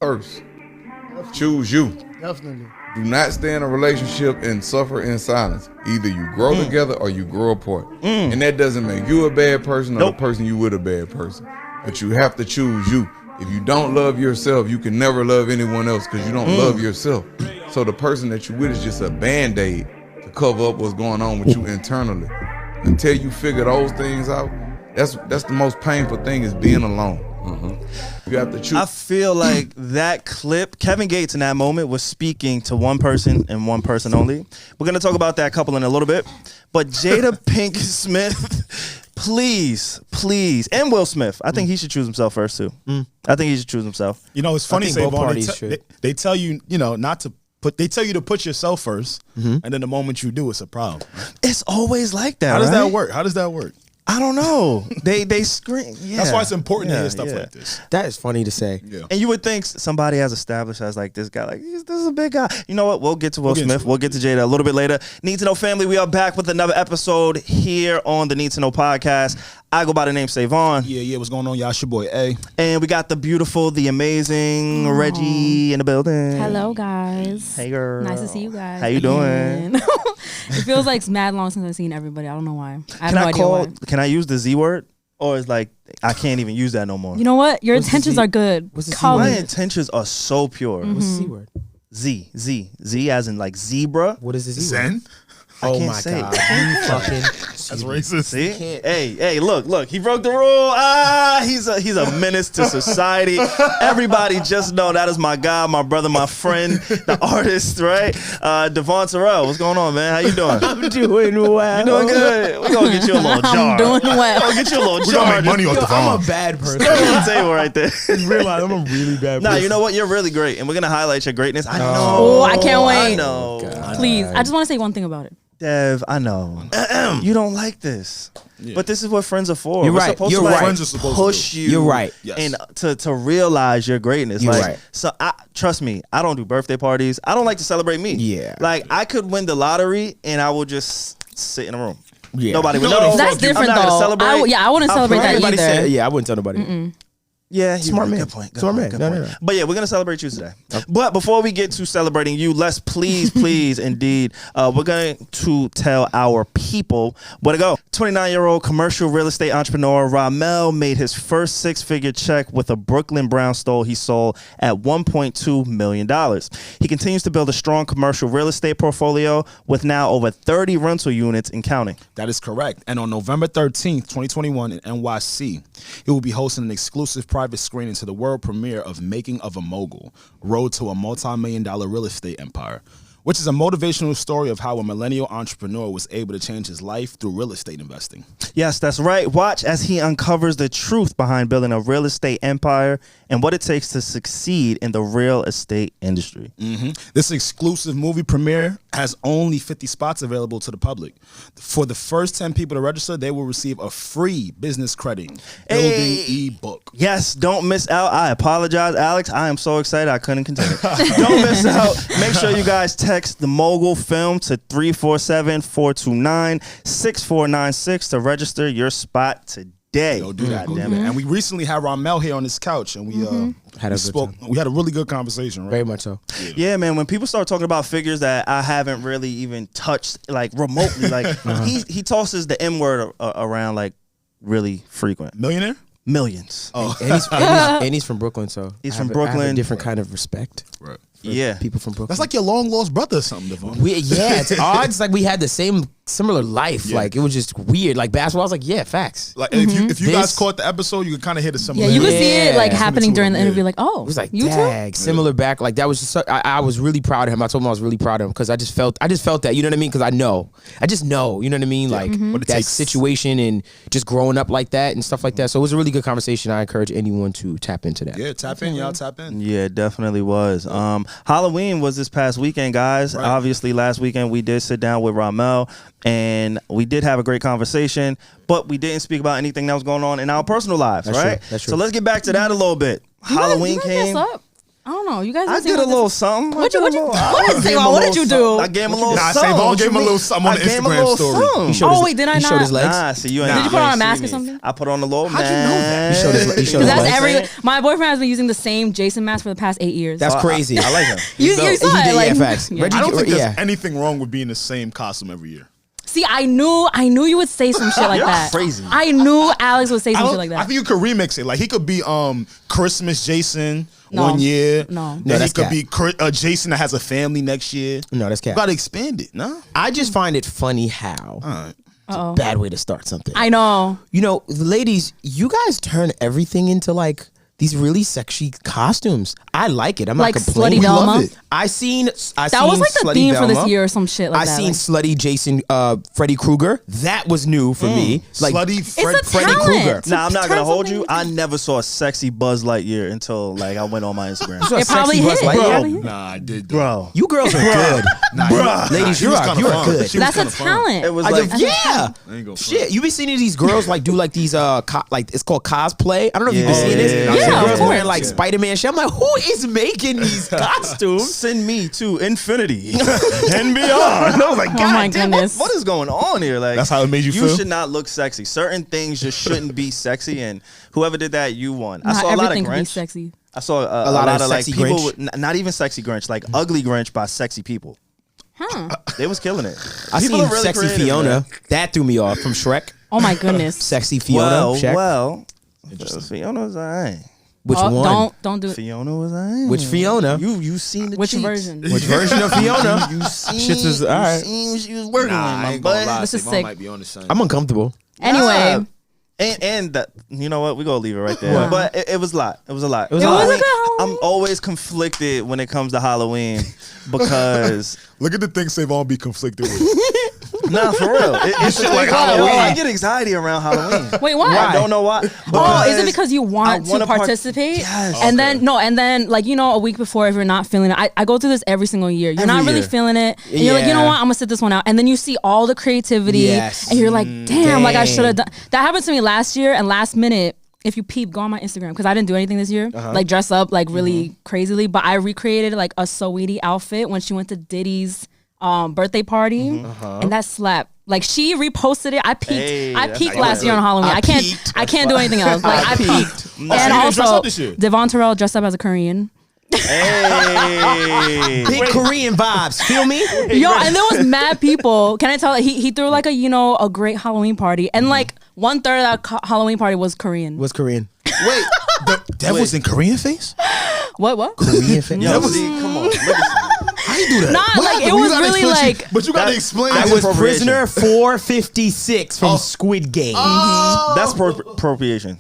First, choose you. Definitely. Do not stay in a relationship and suffer in silence. Either you grow together or you grow apart. And that doesn't make you a bad person or the person you with a bad person. But you have to choose you. If you don't love yourself, you can never love anyone else because you don't love yourself. So the person that you with is just a Band-Aid to cover up what's going on with you internally. Until you figure those things out, that's the most painful thing is being alone. You have to choose. I feel like that clip, Kevin Gates in that moment was speaking to one person and one person only. We're going to talk about that couple in a little bit. But Jada Pinkett Smith, please, and Will Smith. I think he should choose himself first too. I think he should choose himself. You know, it's funny, SaVon, they tell you, not to they tell you to put yourself first, and then the moment you do, it's a problem. It's always like that. How does that work? How does that work? I don't know. They scream. Yeah. That's why it's important to hear stuff like this. That is funny to say. Yeah. And you would think somebody has established as like this guy, like this is a big guy. You know what? We'll get to Will Smith. We'll get to Jada a little bit later. Need to Know family, we are back with another episode here on the Need to Know podcast. I go by the name SaVon. Yeah. What's going on, y'all? It's your boy A. And we got the beautiful, the amazing Reggie in the building. Hello, guys. Hey, girl. Nice to see you guys. How you doing? It feels like it's mad long since I've seen everybody. I don't know why. I have no idea why. Can I use the Z word? Or it's like, I can't even use that no more. You know what? Your intentions are good. My intentions are so pure. What's the Z word? Z as in like zebra. What is the Z Zen? word? Oh my God. You fucking. That's racist. See? Hey, look, he broke the rule. He's a menace to society. Everybody just know that is my guy, my brother, my friend, the artist, right? Devvon Terrell, what's going on, man? How you doing? I'm doing well. You doing good? We're gonna get you a little jar. I'm doing well. We're gonna get you a little We're jar. gonna make money off the phone. I'm a bad person. On the table right there. Realize I'm a really bad person. Nah, you know what? You're really great, and we're gonna highlight your greatness. I know. Oh, I can't wait. I know. God. Please. I just want to say one thing about it. Dev, I know. You don't like this. Yeah. But this is what friends are for. You're We're right. supposed You're to right. Friends are supposed push to you. You're right. And to realize your greatness. You're like, right. So trust me, I don't do birthday parties. I don't like to celebrate me. Yeah. Like I could win the lottery and I will just sit in a room. Yeah. Nobody would know. That's different I'm not though. Celebrate. I wouldn't celebrate that Everybody either. said, yeah, I wouldn't tell nobody. Yeah, Smart man. Good point. Smart man. Good No. point. But yeah, we're gonna celebrate you today. But before we get to celebrating you, let's please, indeed, we're going to tell our people where to go. 29-year-old commercial real estate entrepreneur Ramel made his first six-figure check with a Brooklyn brownstone he sold at $1.2 million. He continues to build a strong commercial real estate portfolio with now over 30 rental units and counting. That is correct. And on November 13th, 2021 in NYC, he will be hosting an exclusive private screening to the world premiere of Making of a Mogul, Road to a Multi-Million-Dollar Real Estate Empire, which is a motivational story of how a millennial entrepreneur was able to change his life through real estate investing. Yes, that's right. Watch as he uncovers the truth behind building a real estate empire and what it takes to succeed in the real estate industry. This exclusive movie premiere has only 50 spots available to the public. For the first 10 people to register, they will receive a free business credit building ebook. Yes, don't miss out. I apologize, Alex. I am so excited I couldn't continue. Don't miss out. Make sure you guys text the Mogul Film to 347-429-6496 to register your spot today. Go do that. Go do that. And we recently had Ramel here on this couch, and we had a really good conversation. Right? Very much so. Yeah, man. When people start talking about figures that I haven't really even touched, like remotely, like he tosses the M word around like really frequent. Millionaire? Millions. Oh, And he's from Brooklyn, so He's from I have Brooklyn. a different kind of respect. right. Yeah. People from Brooklyn. That's like your long lost brother or something, Devvon. It's odd. It's like we had the similar life. Yeah. Like it was just weird. Like basketball, I was like, yeah, facts. Like if you guys caught the episode, you could kind of hear the Yeah, similarity. you could see it like Yeah. happening during the interview. Like, oh, It was like, you dag, similar back. Like that was just, I was really proud of him. I told him I was really proud of him because I just felt that, you know what I mean? Because I just know, you know what I mean? Like What it that takes. situation and just growing up like that and stuff like that. So it was a really good conversation. I encourage anyone to tap into that. Yeah, tap in, y'all, tap in. Yeah, it definitely was. Halloween was this past weekend, guys. Right. Obviously, last weekend we did sit down with Ramel and we did have a great conversation, but we didn't speak about anything that was going on in our personal lives, That's right? true. That's true. So let's get back to that a little bit. Halloween you came. Up. don't know. You guys. I did a little something. What did you do? I gave him a little Nah, something. SaVon What gave you him a mean? little something on the I gave him a Instagram little story. something. He showed Oh his, wait, did I he not? showed his legs. Nah, see you. Did you put on a mask or something? I put on a little How'd mask. you know that? He showed his Because legs. that's my boyfriend has been using the same Jason mask for the past 8 years. That's crazy. I like him. you saw He it, did, like yeah, facts. yeah. Reggie, I don't think yeah. there's anything wrong with being the same costume every year. See, I knew you would say some shit like You're that. crazy. I knew Alex would say some shit like I that. think you could remix it. Like he could be Christmas Jason No. one year. No. No, Then he that's could cap. be Jason that has a family next year. No, that's You cap. gotta expand it, no? I just find it funny how. Uh-oh. Bad way to start something. I know. You know, ladies, you guys turn everything into like these really sexy costumes. I like it. I'm Like not complaining. Slutty Velma? love it. I seen That was like the Slutty theme for this Velma. year or some shit like I that. seen like- Slutty Jason, Freddy Krueger. That was new for me. Like Slutty It's Fred. a Freddy talent. Krueger. to Nah, I'm not turn gonna hold you. something- I never saw a sexy Buzz Lightyear until like I went on my Instagram. You saw It probably sexy Buzz hit. Lightyear? Probably hit. Nah, I did. though. Bro, You girls are good. Ladies, she you was are kinda fun. good. She was That's a kinda fun. talent. it was I like just, yeah. I ain't gonna front. Shit, you been seeing these girls like do like these like it's called cosplay. I don't know if you've been Yeah, seeing this. yeah, yeah. Some Yeah, girls of wearing course. like Spider-Man shit. I'm like, who is making these costumes? send me to infinity and beyond. And I was like, Oh God my damn, goodness. what is going on here? Like, That's how it made you You feel? should not look sexy. Certain things just shouldn't be sexy, and whoever did that, you won. I Not saw a lot of everything can be Grinch. sexy. I saw a lot lot of of like sexy people, Grinch? with, not even sexy Grinch, like ugly Grinch by sexy people. Huh. They was killing it. I People seen are really sexy creative, Fiona. man. That threw me off from Shrek. Oh my goodness. Sexy Fiona. Shrek. Well, Fiona was alright. Which Oh, one? don't do it. Fiona was alright. Which Fiona? You seen the Which cheeks. version? Which version of Fiona? You seen, Shits is you alright. seen what she was working Nah, with, I my ain't gonna butt. lie. This is SaVon sick. might be on the same. I'm uncomfortable. Anyway. And that, you know what? We gonna leave it right there. What? But it was a lot. It was a lot. It was a lot. It was a good Halloween. I'm always conflicted when it comes to Halloween because Look at the things SaVon be conflicted with. nah, for real. It's shit like yo, Halloween. I get anxiety around Halloween. Wait, why? I don't know why. Oh, is it because you I want to wanna participate? Yes. And then like a week before, if you're not feeling it, I go through this every single year. You're Every not really year. feeling it, and you're like, you know Yeah. what, I'm gonna sit this one out. And then you see all the creativity, Yes. and you're like, damn, like I dang. should have done. That happened to me last year, and last minute. If you peep, go on my Instagram because I didn't do anything this year, like dress up like really crazily. But I recreated like a Saweetie outfit when she went to Diddy's birthday party, and that slapped. Like she reposted it. I peeked. Hey, I that's peeked how you last do year it. on Halloween. I I can't. peeked. I can't do anything else. Like I peeked. so you And didn't dress also, up this year? Devvon Terrell dressed up as a Korean. Hey. Big Korean vibes. Feel me? Yo, and there was mad people. Can I tell? He threw like a great Halloween party, and like 1/3 of that Halloween party was Korean. Was Korean. Wait, that was in Korean face? What? Korean fan. Yo, see, come on. Look at How you do that? Nah, What like happened? it You was gotta really explain- like. But you gotta explain. I That's was appropriation. prisoner 456 from Squid Game. That's appropriation.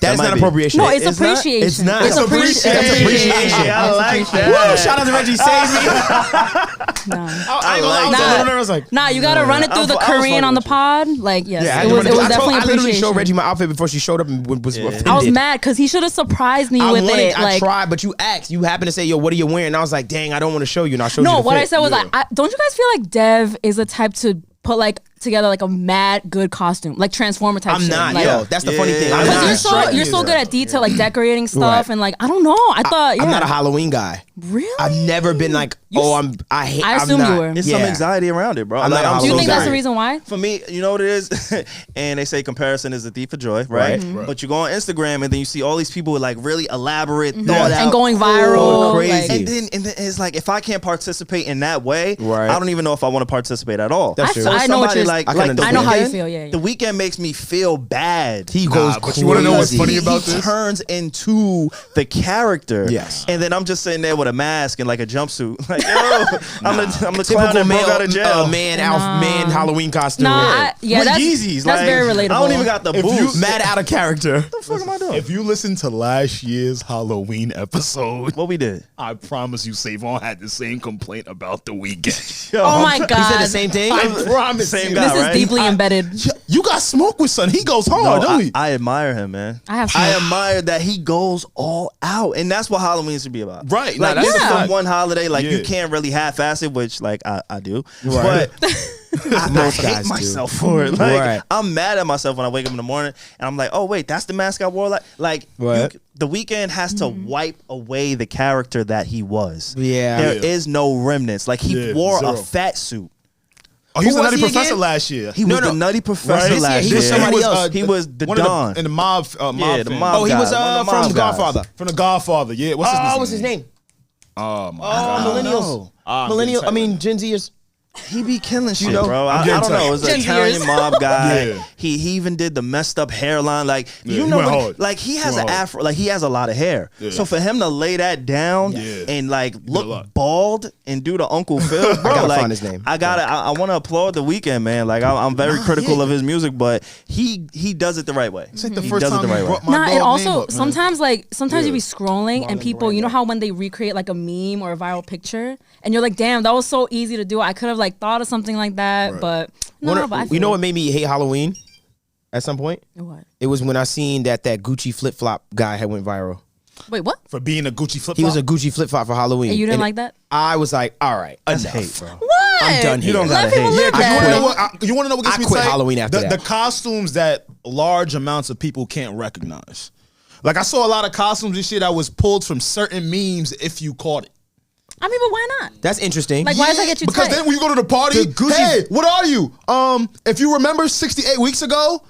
That's might not be. appropriation. No, it's It's not- appreciation. it's not. It's It's appreciation. That's appreciation. Hey, I like Woo, that. shout out to Reggie Save me. Nah. I like was that. I was like, Nah, you gotta run it through I'm the fu- I was Korean fucking on the with you. pod. Like, yes, yeah, it was I definitely literally appreciation. showed Reggie my outfit before she showed up and was offended. I was mad because he should have surprised me I with wanted, it. I Like, tried, but you asked. You happened to say, "Yo, what are you wearing?" And I was like, "Dang, I don't want to show you." And I showed you. no, the what fit. I said was like, don't you guys feel like Dev is the type to put like together like a mad good costume, like Transformer type I'm shit? not. Like, Yo, that's the funny thing. I'm Yeah. not. Because you're so good at detail, like decorating stuff, Right. and like I don't know. I thought I'm yeah. not a Halloween guy. Really? I've never been like, I hate. I I'm assumed not. you were. It's Yeah. some anxiety around it, bro. I'm not a Do you Halloween think that's guy. the reason why? For me, you know what it is? And they say comparison is the thief of joy, right? Right. But you go on Instagram and then you see all these people with like really elaborate, thought out, And going cool, viral, crazy. like- And then it's like if I can't participate in that way, Right. I don't even know if I want to participate at all. That's true. So I know what somebody you're- like, I can like the understand. I know how you Weeknd, feel, yeah. The Weeknd makes me feel bad. He goes but crazy. you wanna know what's funny about he this? turns into the character. Yes. And then I'm just sitting there with a mask and like a jumpsuit. Like, yo, I'm the clown Typical that male, broke out of jail. man Halloween costume. Nah, With that's Yeezys. that's like, very relatable. I don't even got the If you- boots. mad out of character. What the fuck am I doing? If you listen to last year's Halloween episode, What we did? I promise you, SaVon had the same complaint about the weekend. Yo, Oh my He said god, the same thing. I promise. Same you. guy, this is right? deeply embedded. You got smoke with son. He goes hard, No, don't he? I admire him, man. I have I smoke. admire that he goes all out, and that's what Halloween should be about. Right. Nah, Like, that's this a is fact. one holiday, like Yeah. you can't really half-ass it, which like I do. Right. But I hate guys do. myself for it. Like Right. I'm mad at myself when I wake up in the morning and I'm like, oh wait, that's the mask I wore. Like What? The Weeknd has to wipe away the character that he was. Yeah. There is no remnants. Like he wore zero. a fat suit. Oh, he was Who a was Nutty he Professor again? last year. He was the Nutty Professor Right? last He year. was somebody else. He was the one of Don. in the mob. Yeah, mob the fan. mob. Oh, he was guys, one of the from mob The guys. Godfather. From The Godfather. Yeah. What's his name? Oh my God. Millennials. Millennial. I mean, Gen Zers. He be killing shit, know? bro. I getting don't know. It was an Gen Italian Zers. mob guy. Yeah. He even did the messed up hairline. Like Yeah, you he know, went what, hard. like he has He an went hard. afro. Like he has a lot of hair. Yeah. So for him to lay that down Yeah. and like a look lot. bald and do the Uncle Phil, bro. gotta like, find his name. I want to applaud the Weeknd, man. Like I'm very critical of his music, but he does it the right way. It's like the He first does it time the right you way. brought my Nah, dog and name also up, man. sometimes you Yeah. be scrolling and people, you know how when they recreate like a meme or a viral picture, and you're like, damn, that was so easy to do. I could have like thought of something like that, but no. But I You know feel what made me hate Halloween? At some point, what? it was when I seen that Gucci flip flop guy had went viral. Wait, what? For being a Gucci flip. He was a Gucci flip flop for Halloween. And you didn't And like that? I was like, all right, That's enough. hate, bro. What? I'm done here. You don't Let gotta people hate. live Yeah, that. you want to know what gets I me quit tight? Halloween after the that. costumes that large amounts of people can't recognize. Like I saw a lot of costumes and shit that was pulled from certain memes. If you caught it, I mean, but why not? That's interesting. Like, why does that get you Because tight? then when you go to the party, The Gucci- hey, what are you? If you remember 68 weeks ago,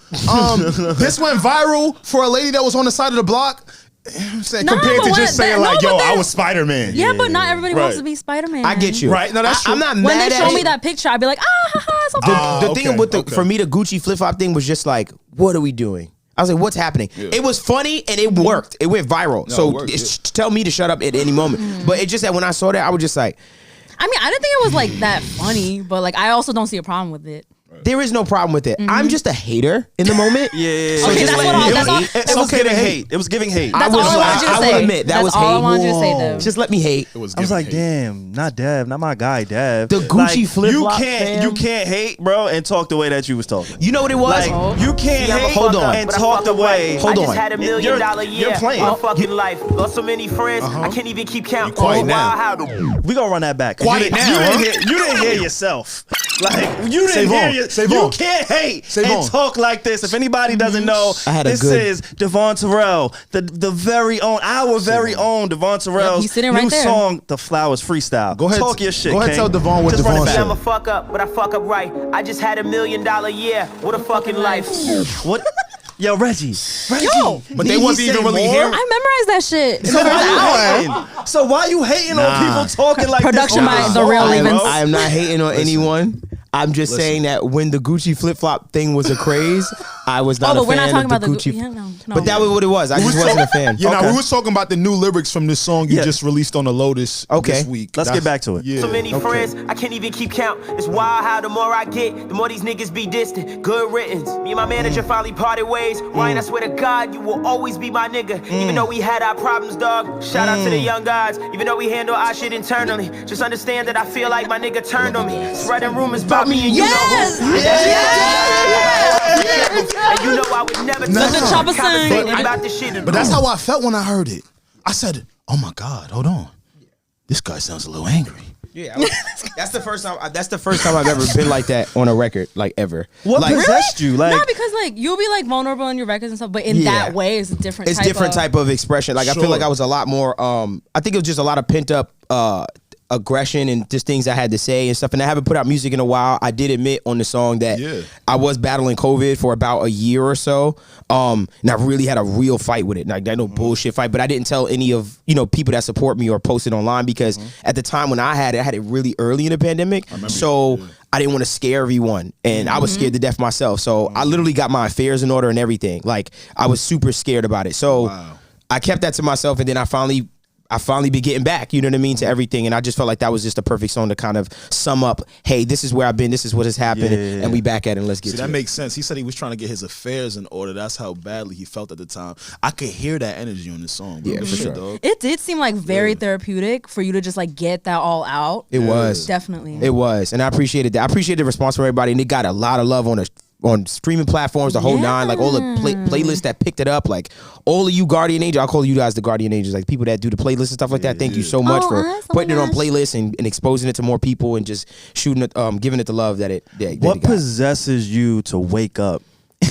this went viral for a lady that was on the side of the block. I'm saying, Nah, compared but to what- just saying that- like, no, yo, but I that- was Spider-Man. Yeah, but not everybody wants Right. to be Spider-Man. I get you. Right? No, that's true. I'm not When mad they at show me it. that picture, I'd be like, it's so funny. The okay, thing with okay. for me, the Gucci flip flop thing was just like, what are we doing? I was like, what's happening? It was funny and it worked. It went viral. So it worked, it's, tell me to shut up at any moment. But it just that when I saw that, I was just like, I mean, I didn't think it was like that funny, but like I also don't see a problem with it. there is no problem with it. I'm just a hater in the moment. Yeah. So Okay, just that's let what me all- that's all- hate. It was giving hate. It was giving hate. That's all I wanted you to I say. will admit that That's was all I hate. wanted you to say, Dev. Just let me hate. It was I was giving like, hate. damn, not Dev, not my guy, Dev. The Gucci flip-flop, You fam. can't hate, bro, and talk the way that you was talking. You know what it was? Like, you can't hate Hold on. and talk the way. Hold I just on. had $1 million year. You're playing. My fucking life. Lost so many friends, I can't even keep count. quiet Oh, now. wow, how the We gonna run that back. Quiet you now, you didn't hear yourself. Like you didn't SaVon, hear SaVon. you can't hate and SaVon. talk like this. If anybody doesn't know, I had a this good- is Devvon Terrell, the very own, our very own Devvon Terrell's he's sitting new right there. song, The Flowers Freestyle. Go ahead, talk your shit. Go ahead, King. tell Devvon what Just run it Devvon back. said. I'm a fuck up, but I fuck up right. I just had $1 million year. What a fucking life. What? Yo, Reggie. Yo, But they wasn't even really hearing. I memorized that shit. So why you hating? So why you hating on people talking like Production this? by The Real I am, Levens. I am not hating on anyone. I'm just saying that when the Gucci flip flop thing was a craze, I was not Oh, a but we're fan not talking of about the the Gucci. Yeah, no. But that was what it was. I just wasn't a fan. Yeah, Okay. we was talking about the new lyrics from this song you Yeah. just released on the Lotus Okay. this week. Let's get back to it. Yeah. So many friends, I can't even keep count. It's wild how the more I get, the more these niggas be distant. Good riddance. Me and my manager finally parted ways. Ryan, I swear to God, you will always be my nigga. Even though we had our problems, dog. Shout out to the young guys. Even though we handle our shit internally. Just understand that I feel like my nigga turned on me. Spreading rumors about me and you Yes! know who. And you know I would never Let the chopper sing. conversating about this shit. But that's how I felt when I heard it. I said, "Oh my God, hold on, this guy sounds a little angry." Yeah, that's the first time. That's the first time I've ever been like that on a record, like ever. What like, possessed you? Like, No, because like you'll be like vulnerable in your records and stuff, but in Yeah. that way, it's a different. It's type different of, type of expression. Like I feel Sure. like I was a lot more. I think it was just a lot of pent up aggression and just things I had to say and stuff. And I haven't put out music in a while. I did admit on the song that I was battling COVID for about a year or so. And I really had a real fight with it. Like that no bullshit fight. But I didn't tell any of people that support me or post it online because at the time when I had it really early in the pandemic. So I didn't want to scare everyone, and I was scared to death myself. So I literally got my affairs in order and everything. Like I was super scared about it. So I kept that to myself, and then I finally be getting back, you know what I mean, to everything. And I just felt like that was just a perfect song to kind of sum up, hey, this is where I've been, this is what has happened, and we back at it, and let's get See, to that it. makes sense. He said he was trying to get his affairs in order. That's how badly he felt at the time. I could hear that energy on this song. Bro. Yeah, for Shit, sure. dog. It did seem like very therapeutic for you to just like get that all out. It was. Definitely. It was. And I appreciated that. I appreciated the response from everybody, and it got a lot of love on a on streaming platforms, the whole nine, like all the playlists that picked it up, like all of you Guardian Angels, I'll call you guys the Guardian Angels, like people that do the playlists and stuff like that. Thank you so much for putting it on playlists and exposing it to more people and just shooting it, giving it the love that it. What possesses you to wake up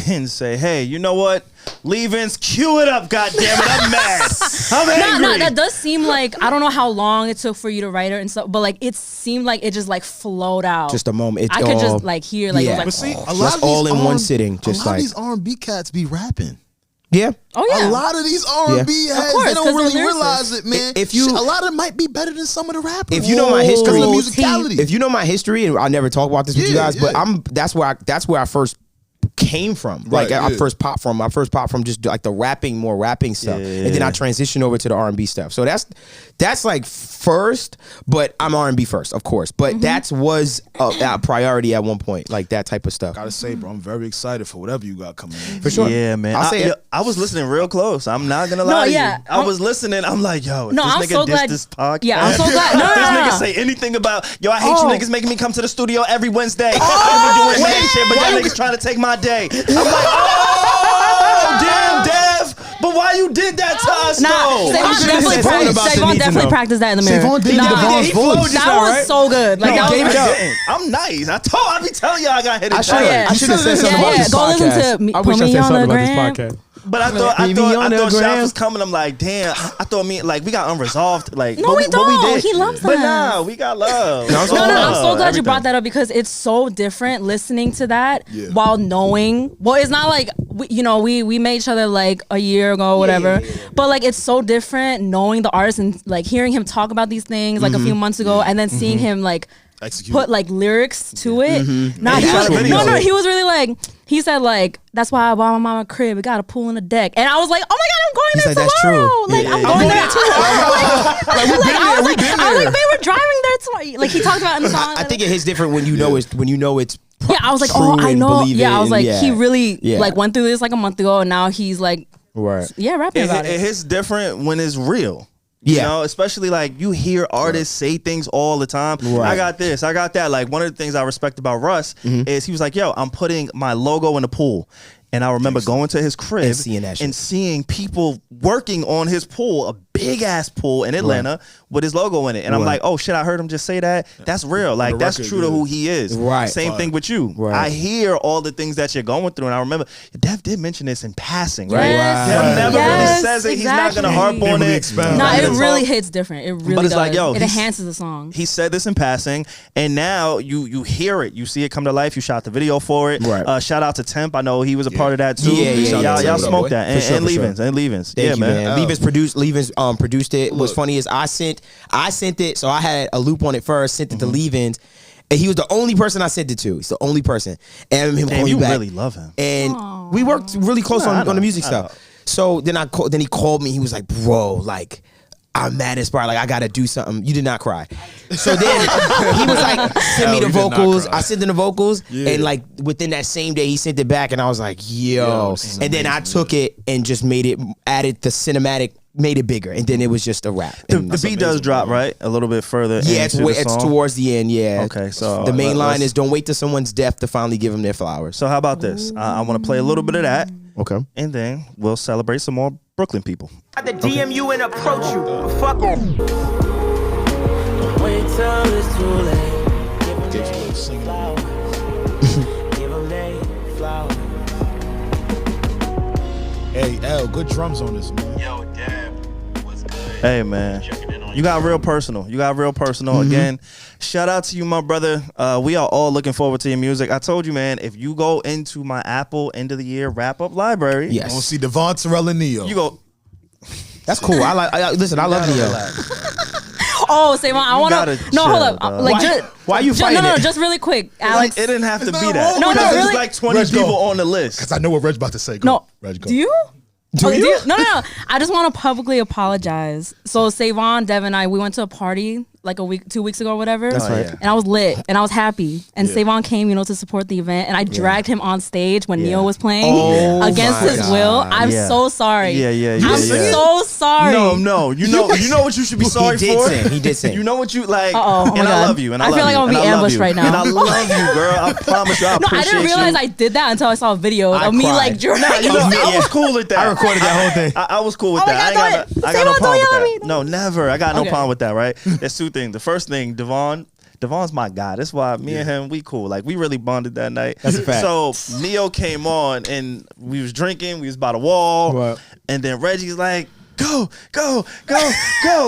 and say, hey, you know what? Leave-ins, cue it up, goddammit. I'm mad. I'm angry. No, that does seem like, I don't know how long it took for you to write it and stuff, but like it seemed like it just like flowed out. Just a moment. I could just like hear like, it was like, But see, a That's lot of all these in one sitting. A lot of these R&B cats be rapping. Yeah. oh yeah. A lot of these R&B heads, course, they don't 'cause really they're realize it, man. A lot of them might be better than some of the rappers. If you know my history, because of the musicality. if you know my history, and I never talk about this with you guys, but that's where I first came from. Like I first popped from just like the more rapping stuff, and then I transitioned over to the R&B stuff. So that's like first, but I'm R&B first, of course. But that was a priority at one point, like that type of stuff. Gotta say, bro, I'm very excited for whatever you got coming in. For sure. Yeah, man. I was listening real close. I'm not gonna lie to you. I was listening. I'm like, yo, if this I'm nigga so glad. this podcast. Yeah, I'm so glad. No, If this no. nigga say anything about, yo, I hate you niggas making me come to the studio every Wednesday. I be doing mad shit, but y'all niggas trying to take my day. I'm like, oh, damn, Dev. But why you did that to us, though? SaVon definitely practiced that in the mirror. SaVon did Devvon's voice. That was so good. Like that was I'm nice. I be telling y'all I got hit. I should have said something about this Go podcast. listen to me. I wish I Put me said on something the about this gram. podcast. But I thought Shop was coming. I'm like, damn. I thought we got unresolved. Like, No, we don't. What we did. He loves But us. nah, we got love. No, I'm so glad you brought that up because it's so different listening to that while knowing. Well, it's not like we met each other like a year ago or whatever, but like it's so different knowing the artist and like hearing him talk about these things like a few months ago and then seeing him like put like lyrics to it. Nah, he was really like. He said like that's why I bought my mama a crib. It got a pool and a deck, and I was like, oh my god, I'm going there tomorrow. Like I'm going there too. I was like, they were driving there tomorrow. Like he talked about it in the song. I think it hits different when you know it's I was like, true I and know. believe Yeah, it I was and like, he really like went through this like a month ago, and now he's like, rapping about it. It hits different when it's real. You know, especially like you hear artists say things all the time. Right. I got this, I got that. Like one of the things I respect about Russ is he was like, yo, I'm putting my logo in the pool. And I remember going to his crib and seeing people working on his pool, a big ass pool in Atlanta with his logo in it. And I'm like, oh shit, I heard him just say that. That's real. Like that's true to who he is. Right. Same thing with you. Right. I hear all the things that you're going through. And I remember Dev did mention this in passing, right? Dev never really says it. He's not going to harp on it. No, it really hits different. It really does. Like, yo, it enhances the song. He said this in passing. And now you hear it. You see it come to life. You shot the video for it. Right. Shout out to Temp. I know he was a part of that too. Y'all smoked that. And Leavins. Thank you, man. Leavins produced it. What's funny is I sent it, so I had a loop on it first, sent it to Leavins, and he was the only person I sent it to. He's the only person. And him calling you back. Really love him. And we worked really close on the music stuff. So then he called me. He was like, bro, like, I'm mad inspired. Like, I got to do something. You did not cry. So then he was like, send me the vocals. I sent him the vocals. Yeah. And like within that same day, he sent it back. And I was like, yo. And then I took it and just added the cinematic, made it bigger. And then it was just a rap. The beat does drop, right? A little bit further. Yeah, it's towards the end. Yeah. Okay, so the main line is don't wait till someone's death to finally give them their flowers. So how about this? I want to play a little bit of that. Okay. And then we'll celebrate some more Brooklyn people. I had to DM you and approach you. Fuck them. Wait till it's too late. Give them their flowers. Give them their flowers. Hey, L, good drums on this, man. Yo, Dev, what's good? Hey, man. You got real personal. Again, shout out to you, my brother. We are all looking forward to your music. I told you, man, if you go into my Apple end of the year wrap up library, you're gonna see Devvon, Terrell, and Neo. You go. That's cool. I love Neo. Oh, SaVon, I want to. No, hold up. Like, why are you fighting No, just really quick, Alex. It didn't have to be that. No, really. There's like 20 people on the list. Because I know what Reg's about to say. No. Reg, go. Do you? Do you? No. I just want to publicly apologize. So SaVon, Dev, and I, we went to a party like a week, 2 weeks ago or whatever. That's right. And I was lit and I was happy. And SaVon came, to support the event. And I dragged him on stage when Neo was playing against his will. I'm so sorry. I'm so sorry. No. You know what you should be sorry for? He did sing. You know what you like. Oh and I love you. And I feel like I'm gonna be ambushed right now. And I love you, girl. I promise you. I appreciate I didn't realize I did that until I saw a video of me like dragging. I was cool with that. I recorded that whole thing. I was cool with that. I got no problem with that. No, never. I got no problem with that, right? There's two things. The first thing, Devvon's my guy. That's why me and him, we cool. Like, we really bonded that night. That's a fact. So Neo came on and we was drinking. We was by the wall. Right. And then Reggie's like, go.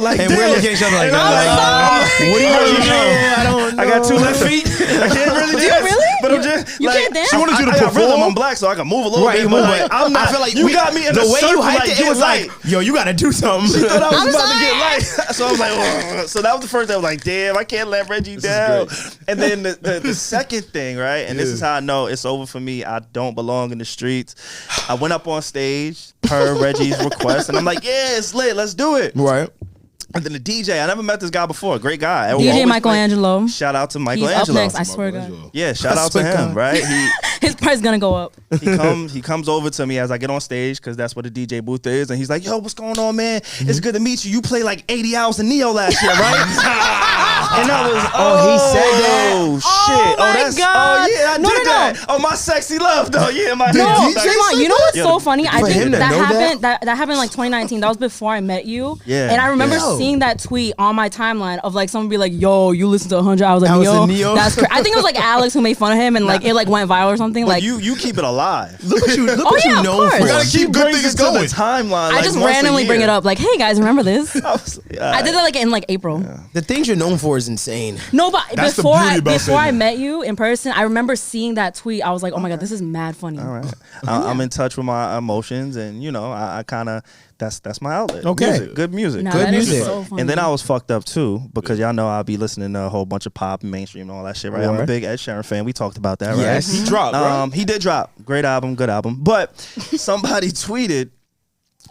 Like, and we're looking at each other like, what do you want to do? I don't know. I got 2 left feet. I can't really dance. Really? But I'm just You can't dance? She wanted you to I got rhythm. perform. I'm black, so I can move a little bit. You But move, like, I'm not. I feel like you got me in the a way circle, you hyped like, it was like, yo, you gotta do something. She thought I was about to get light. So I was like, ugh. So that was the first day. I was like, damn, I can't let Reggie down. And then the second thing, right? And this is how I know it's over for me. I don't belong in the streets. I went up on stage per Reggie's request, and I'm like, yeah, it's lit. Let's do it. Right. And then the DJ, I never met this guy before. Great guy. DJ Michelangelo. Shout out to He's Michelangelo. up next, I swear to God. Yeah, shout out to him, right? His price gonna go up. He comes over to me as I get on stage because that's what the DJ booth is, and he's like, "Yo, what's going on, man? It's good to meet you. You played like 80 hours in Neo last year, right?" And I was, he said that. Oh shit! my That's God. Oh yeah, I No, did no, that. Oh, my sexy love, though. Yeah, my No, DJ SaVon, you know what's so funny? I For him think to that know happened. That happened in like 2019. That was before I met you. Yeah. And I remember Yeah. seeing that tweet on my timeline of like someone be like, "Yo, you listen to 100 hours of That was Neo." the Neo? That's I think it was like Alex who made fun of him and like it like went viral or something. Like you keep it alive. Look what you Oh, yeah, of known course. for. We gotta keep good Brings things it to the going. timeline. I like, just once a randomly bring year. it up. Like, hey guys, remember this? I did that like in like April. The things you're known for is insane. No, but That's the before beauty about I SaVon. met you in person, I remember seeing that tweet. I was like, oh my God, this is mad funny. All right. I'm in touch with my emotions, and I kind of that's my outlet. Okay. Music. Good music. Nah, Good that is music. so funny. And then I was fucked up too because y'all know I'll be listening to a whole bunch of pop and mainstream and all that shit, right? I'm a Word. big Ed Sheeran fan. We talked about that, right? Yes. He dropped, right? He did drop. Great album, good album. But somebody tweeted,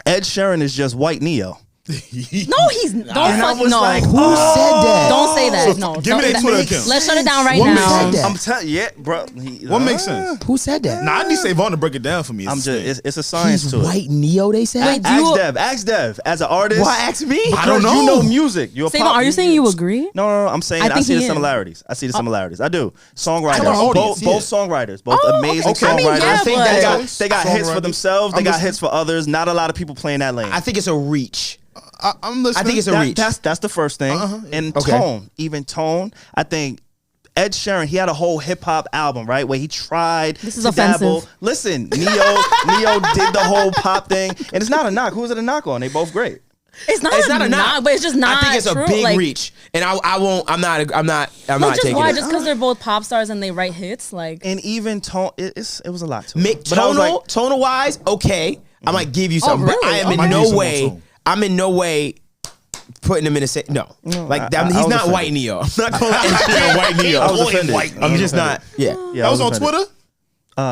Ed Sheeran is just white Neo. No, he's don't And I fuck was no. like, Who said that? Don't say that. So No, give me don't- their Twitter account. Let's shut it down right What makes now. that? I'm telling you, bro. What makes sense? Who said that? Nah, I need SaVon to break it down for me. I'm just it's a science He's to it. white Neo, they said? Wait, do you- Ask Dev as an artist. Why ask me? I don't know. You know music. You're a SaVon, pop- are you saying you agree? No, I'm saying I I, think see the he is. similarities. I see the similarities. I do. Songwriters, Come on, audience, both songwriters, both Oh, amazing okay. I mean, songwriters. yeah, I think but- they got hits for Songwriters. themselves. They I'm got listening. hits for others. Not a lot of people playing that lane. I think it's a reach. I'm listening. I think it's a reach. That's the first thing. And Okay. tone, even tone. I think Ed Sheeran, he had a whole hip hop album, right, where he tried. This is to offensive. dabble. Listen, Neo did the whole pop thing, and it's not a knock. Who's it a knock on? They both great. It's not a knock, but it's just not. I think it's true. a big like, reach, and I won't. I'm not Not just taking why, it. just because they're both pop stars and they write hits. Like, And even tone, it was a lot to it. But I was Tonal, like, tonal wise, okay. I might give you something, but really? I am Oh, in might give you no some way. more tone. I'm in no way putting him in the same. No, like I he's was not offended. white Neo. I'm not calling Ed Sheeran white Neo. I was offended. I'm just not. Yeah, Yeah, That I was on offended. Twitter?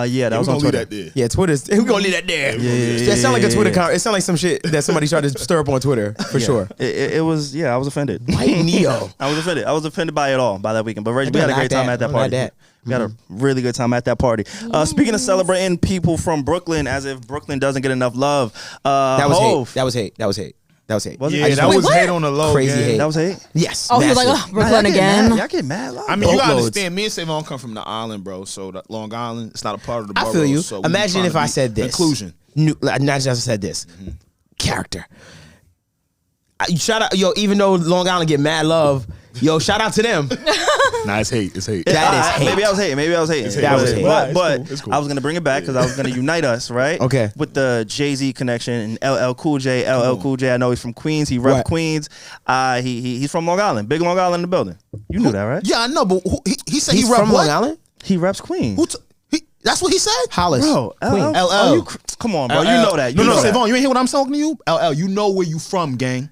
Yeah, that was on We're gonna Twitter. leave that there. yeah. Twitter's. We're gonna leave that there. That sound like a Twitter. It sound like some shit that somebody tried to stir up on Twitter for sure. It was, I was offended. White Neo. I was offended. I was offended by it all by that weekend. But Reggie, we had a great time at that party. We had a really good time at that party. Speaking of celebrating people from Brooklyn, as if Brooklyn doesn't get enough love. That was Hov. hate. That was hate. That was hate. That was hate. Was it? Yeah, I just that want- was what? hate on the low. Crazy gang. hate. That was hate. Yes. oh, he was like, massive. oh, Brooklyn again. Y'all get mad love. I mean, you gotta Boatloads. understand, me and SaVon come from the island, bro. So that Long Island, it's not a part of the borough. I feel you. So we Imagine trying if to I be said this. inclusion. Not just I said this. Character. Shout out, yo. Even though Long Island get mad love, yo, shout out to them. Nah, it's hate. It's hate. That is hate. Maybe I was hating. That was hate. But It's cool. I was gonna bring it back because I was gonna unite us, right? Okay. With the Jay-Z connection and LL Cool J. LL Cool J. I know he's from Queens. He rep Right. Queens. He's from Long Island. Big Long Island in the building. You knew that, right? Yeah, I know, but he said He's he rep from what? Long Island. He reps Queens. That's what he said? Hollis. Bro, Queens. LL. LL. Come on, bro. You know that. You No, know that. SaVon, you ain't hear what I'm talking to you? LL, you know where you from, gang.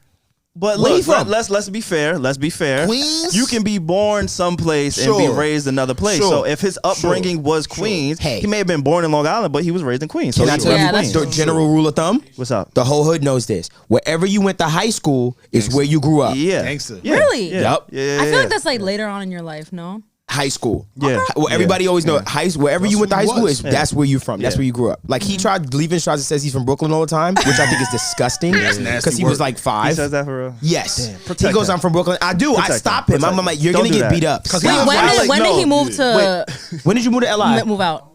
But Where look, you from? let's be fair. Let's be fair. Queens? You can be born someplace and be Sure. raised another place. Sure. So if his upbringing was Queens, Hey. he may have been born in Long Island, but he was raised in Queens. So Can I he tell Yeah, you that's the true. general rule of thumb? What's up? The whole hood knows this. Wherever you went to high school is where you grew up. Yeah. Gangster. Yeah. Really? Yeah. Yup. Yeah. I feel like that's like later on in your life, no? High school. Yeah. Well, everybody always know high school. Wherever you went to high school is that's where you from. That's Yeah. where you grew up. Like he tried leaving shots and says he's from Brooklyn all the time, which I think is disgusting nasty because he was work. like He 5. says that for real. Yes. Damn, protect He goes, him. I'm from Brooklyn. I do. I Protect stop him. him. I'm Protect like, him. you're Don't gonna do get that. beat up. Because Wait, Yeah, when did he move to When did you move to LI? move out?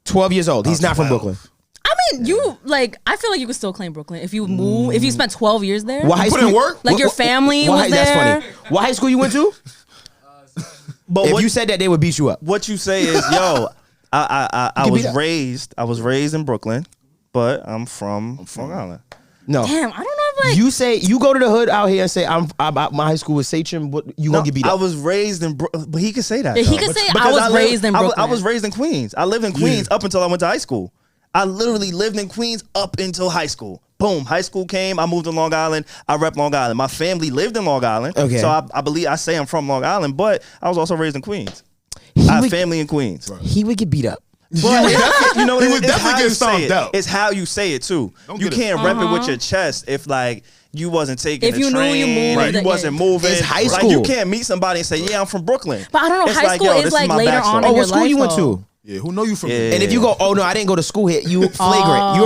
12 years old. He's not from 12. Brooklyn. I mean, you like. I feel like you could still claim Brooklyn if you move. If you spent 12 years there. What high put school? in work? Like your family what was high- there. That's funny. What high school you went to? But If what you said that, they would beat you up. what you say is, yo, I You was beat up. raised in Brooklyn, but I'm from Long Island. No. Damn, I don't know if like. You say you go to the hood out here and say I'm my high school was Sachem, but you gonna get beat I up. was raised in but he could say that. Yeah, he though. could say, Because I was raised in I Brooklyn. was raised in Queens. I lived in Queens up until I went to high school. I literally lived in Queens up until high school. Boom, high school came. I moved to Long Island. I rep Long Island. My family lived in Long Island. Okay. So I believe I say I'm from Long Island, but I was also raised in Queens. He I have would- family in Queens. He would get beat up. But you know what He it would is? It's definitely how get you say stomped it. out. It's how you say it too. You get it. can't rep it with your chest if like you wasn't taking If the you knew train, you moved, right. you yeah. wasn't moving. It's high Like school. you can't meet somebody and say, "Yeah, I'm from Brooklyn." But I don't know. It's High like, school yo, is this like my later backstory. on Oh, in your what school life. you went though. to? Yeah, who know you from Yeah. there? And if you go, oh no, I didn't go to school here. You flagrant. You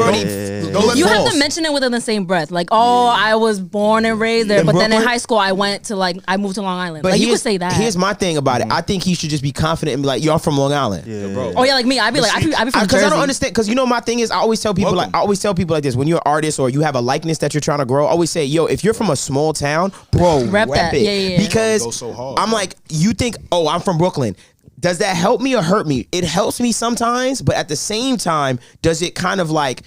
already. Don't let You have false. to mention it within the same breath. Like, oh, I was born and raised there, In but then in Brooklyn? high school I went to like I moved to Long Island. But Like you could here's- say that. Here's my thing about it. I think he should just be confident and be like, "Yo, I'm from Long Island." Yeah, bro. Oh yeah, like me. I'd be like, I'd be from Because Jersey. I don't understand. Because you know my thing is, I always tell people Welcome. like this. When you're an artist or you have a likeness that you're trying to grow, I always say, "Yo, if you're from a small town, bro, Rep that. it." Yeah, yeah, yeah. Because Go so hard, I'm bro. like, you think, oh, I'm from Brooklyn. Does that help me or hurt me? It helps me sometimes, but at the same time, does it kind of like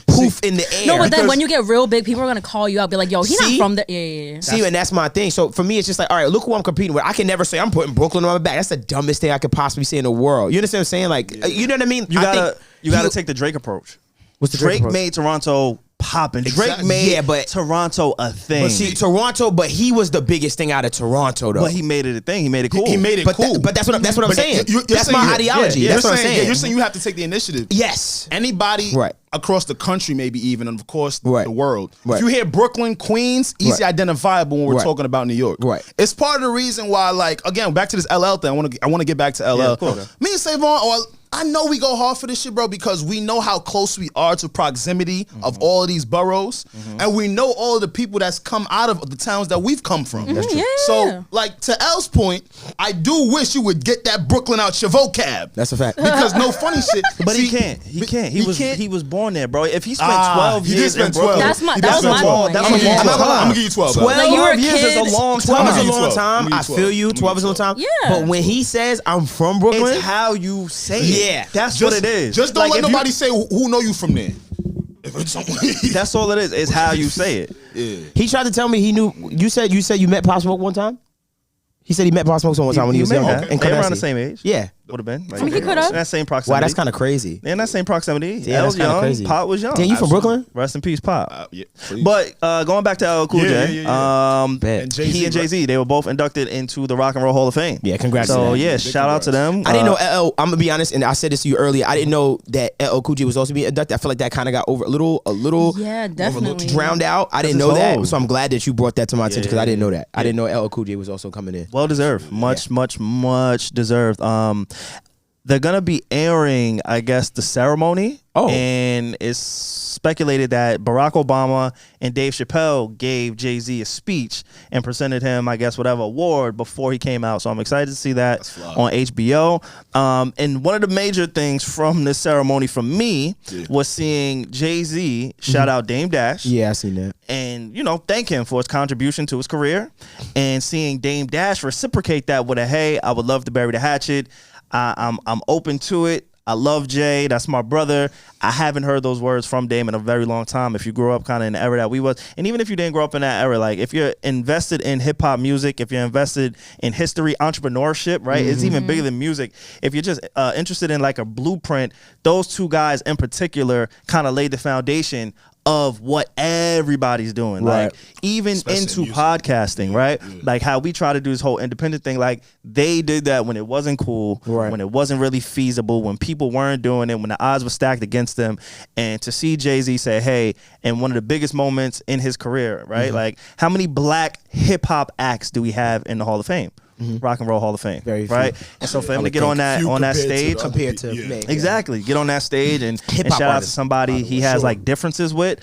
poof in the air? No, but then Because- when you get real big, people are gonna call you up, be like, "Yo, he's not See? from there." Yeah, yeah, yeah. See, and that's my thing. So for me, it's just like, all right, look who I'm competing with. I can never say I'm putting Brooklyn on my back. That's the dumbest thing I could possibly say in the world. You understand what I'm saying? Like, you know what I mean? You I gotta think you gotta he- take the Drake approach. What's the Drake Drake approach? made Toronto popping. Drake Exactly. made Yeah, but- Toronto a thing. But see, Toronto, but he was the biggest thing out of Toronto, though. But he made it a thing. He made it cool. He made it But cool. but that's what I'm But saying. you're That's saying my you- ideology. yeah, That's what I'm saying. Yeah, you're saying you have to take the initiative. Yes. Anybody Right. across the country, maybe even, and of course, Right. the world. Right. If you hear Brooklyn, Queens, easy Right. identifiable when we're Right. talking about New York. Right. It's part of the reason why, like, again, back to this LL thing. I want to get back to LL. Yeah, of course. Me and SaVon, I know we go hard for this shit, bro, because we know how close we are to proximity of all of these boroughs, and we know all of the people that's come out of the towns that we've come from. That's true. Yeah. So, like, to L's point, I do wish you would get that Brooklyn out your vocab. That's a fact. Because no funny shit. But he See, can't. He can't. he can't? He was born there, bro. If he spent Ah, 12 he did years in spend 12. Brooklyn, That's my- He that did was spend my 12. point. That's Yeah. a long I'm not gonna lie. I'm gonna give you 12. Twelve Like, you were a years is a kid. long 12 is a time. long 12. time. I'm I gonna give you feel you. 12. 12 is a long time. Yeah. But when he says I'm from Brooklyn, It's how you say it. Yeah. That's what it is. Just don't Like, let if you- nobody say who know you from there. If it's someone, That's all it is. It's how you say it. he tried to tell me he knew. You said you met Pop Smoke one time. He said he met Pop Smoke one time when he was may young. have. in They around Canarsie. the same age. Yeah. Would have been. Like, I mean, he could have. in that same Wow, proximity. that's kind of crazy. In that same proximity. Yeah, L that's kinda young. crazy. Pop was young. Damn, you from Absolutely. Brooklyn? Rest in peace, Pop. yeah, please. But going back to LL Cool Yeah, J, yeah, Bet. And Jay-Z, he and Jay-Z, they were both inducted into the Rock and Roll Hall of Fame. Yeah, congrats to So that. yeah, Big shout out to them. I didn't know LL. I'm gonna be honest, and I said this to you earlier. I didn't know that LL Cool J was also being inducted. I feel like that kind of got over a little Yeah, definitely. drowned out. I didn't his know that, whole- so I'm glad that you brought that to my attention because I didn't know that. I Yeah. didn't know LL Cool J was also coming in. Well deserved. Much deserved. They're gonna be airing, I guess, the ceremony. Oh. And it's speculated that Barack Obama and Dave Chappelle gave Jay-Z a speech and presented him, I guess, whatever award before he came out. So I'm excited to see that on HBO. And one of the major things from this ceremony for me was seeing Jay-Z shout out Dame Dash. Yeah, I seen that. And thank him for his contribution to his career, and seeing Dame Dash reciprocate that with a "Hey, I would love to bury the hatchet. I'm open to it. I love Jay. That's my brother." I haven't heard those words from Dame in a very long time. If you grew up kind of in the era that we was, and even if you didn't grow up in that era, like if you're invested in hip hop music, if you're invested in history, entrepreneurship, right? It's even bigger than music. If you're just interested in like a blueprint, those two guys in particular kind of laid the foundation of what everybody's doing. Right. Like even Especially into in music. podcasting, right? Like how we try to do this whole independent thing. Like they did that when it wasn't cool, Right. when it wasn't really feasible, when people weren't doing it, when the odds were stacked against them. And to see Jay-Z say, hey, in one of the biggest moments in his career, right? Like how many black hip hop acts do we have in the Hall of Fame? Rock and Roll Hall of Fame. Very few. right? And so for him to get on that Few on that compared to stage, the other compared to people. me. exactly, get on that stage and Hip-hop shout out to artists, somebody he has like differences with.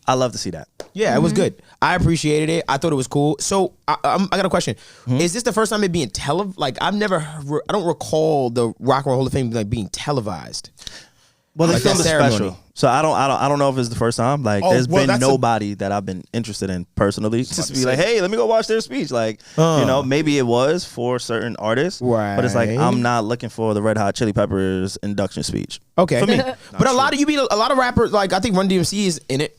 I love to see that. Yeah, it was good. I appreciated it. I thought it was cool. So I got a question. Is this the first time it being televised? Like I don't recall the Rock and Roll Hall of Fame like being televised. Well, they Like filmed that a ceremony. special, so I don't know if it's the first time. Like, Oh, there's well, been that's nobody that I've been interested in personally. Just to be like, hey, let me go watch their speech. Like, maybe it was for certain artists, but it's like Right. I'm not looking for the Red Hot Chili Peppers induction speech. Okay, For me. but a lot of rappers like I think Run DMC is in it.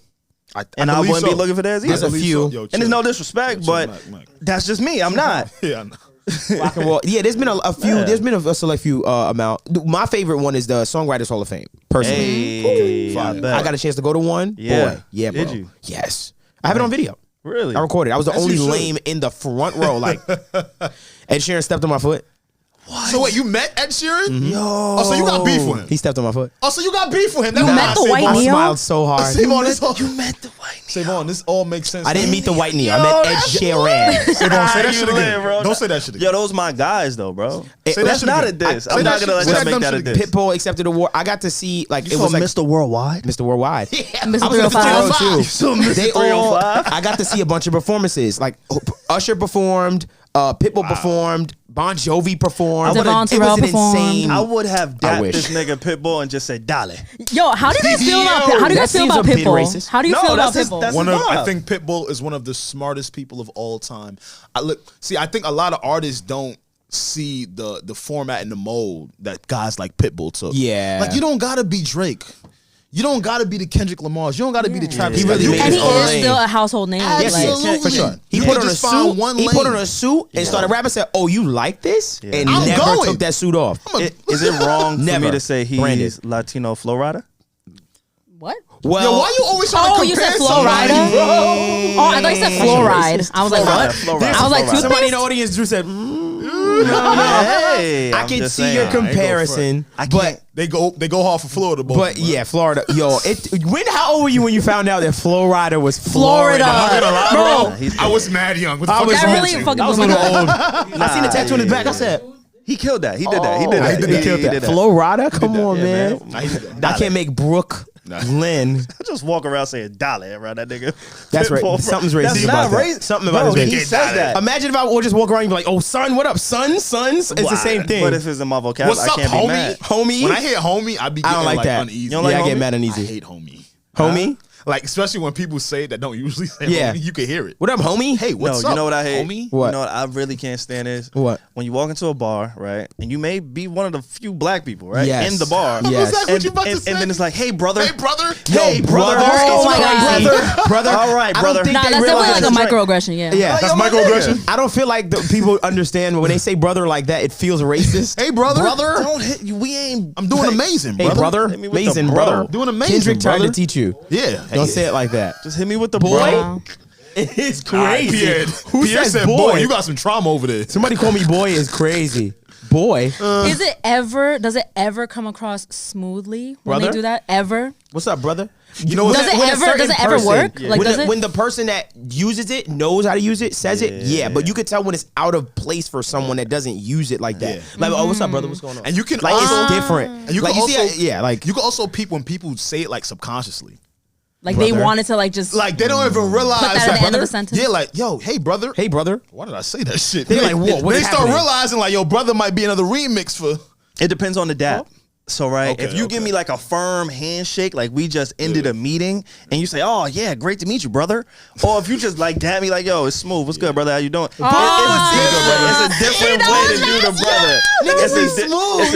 And I believe wouldn't be so. looking for theirs There's either. a few. Yo, And there's no disrespect, chill, but Mike. that's just me. I'm not. Yeah, I know. Rock and roll. Yeah, there's been a few. There's been a select few amount. My favorite one is the Songwriters Hall of Fame. Personally, Hey, I bet. I got a chance to go to one. Yeah. Boy, yeah, bro. Did you? Yes, I have it on video. Really? I recorded. I was the As only you should. lame in the front row. Like, Ed Sheeran stepped on my foot. So wait, you met Ed Sheeran? Mm-hmm. Yo. Oh, so you got beef with him? He stepped on my foot. Oh, so you got beef with him? You met the white I Neo? smiled so hard. SaVon, this all, You met the white SaVon, this all makes sense. I didn't meet the white Neo. I Yo, met Ed that's Sheeran. SaVon, say that shit You lit, again. bro. Don't say that shit Yo, again. those my guys though, bro. Say that That's shit not a again. diss. Say I'm that not shit- gonna let say that that make dumb that a shit diss. again. Pitbull accepted the award. I got to see like You it saw was like Mr. Worldwide? Mr. Worldwide. Mr. I was at the front row 305. too. So Mr. They all, 305? I got to see a bunch of performances. Like Usher performed, Pitbull performed, Bon Jovi performed. Devvon It Terrell was an performed. insane. I would have I dapped wish. this nigga Pitbull and just said, "Dale." Yo, how do you guys feel about Yo, how do you that guys feel seems about a bit Pitbull? racist. How do you No, feel about that's his- Pitbull? that's- One of, vibe. I think Pitbull is one of the smartest people of all time. I think a lot of artists don't see the format and the mold that guys like Pitbull took. Yeah. Like you don't gotta be Drake. You don't gotta be the Kendrick Lamars. You don't gotta be the Travis He Scott. really You made And can he his own is lane. still a household name. Yes, Like, he Absolutely. is, for sure. He You put can on a just find suit. one He put on lane. a suit and started rapping. Said, "Oh, you like this?" And I'm never going. took that suit off. Is it wrong for Never. me to say he's Branded. Latino Flow Rider? what? Well, Yo, why you always trying Oh, to you compare said Flow somebody, Rider? bro? Oh, I thought you said Flow Ride. I was like, what? Flow Rider. I was like, Flow Rider. somebody in toothpaste? the audience, Drew said, Hey, "I I'm can just see saying. your I ain't go comparison." I But can't. They go hard for Florida, both. But yeah, Florida. Yo, how old were you when you found out that Flow Rider was Florida? Florida. Bro, He's I was mad young. What the I fuck was is That wrong really with you? fucking I was blew a my little mind. old. I seen the tattoo on his back. I said, He killed that. He did that. He did that. He killed that. did that. Flow Rider? Come on, Yeah, man. Nah, he did that. I can't make Brooke Lynn. I just walk around saying "Dale" around that nigga. That's right. Pitbull, bro. Something's That's racist not about that. racist. Something about Bro, his he race. says that. Imagine if I would just walk around and be like, "Oh, son, what up, son? Sons?" It's the same thing. But if it's in my vocabulary, What's up, I can't be homie? mad. Homie? When I hear homie, I be I getting don't like that. uneasy. You don't like I get homie? mad I uneasy. hate homie. Homie? Like especially when people say that don't usually say Yeah. homie, you can hear it. What up, homie? Hey, what's No, up? you know what I hate? homie? What? You know what I really can't stand is What? when you walk into a bar, right, and you may be one of the few black people, right, Yes. in the bar. Yes. Exactly what you about to and say. then it's like, hey, brother. Hey, brother. Hey, brother. Oh my God. brother. All right, I brother. don't think Nah, they that's realize definitely like a it's microaggression. Yeah. Yeah. That's Yo, my microaggression. nigga. I don't feel like the people understand when they say brother like that, it feels racist. Hey, brother. Don't hit you. We ain't. I'm doing amazing, Hey, brother. brother. Hit me with the Amazing, bro. brother. Doing amazing, Kendrick trying brother. to teach you. Yeah. Don't say it like that. Just hit me with the Boy. bro. It's All right, crazy. Pierre. Who Pierre says said, boy? you got some trauma over there. Somebody call me boy is crazy. Boy. Does it ever come across smoothly when Brother? they do that? Ever? What's up, brother? You know what? Does it when a ever- certain does it ever work? Like, when, does the, it? when the person that uses it knows how to use it, says it, yeah. But you could tell when it's out of place for someone that doesn't use it like that. Yeah. Like, oh, what's up, brother? What's going on? And you can like also, it's different. And you like can you also, see, like you can also peep when people say it like subconsciously. Like Brother. they wanted to like just Like they don't even realize Put that at the end of the sentence? Yeah, like, yo, hey brother. hey, brother. Why did I say that shit? They're like, whoa, what they is start happening? realizing like, yo, brother might be another remix for. It depends on the dap. So right, Okay, if you give okay. me like a firm handshake, like we just ended a meeting, and you say, "Oh yeah, great to meet you, brother," or if you just like dab me, like, "Yo, it's smooth. What's good, brother? How you doing?" It's a different way to do the brother. It's a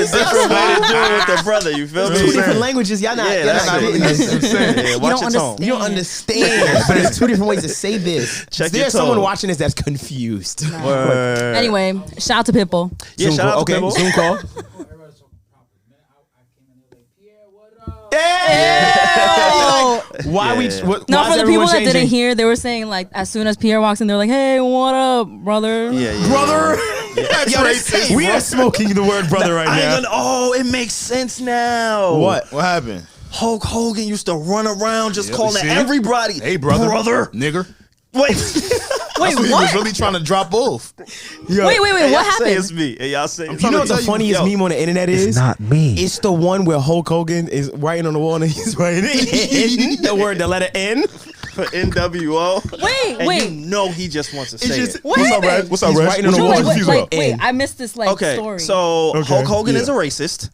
different way to do it with the brother. You feel Two me? different languages. Y'all not. Yeah, y'all that's not it. getting this. Yeah, watch don't your tone. You don't understand. But there's two different ways to say this. Check your There's someone tone. watching this that's confused. Word. Anyway, shout out to Pitbull. Yeah, Zoom shout call. out to Okay, Pitbull. Zoom call. Everybody's so proper. Man, I came in there like, Pierre, what up? Yeah. Why we? What, No, why for is the people everyone that changing? didn't hear, they were saying like as soon as Pierre walks in, they're like, "Hey, what up, brother?" Yeah. brother. That's racist. We are smoking the word brother right now. Oh, it makes sense now. What happened? Hulk Hogan used to run around just calling see? everybody, Hey, brother. Nigger. Wait, Wait, He what? was really trying to drop off. Wait, what Say happened? it's me. And y'all say You know what the funniest meme on the internet is? It's not me. It's the one where Hulk Hogan is writing on the wall and he's writing the word, the letter N. For NWO. Wait, And wait. you know he just wants to say it. What's up, Red? What's up, He's Red? writing on the What wall. you Wait, confused wait, about? wait, I missed this like Okay, story. so Hulk Hogan yeah. is a racist.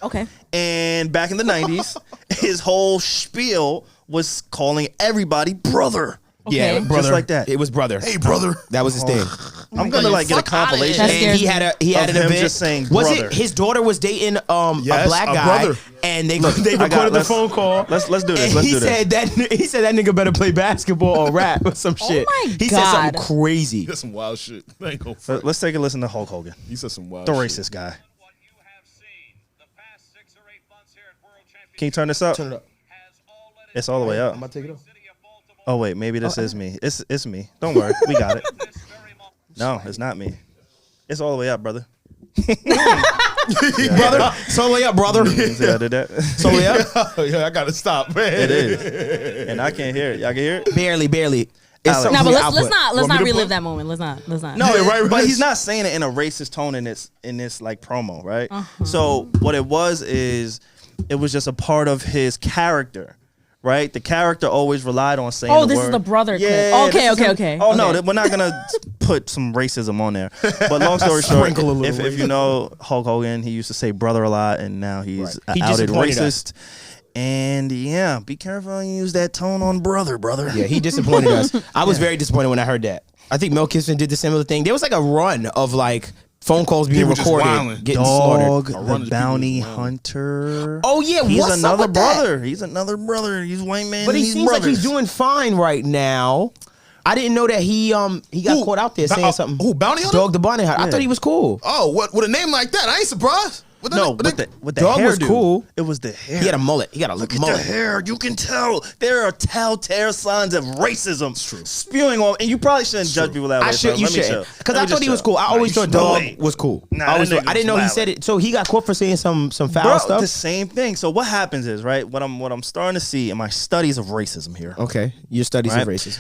Okay. And back in the 90s, his whole spiel was calling everybody brother. Yeah, Okay. brother. Just like that. It was brother. Hey, brother. That was his thing. I'm gonna like get a compilation. That And scares he had Of an him event. just saying was brother. it his daughter was dating a Yes, black a guy, brother. and they I got- recorded the let's- phone call. let's do this. And Let's he do this. said that nigga better play basketball or rap or some shit. my He said God. something crazy. That's some wild shit. I ain't gonna So front. let's take a listen to Hulk Hogan, You said some wild the shit. racist guy. Can you turn this up? Turn it up. It's all the way up. I'm about to take it off. Oh wait, maybe this is me. It's me. Don't worry, we got it. No, it's not me. It's all the way up, brother. Brother, so the way up, brother. See how I did that? So the way up. Yeah, I gotta stop, man. It is, and I can't hear it. Y'all can hear it? Barely. It's Alex. something No, but we let's output. not Want me to relive put- that moment. Let's not. No, Yeah, right, but right. he's not saying it in a racist tone in this like promo, right? So what it was is it was just a part of his character. Right, the character always relied on saying. Oh, the this word. is the brother clip. Yeah, Okay, this is him. okay. Oh no, Okay. we're not gonna put some racism on there. But long story short, Sprinkle a little if you know Hulk Hogan, he used to say brother a lot, and now he's Right. He outed disappointed us. racist. And yeah, be careful when you use that tone on brother. Yeah, he disappointed us. I was very disappointed when I heard that. I think Mel Gibson did the similar thing. There was like a run of like phone calls being People just recorded, wilding. getting slaughtered. Dog, A run the of people bounty is wild. hunter. Oh yeah, He's what's up another with that? brother. He's another brother. He's white man. But he and he's seems like he's brothers. doing fine right now. I didn't know that he got Who? caught out there saying something. Who, Bounty Hunter? Dog the Bounty Hunter. I Yeah. thought he was cool. Oh, what with a name like that? I ain't surprised. With No, that- with the Dog was hairdo. cool. It was the hair. He had a mullet. He got a Look at mullet. the hair. You can tell there are telltale signs of racism spewing off. And you probably shouldn't judge people that way. I should. so You let me should. show. Because Let I me thought just he was show. cool. I always you thought Dog should. was cool. Nah, I always that thought, nigga I didn't know was he wildin'. said it. So he got caught for saying some foul Bro, stuff. the same thing. So what happens is, right, what I'm starting to see in my studies of racism here. Okay, your studies Right. of racism.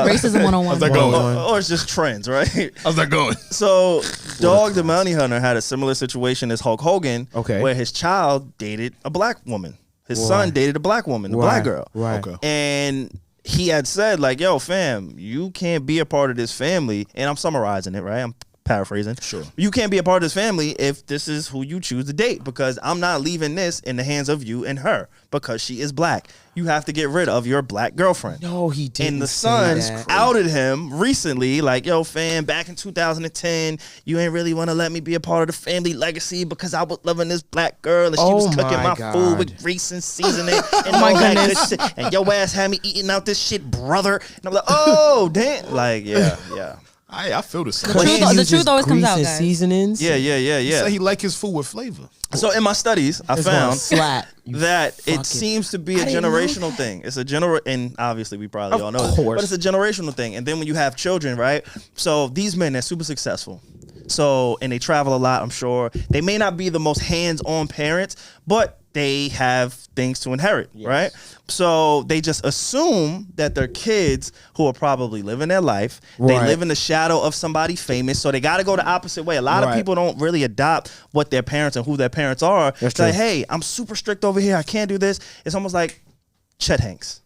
Racism 101. How's that going? Or it's just trends, right? How's that going? So, Dog the Bounty Hunter had a similar situation as Hulk Hogan, Okay. where his child dated a black woman. His son dated a black woman, a black girl. Right. Okay. And he had said, like, yo, fam, you can't be a part of this family. And I'm summarizing it, right? I'm paraphrasing. Sure. You can't be a part of this family if this is who you choose to date, because I'm not leaving this in the hands of you and her because she is black. You have to get rid of your black girlfriend. No, he didn't. And the say Sons that. outed him recently, like, yo, fam, back in 2010, you ain't really want to let me be a part of the family legacy because I was loving this black girl and she Oh was cooking my my God. food with grease and seasoning and my all that good goodness. shit. And your ass had me eating out this shit, brother. And I'm like, oh, damn. Like, yeah. I feel the same. The truth- He the uses truth always comes grease out, and guys. seasonings. Yeah. Say he like his food with flavor. So in my studies, I It's gonna found slap. You that fucking- it seems to be a I didn't know generational that. thing. It's a and obviously we probably Of all know this, course. but it's a generational thing. And then when you have children, right? So these men, they're super successful. So, and they travel a lot, I'm sure. They may not be the most hands-on parents, but they have things to inherit, right? So they just assume that their kids, who are probably living their life, they Right. live in the shadow of somebody famous, so they got to go the opposite way. A lot of Right. people don't really adopt what their parents and who their parents are. That's It's like, true. hey, I'm super strict over here. I can't do this. It's almost like Chet Hanks.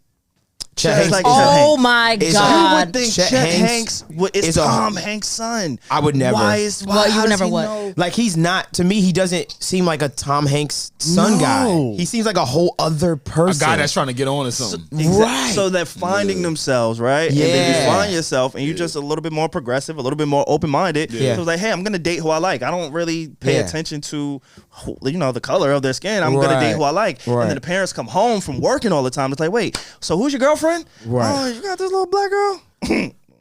Chet It's Hanks. like is Chet a- Oh Hanks. my Is Who God. would think Chet Chet Hanks Hanks is is a- Tom Hanks' son? I would never. Why is Well, why, you how would does never he what? know? Like he's not, to me, he doesn't seem like a Tom Hanks son No. guy. He seems like a whole other A person. guy that's trying to get on or something. Right. So they're finding themselves, right? And then you Yeah. find yourself and you're just a little bit more progressive, a little bit more open-minded. Yeah. So it's like, hey, I'm going to date who I like. I don't really pay Yeah. attention to, the color of their skin. I'm going to date Right. who I like. Right. And then the parents come home from working all the time. It's like, wait, so who's your girlfriend? Right. Oh, you got this little black girl?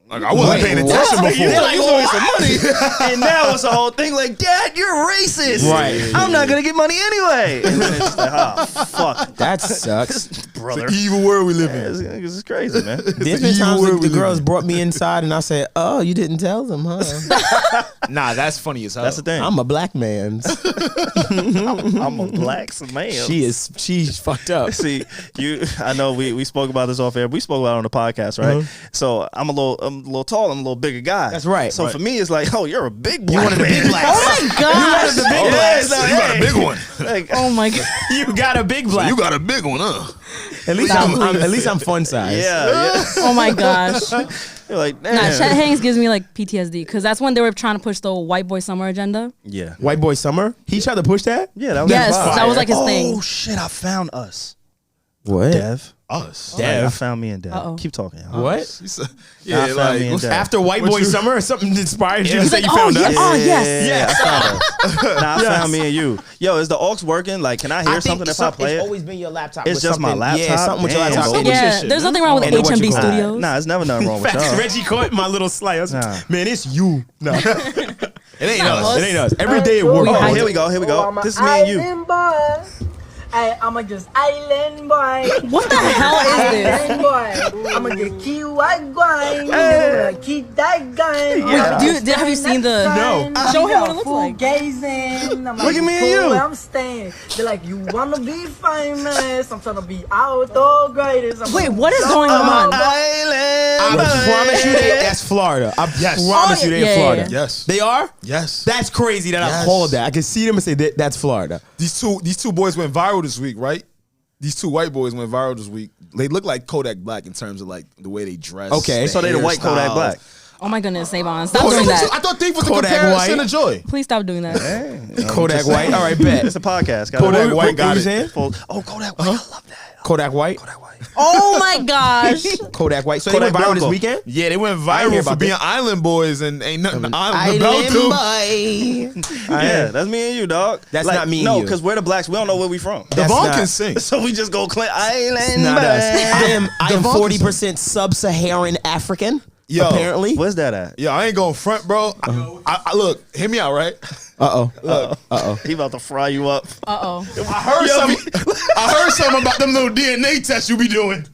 Like, I wasn't paying attention before. They're like, you owe me some money. And now it's a whole thing like, Dad, you're racist. Right. I'm not going to get money anyway. And then it's just like, oh, fuck. That sucks. Brother. It's an evil world we live in. Yeah, this is crazy, man. There's been times like the girls brought me inside and I said, "Oh, you didn't tell them, huh?" Nah, that's funny as hell. That's the thing. I'm a black man. I'm a black man. She's fucked up. See, I know we spoke about this off air. We spoke about it on the podcast, right? So I'm a little tall. I'm a little bigger guy. That's right. So for me, it's like, oh, you're a big black You wanted a big black. Oh my god! You wanted the big black. so, You got a big one. Like, Oh my god! You got a big black. You got a big one, huh? At least I'm fun size. yeah. Oh my gosh! You're like, damn. Nah, Chet Hanks gives me like PTSD because that's when they were trying to push the white boy summer agenda. Yeah. White boy summer. He tried to push that. Yeah, that was Yes, his vibe. that was like his Oh thing. shit! I found us. What? Dev. Us. I found me and Dev. Uh-oh. Keep talking. Y'all. What? Yeah, I found me and Dev. After White Boy Summer, or something inspired you to He's say like, you oh found yeah, us? oh yes. Yeah, I found us. Nah, I found me and you. Yo, is the aux working? Like, can I hear something if I play It's it? always been your laptop. It's with just my something. laptop? Yeah, something with your Damn, laptop. bro. It was Yeah, your shit. there's nothing wrong with And then what you HMB call it? Studios. Nah, there's never nothing wrong with Facts. y'all. Reggie caught my little slice. Nah. Man, it's you. No, it ain't us. us. It ain't us. Every day at work. Oh, here we go. Here we go. This is me and you. I'm a just island boy. What the hell is this? Island boy. I'm a just key white guy. Keep that gun. Wait, have you seen the? No. Show him what it looks like. Gazing. I'm Look at me and you. I'm staying. They're like, you wanna be famous? I'm trying to be out the greatest. Wait, what is going on? I promise you that's Florida. I promise you they're yeah, Florida. yeah. Yes. They are? Yes. That's crazy that I Yes. called that. I can see them and say that's Florida. These two boys went viral this week, right? These two white boys went viral this week. They look like Kodak Black in terms of like the way they dress. Okay. So they the white Kodak hairstyles. Black. Oh my goodness, SaVon, stop doing I that. thought Thief was the Kodak comparison White. of Joy. Please stop doing that. Kodak White. All right, bet. It's a podcast. Kodak White White got got it. it. Oh, Kodak White. I love that. Kodak White. Oh my gosh. Kodak White. So Kodak they went viral this Blanco. weekend? Yeah, they went I ain't hear viral for about being this. island boys and ain't nothing island about Island them. boy. Yeah, that's me and you, dog. That's Like, not me and No, you. because we're the blacks. We don't know where we from. That's Devvon not- can sing. So we just go clear island. Not us. I am Devvon 40% sub-Saharan African. Yo. Apparently. Where's that at? Yo, I ain't going front, bro. I look, hear me out, right? He about to fry you up. Uh-oh. I heard something about them little DNA tests you be doing.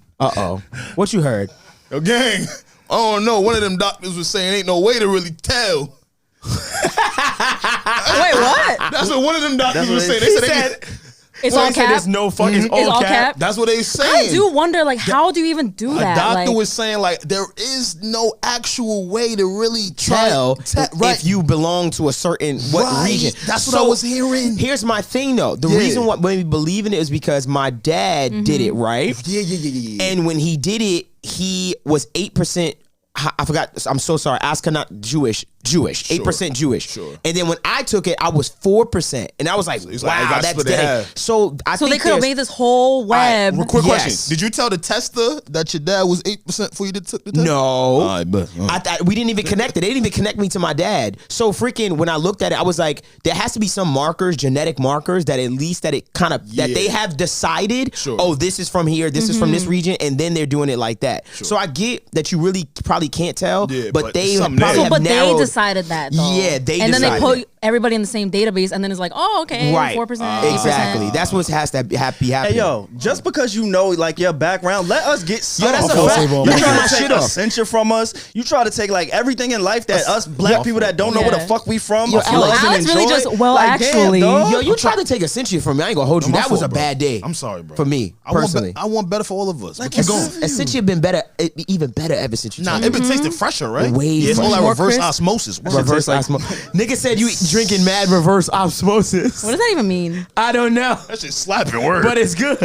What you heard? Yo, gang, I don't know. One of them doctors was saying ain't no way to really tell. Wait, what? That's what one of them doctors That's what was saying. they- They He said they said, can- It's well, all he said cap. there's no fucking It's all cap. that's what they I saying. do wonder, like, how do you even do A that? doctor Like, was saying like there is no actual way to really tell right. if you belong to a certain Right. region. That's what I was hearing. Here's my thing though. The Yeah. reason why we believe in it is because my dad did it, right? Yeah. And when he did it, he was 8%. I forgot. I'm so sorry. Ashkenaz Jewish. 8% Jewish. Sure. And then when I took it, I was 4%, and I was like, it's like, I wow, got that's split in dang. half. So I so think they could have there's- made this whole web. Quick Yes. question: did you tell the tester that your dad was 8% before you took the test? No. I bet. I thought we didn't even connect it. They didn't even connect me to my dad. So freaking when I looked at it, I was like, there has to be some markers, genetic markers that at least that it kind of that Yeah. they have decided. Sure. Oh, this is from here. This is from this region, and then they're doing it like that. Sure. So I get that you really probably can't tell. Yeah, but but they something probably there. have But narrowed. they decided that, though. Yeah, they and then they decided put everybody in the same database, and then it's like, oh, okay, Right. 4%, 8%. Exactly. That's what has to be happy. Hey yo, just because you know like your background, let us get some. that's a dog. fact. You Let me try get my to take shit a off. censure from us. You try to take like everything in life that us black people that don't know where the Yeah. fuck we from. Yo, love and Alex really enjoy. just- well, Like, damn, actually- dog. Yo, you tried to take a century from me. I ain't gonna hold you. My That was fault, a bro. bad day. I'm sorry, bro. For me, personally. I want better for all of us. But keep going. Essentially been better, even better ever since you Nah, told it me. been tasting fresher, right? Way Yeah, it's all fresher. that More reverse crisp? osmosis. Reverse osmosis. Nigga said you drinking mad reverse osmosis. What does that even mean? I don't know, That shit slapping word. but it's good.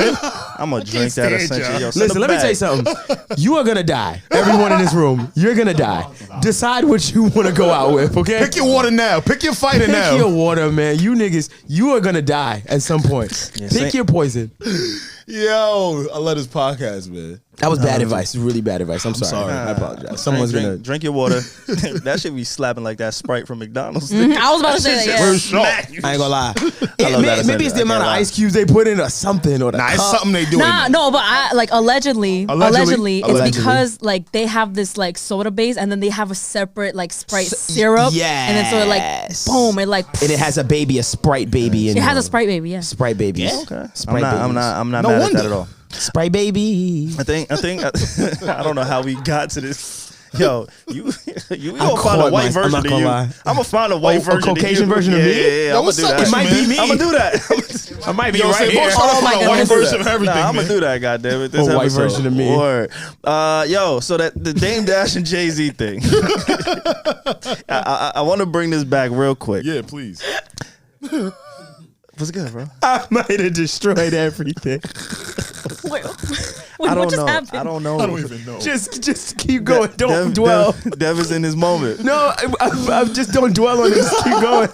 I'm gonna drink that stand essential. y'all. Yo, send Listen, them let me back. tell you something. You are gonna die. Everyone in this room, you're gonna die. Decide what you want to go out with. Okay. Pick your water now. Pick your fighter now. Pick your water, man. You niggas, you are gonna die at some point. Pick same. your poison. Yo, I love this podcast, man. That was bad advice. Really bad advice. I'm sorry. I apologize. Someone's gonna drink your water. That should be slapping like that Sprite from McDonald's. I was about to say that. Yeah. I ain't gonna lie. Maybe Maybe it's the amount of ice cubes they put in or something. Or the Nah, it's cup. something they do. No, but I like allegedly, Allegedly? it's because like they have this like soda base and then they have a separate like Sprite syrup. Yes. And then so it like boom, it like And it has a Sprite baby in it has a there. Sprite baby, yeah. Sprite babies. Yeah, okay. Sprite I'm babies. not No mad wonder. at that at all. Sprite baby. I think I don't know how we got to this. Yo, you gonna I'm find a caught, white man. version I'm not of gonna you. lie. I'm gonna find a white version, Caucasian of you. version of me? Yeah, Yo, I'm gonna what's do up that. with It might be me. I'm gonna do that. I might be Yo, right SaVon here. trying to my find a white goodness. version of everything, Nah, I'm man. gonna do that. Goddamn it, this A white episode. version of me. Word. Yo, so that the Dame Dash and Jay-Z thing. I want to bring this back real quick. Yeah, please. What's good, bro? I might have destroyed everything. Wait, I don't what just know. happened? I don't know. I don't even know. Just keep going. Don't dwell. Dev is in his moment. No, I just don't dwell on it. Just keep going.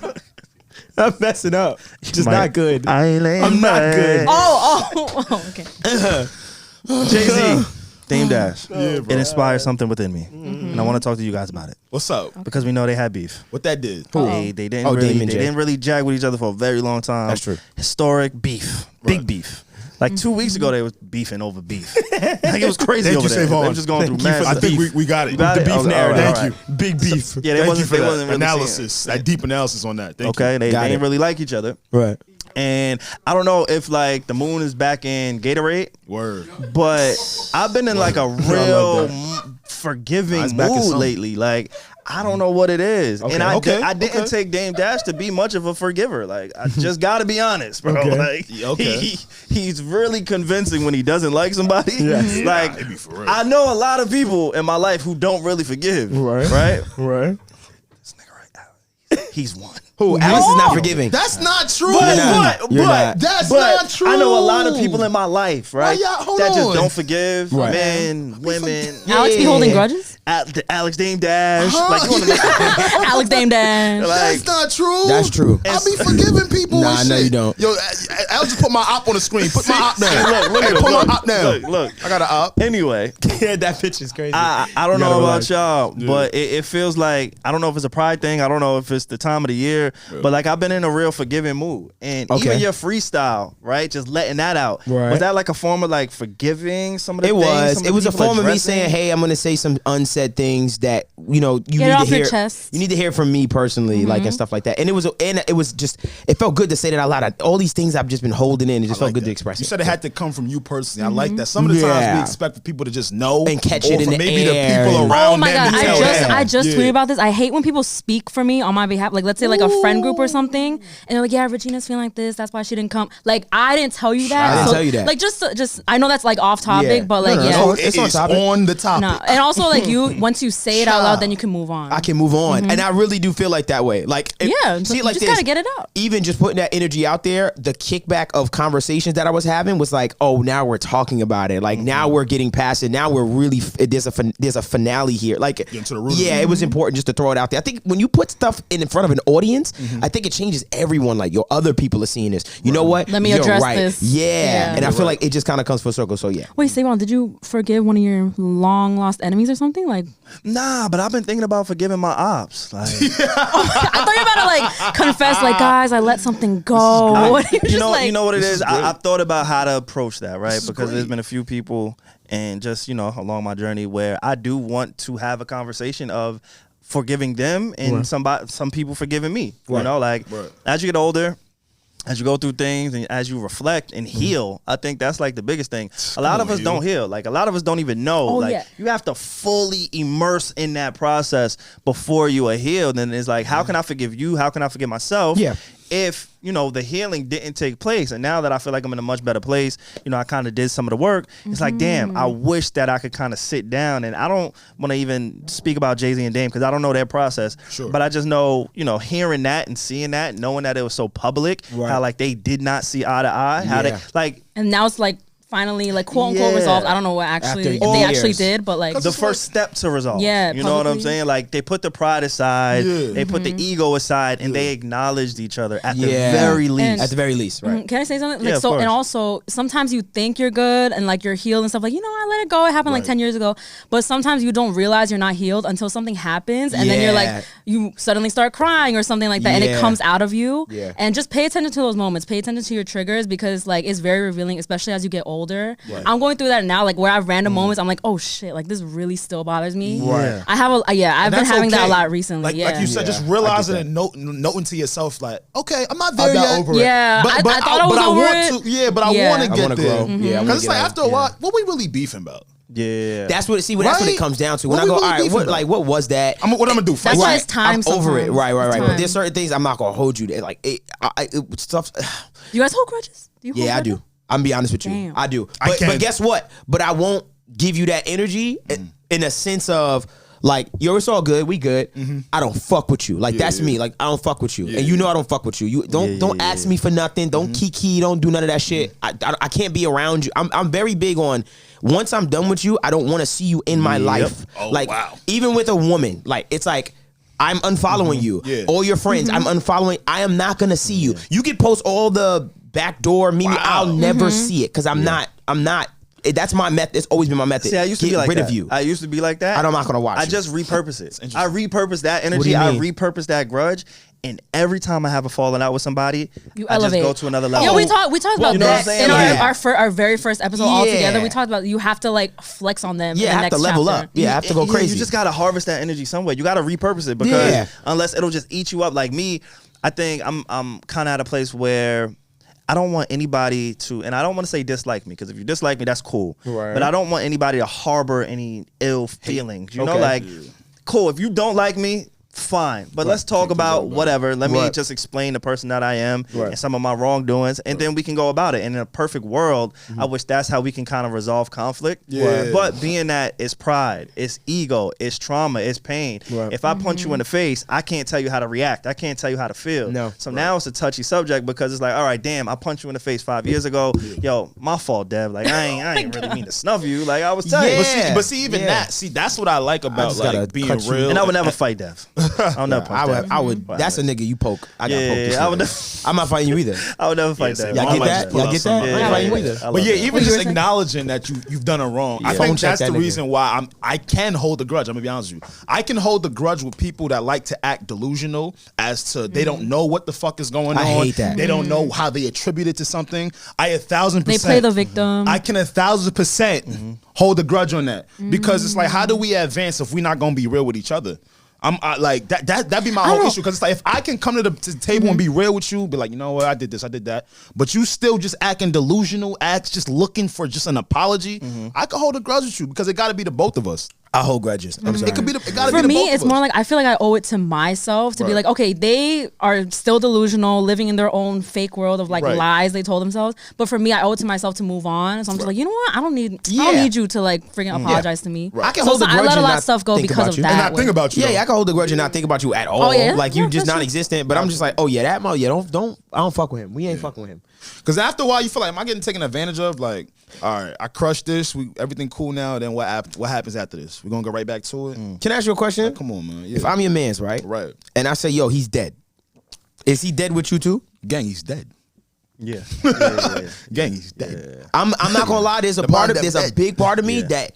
I'm messing up. Just not good. I'm not good. Oh, okay. Jay-Z, Dame Dash. Yeah, bro. It inspired something within me, and I want to talk to you guys about it What's up? because we know they had beef. What that did? They didn't Oh, really Dame and they Jay. didn't really jag with each other for a very long time. That's true. Historic beef, big beef. Like 2 weeks ago, they was beefing over beef. Like it was crazy Thank over you, there. SaVon. They were just going through mad I stuff. think we got it. got the it? beef Okay, narrative. all right, Thank all you. Big beef. Yeah, they Thank wasn't- you for they that wasn't really analysis. That deep analysis on that. Thank Okay, you. they Got didn't it. really like each other. Right. And I don't know if like the moon is back in Gatorade, Word. but I've been in like a real forgiving Mine's back in mood something. lately. Like I don't know what it is, and I okay, didn't take Dame Dash to be much of a forgiver. Like I just got to be honest, bro. Like he's really convincing when he doesn't like somebody. Yes. Like They be for real. I know a lot of people in my life who don't really forgive. Right. Right. This nigga right now, he's one. Who? Alice is not forgiving. That's not true. not. You're not. That's But not true. I know a lot of people in my life, right, hold that just on. don't forgive Right. men, women. Alex be holding grudges? Alex Dame Dash, Huh? like you want to Alex Dame Dash. like That's not true. That's true. I be forgiving people. Nah, and no, shit. you don't. Yo, I'll just put my op on the screen. Put my op down. Look, Hey, look, put look, my op down. look. I got an op. Anyway, Yeah, that pitch is crazy. I don't You know gotta about relax. y'all, but it feels like I don't know if it's a pride thing. I don't know if it's the time of the year, but like I've been in a real forgiving mood, and Okay. even your freestyle, right, just letting that out. Right. Was that like a form of like forgiving some of the It things? was. some It was a people form of me addressing? saying, "Hey, I'm going to say some unsaid things that you know you Get it need off to your hear. chest. You need to hear from me personally, like and stuff like that." And it was just it felt good to say that out loud. All these things I've just been holding in. It just felt Like good that. to express You it. said it had to come from you personally. I like that. Some of the times Yeah. we expect for people to just know And catch or it in for the maybe air the people and- around Oh my them god! to tell them. I just Yeah. tweeted about this. I hate when people speak for me on my behalf. Like, let's say like a friend group or something, and they're like, "Yeah, Regina's feeling like this. That's why she didn't come." Like, I didn't tell you that. I didn't tell you that. Like, just I know that's like off topic, Yeah. but like, No, yeah. no, It It's on is topic. on the topic. No, and also like once you say it out loud, then you can move on. I can move on, and I really do feel like that way. Like, Yeah, see you it like just this. gotta get it out. Even just putting that energy out there, the kickback of conversations that I was having was like, oh, now we're talking about it. Like now we're getting past it. Now we're really there's a finale here. Like, into the root of yeah, it was important just to throw it out there. I think when you put stuff in front of an audience, I think it changes everyone. Like, yo, other people are seeing this. You know what? Let me You're address right. this. Yeah, and I You're feel like it just kind of comes full circle. So yeah. Wait, SaVon, did you forgive one of your long lost enemies or something? Like, Nah, but I've been thinking about forgiving my ops. Like, I thought you were about to like confess, like, guys, I let something go. you know what it is. I've thought about how to approach that, right? Because there's been a few people, and just along my journey where I do want to have a conversation of forgiving them and some people forgiving me. You know, like as you get older, as you go through things and as you reflect and heal, I think that's like the biggest thing. A lot of us don't heal. Like a lot of us don't even know. Oh, like yeah. you have to fully immerse in that process before you are healed. And it's like, how can I forgive you? How can I forgive myself? Yeah. If the healing didn't take place, and now that I feel like I'm in a much better place, I kind of did some of the work. It's like, damn, I wish that I could kind of sit down, and I don't want to even speak about Jay-Z and Dame because I don't know their process. Sure. But I just know, hearing that and seeing that, knowing that it was so public, how like they did not see eye to eye, how they like. and now it's like finally like quote unquote resolved. I don't know what actually if they actually did, but like the first step to resolve. Yeah, you know what I'm saying? Like they put the pride aside, they put the ego aside, and they acknowledged each other at the very least. At the very least, right? Can I say something? Like so, and also sometimes you think you're good and like you're healed and stuff. Like I let it go. It happened like 10 years ago. But sometimes you don't realize you're not healed until something happens, and then you're like you suddenly start crying or something like that, and it comes out of you. And just pay attention to those moments. Pay attention to your triggers because like it's very revealing, especially as you get older. I'm going through that now, like where I have random moments. I'm like, oh shit, like this really still bothers me. I have I've been having that a lot recently. Like you said, just realizing and noting to yourself, like, okay, I'm not there yet. Over it. I thought I was over it. Yeah, but I want to get there. Because it's like after a while, what we really beefing about? Yeah, that's what it comes down to. When I go, all right, what was that? What I'm gonna do? That's why it's time. I'm over it. Right. But there's certain things I'm not gonna hold you there. Like stuff. You guys hold grudges? Do you hold I do. I'm gonna be honest with you. Damn. I do. But guess what? But I won't give you that energy in a sense of like, yo, it's all good. We good. I don't fuck with you. Like that's me. Like I don't fuck with you, and you know I don't fuck with you. You don't ask me for nothing. Don't kiki. Don't do none of that shit. I can't be around you. I'm very big on. Once I'm done with you, I don't want to see you in my life. Oh, like wow. Even with a woman, like it's like. I'm unfollowing you. All your friends, I'm unfollowing. I am not gonna see you. You can post all the backdoor Mimi. I'll never see it because I'm not. That's my method. It's always been my method. See, I used to be like rid that. of you. I used to be like that. I'm not gonna watch. I just repurpose it. I repurpose that energy. What do you mean? I repurpose that grudge. And every time I have a falling out with somebody, I elevate. just go to another level. Yeah, we talked about that in our very first episode all together. We talked about you have to like flex on them. Yeah, in the have to next level chapter. up. Yeah, I have to go crazy. You just gotta harvest that energy somewhere. You gotta repurpose it because unless it'll just eat you up. Like me, I think I'm kind of at a place where I don't want anybody to, and I don't want to say dislike me because if you dislike me, that's cool. Right. But I don't want anybody to harbor any ill feelings. You know, like cool. If you don't like me. Fine, but let's talk about whatever. Let me just explain the person that I am and some of my wrongdoings, and then we can go about it. And in a perfect world, I wish that's how we can kind of resolve conflict. But being that it's pride, it's ego, it's trauma, it's pain. If I punch you in the face, I can't tell you how to react. I can't tell you how to feel. So now it's a touchy subject because it's like, all right, damn, I punched you in the face 5 years ago. Yo, my fault, Dev. Like I ain't really mean to snuff you. Like I was telling you. But see, even that. See, that's what I like about like being real. And I would never fight Dev. I'll never punch Dev. I would. That's a nigga you poke. I got poked. I'm not fighting you either. I would never fight Dev. Y'all get that? Y'all get that? I'm not fighting you either. But yeah, even just acknowledging that you've done it wrong. I think that's the reason why I can hold the grudge. I'm gonna be honest with you. I can hold the grudge with people that like to act delusional as to they don't know what the fuck is going on. I hate that. They don't know how they attribute it to something. I 1,000%. They play the victim. I can 1,000% hold the grudge on that because it's like, how do we advance if we're not gonna be real with each other? Like that'd be my whole issue because it's like if I can come to the table and be real with you, be like, you know what, I did this, I did that, but you still just acting delusional, just looking for just an apology. I could hold a grudge with you because it got to be the both of us. I hold grudges. I'm sorry. It could be. It gotta For be the me, both of it's us. more like I feel like I owe it to myself to be like, okay, they are still delusional, living in their own fake world of like lies they told themselves. But for me, I owe it to myself to move on. So I'm just like, you know what? I don't need you to like freaking apologize to me. I can hold the grudge. I let a and lot not of stuff go think because about of you. that. And not think about you. Yeah, I can hold the grudge and not think about you at all. Like you just non-existent. But I'm just like, oh yeah, that mother. Yeah, don't. I don't fuck with him. We ain't fucking with him. Because after a while, you feel like, am I getting taken advantage of? Like, all right, I crushed this. Everything cool now. Then what happens after this? We're gonna go right back to it. Can I ask you a question? Like, come on, man. Yeah. If I'm your man's, right? And I say, yo, he's dead. Is he dead with you too? Gang, he's dead. Yeah. Gang, he's dead. I'm not gonna lie. There's a big part of me that,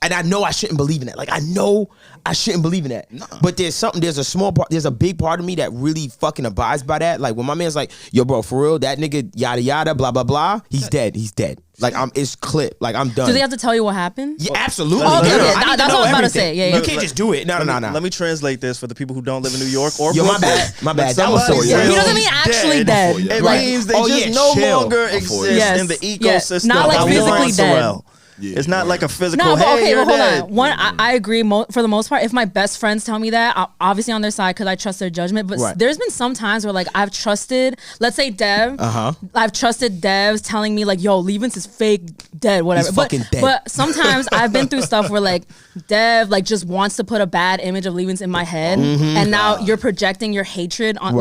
and I know I shouldn't believe in that. Like I know I shouldn't believe in that. But there's a big part of me that really fucking abides by that. Like when my man's like, yo, bro, for real, that nigga, yada yada, blah blah blah. He's dead. He's dead. Like it's clipped. Like I'm done. Do they have to tell you what happened? Yeah, absolutely. Oh, okay, Yeah. that's what I was about to say. Yeah, You can't just do it. No. Let me translate this for the people who don't live in New York or Yo, Brooklyn. my bad. That was so He doesn't mean actually dead. It Like, means they just no longer exist in the ecosystem. Not like of physically dead. Sorrel. It's not like a physical. No, but hey, okay, you're hold dead. on. One, I agree for the most part. If my best friends tell me that, I'm obviously on their side because I trust their judgment. But there's been some times where like I've trusted, let's say Dev, I've trusted Dev's telling me like, yo, Levens is fake, dead, whatever. He's fucking dead. But sometimes I've been through stuff where like Dev like just wants to put a bad image of Levens in my head, and now you're projecting your hatred on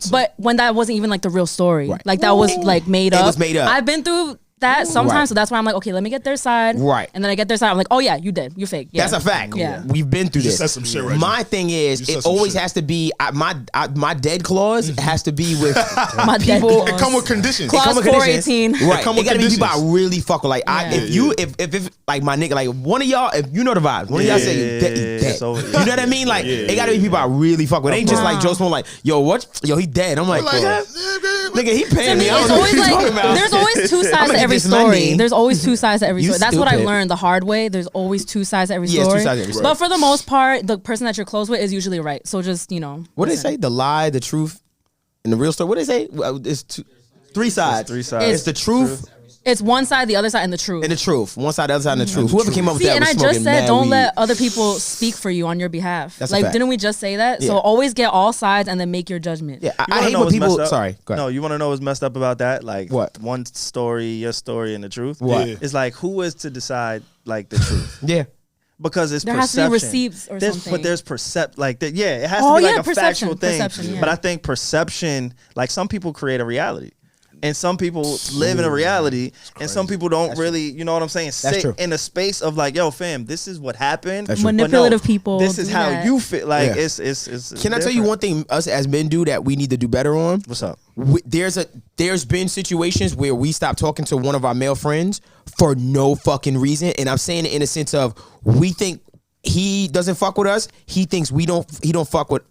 but when that wasn't even like the real story, like that was like made up. It was made up. I've been through that sometimes, Right. so that's why I'm like, okay, let me get their side. Right. And then I get their side. I'm like, oh yeah, you did. You're fake. Yeah. That's a fact. Yeah. We've been through You this. said some shit, Reggie. My thing is, You said it some always shit. has to be my dead clause has to be with My dead people. clause. It come with conditions. Clause Come with 418. conditions. Right. come It with gotta be people I conditions. really fuck with. Like if like my nigga, like one of y'all, if you know the vibes, one of y'all say he dead. So, You know what I mean? Like it gotta be people I really fuck with. It ain't just like Joe Small, like yo, what? Yo, he dead. I'm like, nigga, he To paying me, me. I it's don't know what always you like talking about. there's always two sides I'ma to get every this story. money. There's always two sides to every You story. That's what I stupid. learned the hard way. There's always two sides to every Yeah, it's story. two sides to every story. But for the most part, the person that you're close with is usually right. So just What they say? The lie, the truth, and the real story. What they say? It's three sides. three sides. It's the truth it's one side, the other side, and the truth. and the truth. One side, the other side, and the truth. Whoever came up with See, that and was I smoking just said mad don't weed. let other people speak for you on your behalf. That's a like, fact. didn't we just say that? So Yeah. always get all sides and then make your judgment. Yeah, You I wanna hate know when what's people. messed up? Sorry, go ahead. No, you want to know what's messed up about that? Like What? one story, your story, and the truth. What? Yeah. It's like who is to decide like the truth? Yeah. Because it's There has to be perception. receipts or something. But there's like that. Yeah, it has Oh, to be yeah, like a perception, factual thing. perception, yeah. But I think perception, like some people create a reality. And some people live in a reality, and some people don't really, you know what I'm saying, sit true. in a space of like, yo, fam, this is what happened. That's true. But no, Manipulative people This is do how that. you feel. Like Yeah. it's Can I tell you different. one thing us as men do that we need to do better on? What's up? There's been situations where we stopped talking to one of our male friends for no fucking reason, and I'm saying it in a sense of we think he doesn't fuck with us. He thinks we don't fuck with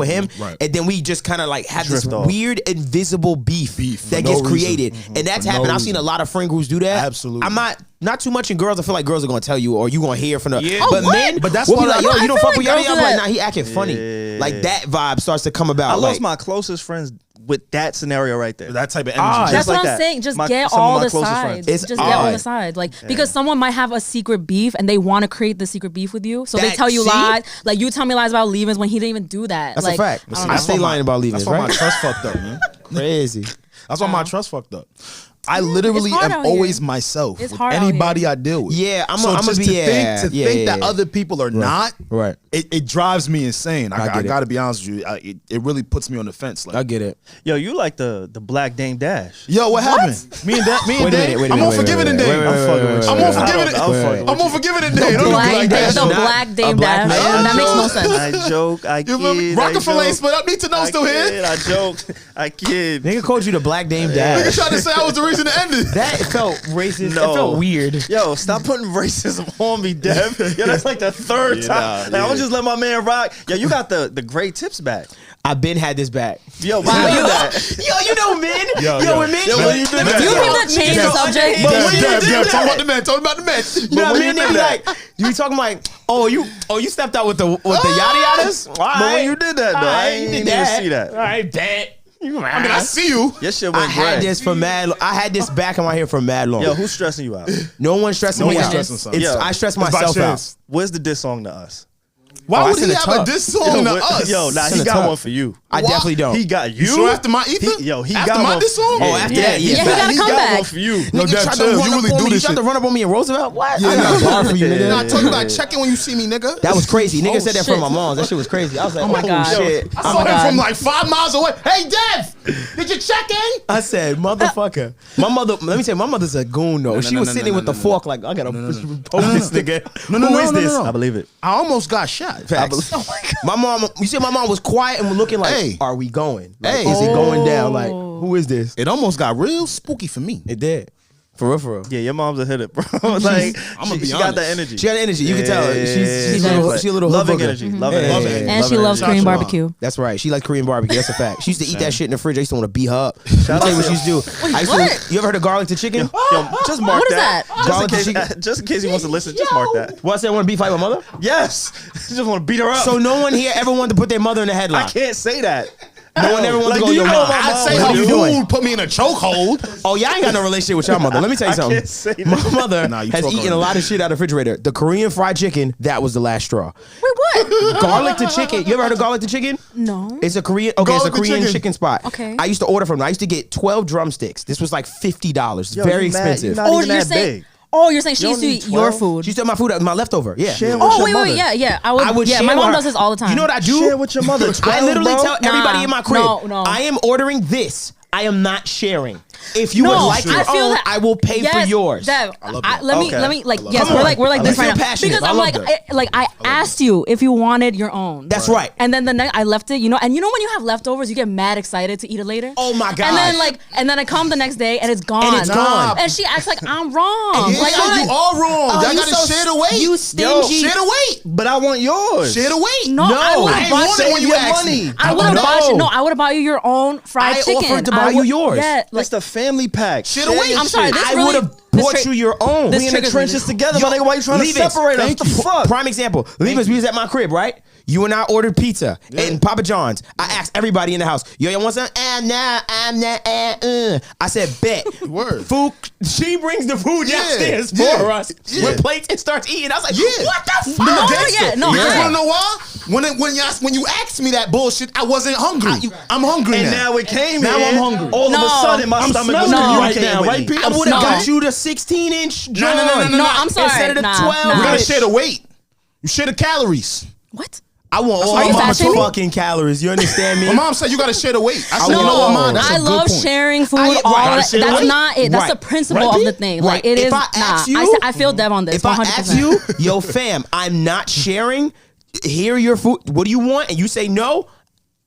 him, right. and then we just kind of like have Drift this off. weird invisible beef for that no gets reason. created, and that's For no happened. I've seen reason. a lot of friend groups do that. Absolutely. I'm not too much in girls. I feel like girls are gonna tell you, or you gonna hear from the. Yeah. But what? men, But that's we'll be why like, I yo, you don't feel fuck like with yada girls yada. do I'm like, that. nah, he acting funny. Like that vibe starts to come about. I like, lost my closest friends with that scenario right there. That type of energy. Ah, That's like what I'm that. saying. Just My- get some of all my the closest sides. friends. It's Just get all odd. the sides. Like because someone might have a secret beef and they want to create the secret beef with you, so they That- tell you see? lies. Like you tell me lies about leaving when he didn't even do that. That's like, a fact. I don't I know. stay lying about leaving. That's why my Right? trust fucked up, man. Crazy. That's why my trust fucked up. I literally it's hard am out always here. myself It's with hard out anybody here. I deal with. Yeah, I'm so a just be to yeah, think, yeah, think yeah, that yeah. other people are not. Right. It drives me insane. I get it. got to be honest with you. It really puts me on the fence. I Like, get it. Yo, you like the Black Dame Dash. yo, what happened? Me and Wait a Dame. minute, I'm unforgiving in Dame. I'm unforgiving it. I'm I'm unforgiving in Dame. Don't do Black, like the that. black Dame black Dash. man. That makes no sense. I joke. I You feel me? kid. I Rockefeller ain't joke. split up. Need to know still here. I joke. I kid. Nigga called you the Black Dame Nigga Dad. trying to say I was the reason to end it. That felt racist. No. That felt weird. Yo, stop putting racism on me, Dev. Yo, that's like the third time. Like, I'm gonna just let my man rock. Yo, you got the great tips back. I been had this back. Yo, wow, you that. Yo, you know men. Yo, when men. Yo, when you did that. You need to change the subject. But when you did Talk that. about the man. Talk about the man. You know what I when mean? you They did be that. like, you be talking like, you stepped out with the yada yadas. But when you did that, though, I ain't even see that. All right, bet. I mean, I see you. Your shit I went had great. this for mad. I had this back in my hair for mad long. Yo, who's stressing you out? No one's stressing No me one's out. stressing something. It's- Yo, I stress by myself out. chance. Where's the diss song to us? Why Oh, would I he sent a have tub. a diss song to Yo, us? yo, nah, Send he a got tub. one for you. I definitely don't. He got you. You sure after my ether? He after got my one. diss song? Oh, after Yeah, that, yeah. he got a he got comeback. one for you. No, Nigga Dev, tried to chill. run You up really on do me. this You tried to shit. run up on me in Roosevelt. What? Yeah, I got a bar for you, nigga. Nah, talking about checking when you see me, nigga. That was crazy. Nigga said that shit. from my mom's. That shit was crazy. I was like, Oh my God. shit. I Oh saw my him God. from like 5 miles away. Hey, Dev, did you check in? I said, motherfucker. My mother, let me tell you, my mother's a goon though. She was sitting there with the fork like, I gotta poke this nigga. Who is this? I believe it. I almost got shot. Facts. My mom, you see, my mom was quiet and was looking like, Hey. are we going? Like, Hey. is it going down? Like, who is this? It almost got real spooky for me. It did. For real, for real. Yeah, your mom's a hitter, bro. Like, I'ma be she got honest. that energy. She got energy. You can tell. She's does. she a little hood loving booger. energy. Loving Yeah. energy. And she loves Shout Korean out to barbecue. That's right. She likes Korean barbecue. That's a fact. She used to eat that shit in the fridge. I used to want to beat her up. Let me Shout tell you out what to- she used to do. I used what? to, you ever heard of garlic to chicken? Yo, just mark What is that. that? Garlic Just in chicken? case, just in case he wants to listen, just mark that. What I said, I want to beef fight my mother? Yes. Just want to beat her up. So no one here ever wanted to put their mother in a I headlock. can't say that. No one ever wanted Like, to go, do yo, you know mom, my I'd mom say would her what are you doing? food put me in a chokehold. Oh, y'all ain't got no relationship with your mother. Let me tell you I something. can't say that. My mother Nah, you has talk eaten on a it. lot of shit out of the refrigerator. The Korean fried chicken, that was the last straw. Wait, what? Garlic to chicken. You ever heard of garlic to chicken? No. It's a Korean. Okay, Garlic it's to a Korean chicken. chicken spot. Okay. I used to order from them. I used to get 12 drumsticks. This was like $50. Yo, Very you mad- expensive. you not Oh, even you're that saying. big. Oh, you're saying she You used to don't eat need your 12? food. She took my food, my leftover. Yeah. Share with Oh, your wait, mother. yeah. I would. Yeah, share my mom with does her. this all the time. You know what I do? Share with your mother. 12, I literally bro. tell everybody Nah, in my crib, no. I am ordering this. I am not sharing. If you No, would like I your feel own, that- I will pay for yours. Dev, I love that. let me like yes, Come we're like on. this I right feel now passionate. because I I'm love like that. I asked you if you wanted your own. That's right. And then the night I left it, you know, and you know when you have leftovers, you get mad excited to eat it later. Oh my God. And then I come the next day and it's gone. And it's gone. And she acts like I'm wrong. Yeah, Like you all wrong. Oh, Y'all you gotta so- share the weight. you stingy. Share the weight. But I want yours. Share the weight. no, I would I have ain't bought want it when you asked me. I would have No. bought you. No, I would have bought you your own fried I chicken. offered to buy you yours. Yeah, like, It's the family pack. Share the weight. I'm sorry. This I really, would have this bought tra- you your own. this We in the triggers me. trenches together, Yo, my nigga. Why you trying to Levis, separate us? What the fuck? Prime example. Levis, we was at my crib, right? You and I ordered pizza and Papa John's. I asked everybody in the house, yo, y'all want some? I'm not. I said, bet. Word. Food. She brings the food Yeah. downstairs Yeah. for us Yeah. with plates and starts eating. I was like, Yeah. what the fuck? No, Gangster. yeah, no, You I- wanna know why? When you asked me that bullshit, I wasn't hungry. I'm hungry And now. now it came Now in. I'm hungry. All of No. a sudden, my I'm stomach was smelling you right communicating now, with right, me. Pete? I would have No. got you the 16-inch John. No, I'm sorry. Instead of the Nah, 12. nah. We gotta inch. share the weight. You share the calories. What? I want all Are you my fat shaming? fucking calories. You understand me? My mom said you gotta share the weight. I said, No, you know what, mom? That's a I good love point. sharing food. Right, all right. that. Share the That's weight. not it. That's Right. the principle Right, of Pete? the thing. Right. Like it If is. I ask you- I feel Dev on this. If I 100%. ask you, yo, fam, I'm not sharing. Here your food. What do you want? And you say no.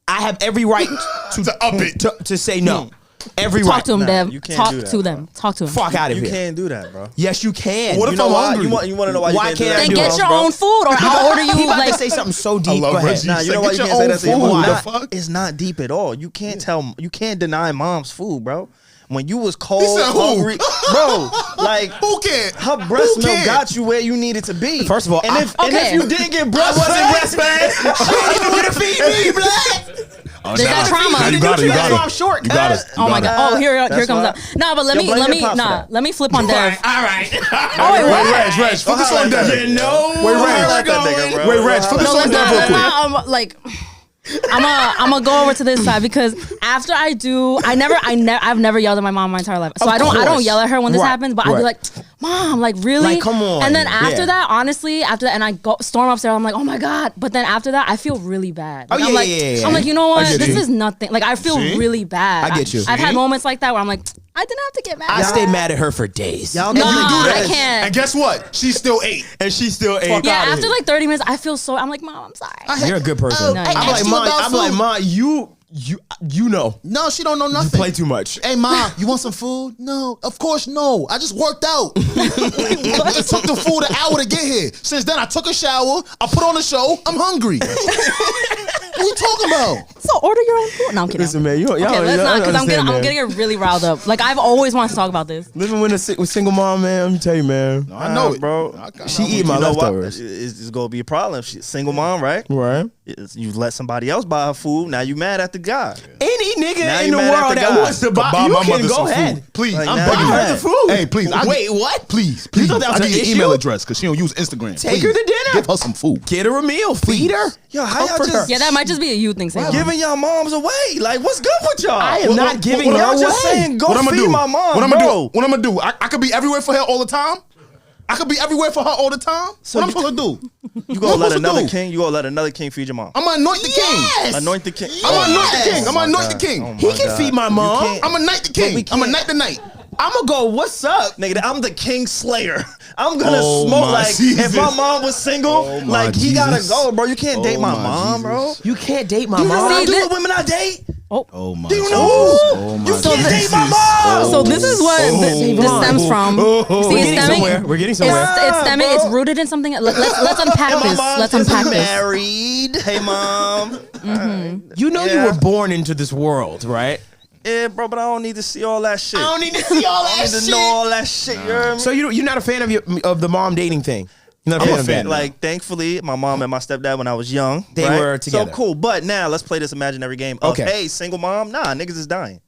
I have every right To up it. to say no. Every talk right. to him, Dev. you can't Talk do that, to bro. them. Talk to him. Fuck out of You here. can't do that, bro. Yes, you can. What You if know I'm why? hungry? You want to know why? Why you can't do I that Then do to get us, your bro? own food, or I'll order you. He about Like to say something so deep. love Go ahead. Reggie. Nah, you know why Get you your can't say that own to your food. mom? The fuck? It's not deep at all. You can't deny mom's food, bro. When you was cold, He said who? hungry, bro, like Who can't? her breast Who milk can't? got you where you needed to be. First of all, and if Okay. you didn't get breastfed, She ain't even gonna feed me, black. They got trauma. Nah, You got it. That's why I'm short. You got it. Oh my god! Oh, here That's comes why. up. No, but let Yo, me blame your pops for that. let me flip on Dev. All right. Oh wait, what? Reg, focus I'll on let Dev. that No. Wait, Reg. I'll let that nigga, bro. Wait, Reg, focus No, on let's Dev real quick. I'm like. I'm gonna go over to this side because after I do, I've never yelled at my mom my entire life. So Of I don't course. yell at her when this Right, happens, but I'd be right. like, Mom, like really? Like, come on. And then after Yeah. that, honestly, after that, and I go storm upstairs, I'm like, oh my god. But then after that, I feel really bad. Oh, Like, yeah, I'm like, yeah, yeah. I'm like, you know what? get This you. is nothing. Like I feel See? really bad. I get you. I've had moments like that where I'm like, I didn't have to get mad. I stay mad at her for days. Y'all No, know you do I that. can't. And guess what? She still ate. And she still ate. Yeah, after like 30 minutes, I feel so. I'm like, Mom, I'm sorry. You're a good person. No, I'm I like, asked you Mom. about I'm like, food. Mom. You know. No, she don't know You nothing. play too much. Hey, Mom, you want some food? No, of course no. I just worked out. It took the food an hour to get here. Since then, I took a shower. I put on a show. I'm hungry. What are you talking about? So order your own food. No, I'm kidding. Listen, man. Y'all, Okay, let's y'all not, because understand, I'm man. getting really riled up. Like I've always wanted to talk about this. Living with a single mom, man. Let me tell you, man. I know it, bro. She eat my You know what? leftovers. It's gonna be a problem. She's single mom, right? Right. You let somebody else buy her food. Now you mad at the guy. Any nigga Now in you the mad at world the that guy. wants to buy, Buy you my can mother go some ahead. food. Please, Like, I'm now begging you her. mad. the food. Hey, please. Wait, what? Please. You thought that was I an need your issue? email address because she don't use Instagram. Take Please. her to dinner. Give her some food. Get her a meal. Feed her. Yo, how y'all Comfort just Yeah, that might just be a you thing. Saying giving y'all moms away? Like, what's good with y'all? I am not giving what her y'all just away. saying, go What I'm feed gonna do? my mom, What I'm bro. gonna do? What I'm gonna do? I could be everywhere for her all the time. I could be everywhere for her all the time. So what I'm you- supposed to do? You gonna What let I'm supposed to another do? king? You gonna let another king feed your mom? I'm gonna anoint the king. Anoint the king. I'm gonna anoint the king. I'm my gonna anoint the God. king. Oh my He can God. feed my You mom. can't- I'm gonna anoint the But we king. I'm can't. gonna anoint the night. I'm gonna go. What's up? Nigga, I'm the king slayer. I'm gonna Oh smoke my like Jesus. if my mom was single, Oh my like he gotta Jesus. go, bro. You can't date Oh my my mom, bro. Jesus. You can't date my Do you know what I mom. do this- with women I date? Oh my. Do you know? Oh my You can't Jesus. date my mom. So this is what this stems from. See, We're it's getting stemming. somewhere. We're getting somewhere. It's stemming. bro. It's rooted in something. Let's unpack And my this. mom Let's is unpack this. married. Hey, mom. You know you Yeah. were born into this world, right? Yeah, bro, but I don't need to see all that shit. I don't need to see all I that need to know all that shit. You heard me? So you're not a fan of the mom dating thing. You're not a fan of that. Like, thankfully, my mom and my stepdad, when I was young, They right? were together. So cool. But now let's play this imaginary game of, Okay. hey, single mom, nah, niggas is dying.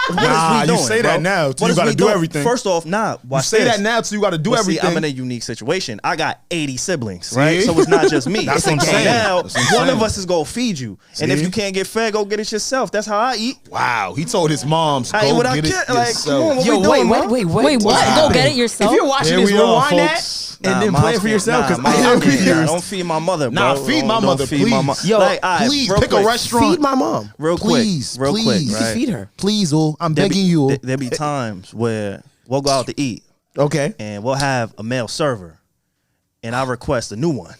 Nah, you say that now, so What you is gotta we do doing? everything. First off, nah, You watch say this. that now, so you gotta do But everything. See, I'm in a unique situation. I got 80 siblings, right? See? So it's not just me. That's So what I'm saying. now, That's what I'm one of saying. us is gonna feed you, and if See? you can't get fed, go get it yourself. That's how I eat. Wow, he told his moms, I eat go what I get it get. Like, yourself. come on, what Yo, we doing, wait, bro? wait. Wait, what? Wow. Go get it yourself. If you're watching Here this, we are, rewind that. folks. and then play it for yourself. Because don't feed my mother, bro. Nah, feed my mother, feed my mom. please. Yo, Like, all right, Please real pick quick. a restaurant. feed my mom. Real Please, quick, please. right? Feed her. Please, I'm There begging you. There be times where we'll go out to eat Okay. and we'll have a male server, and I request a new one.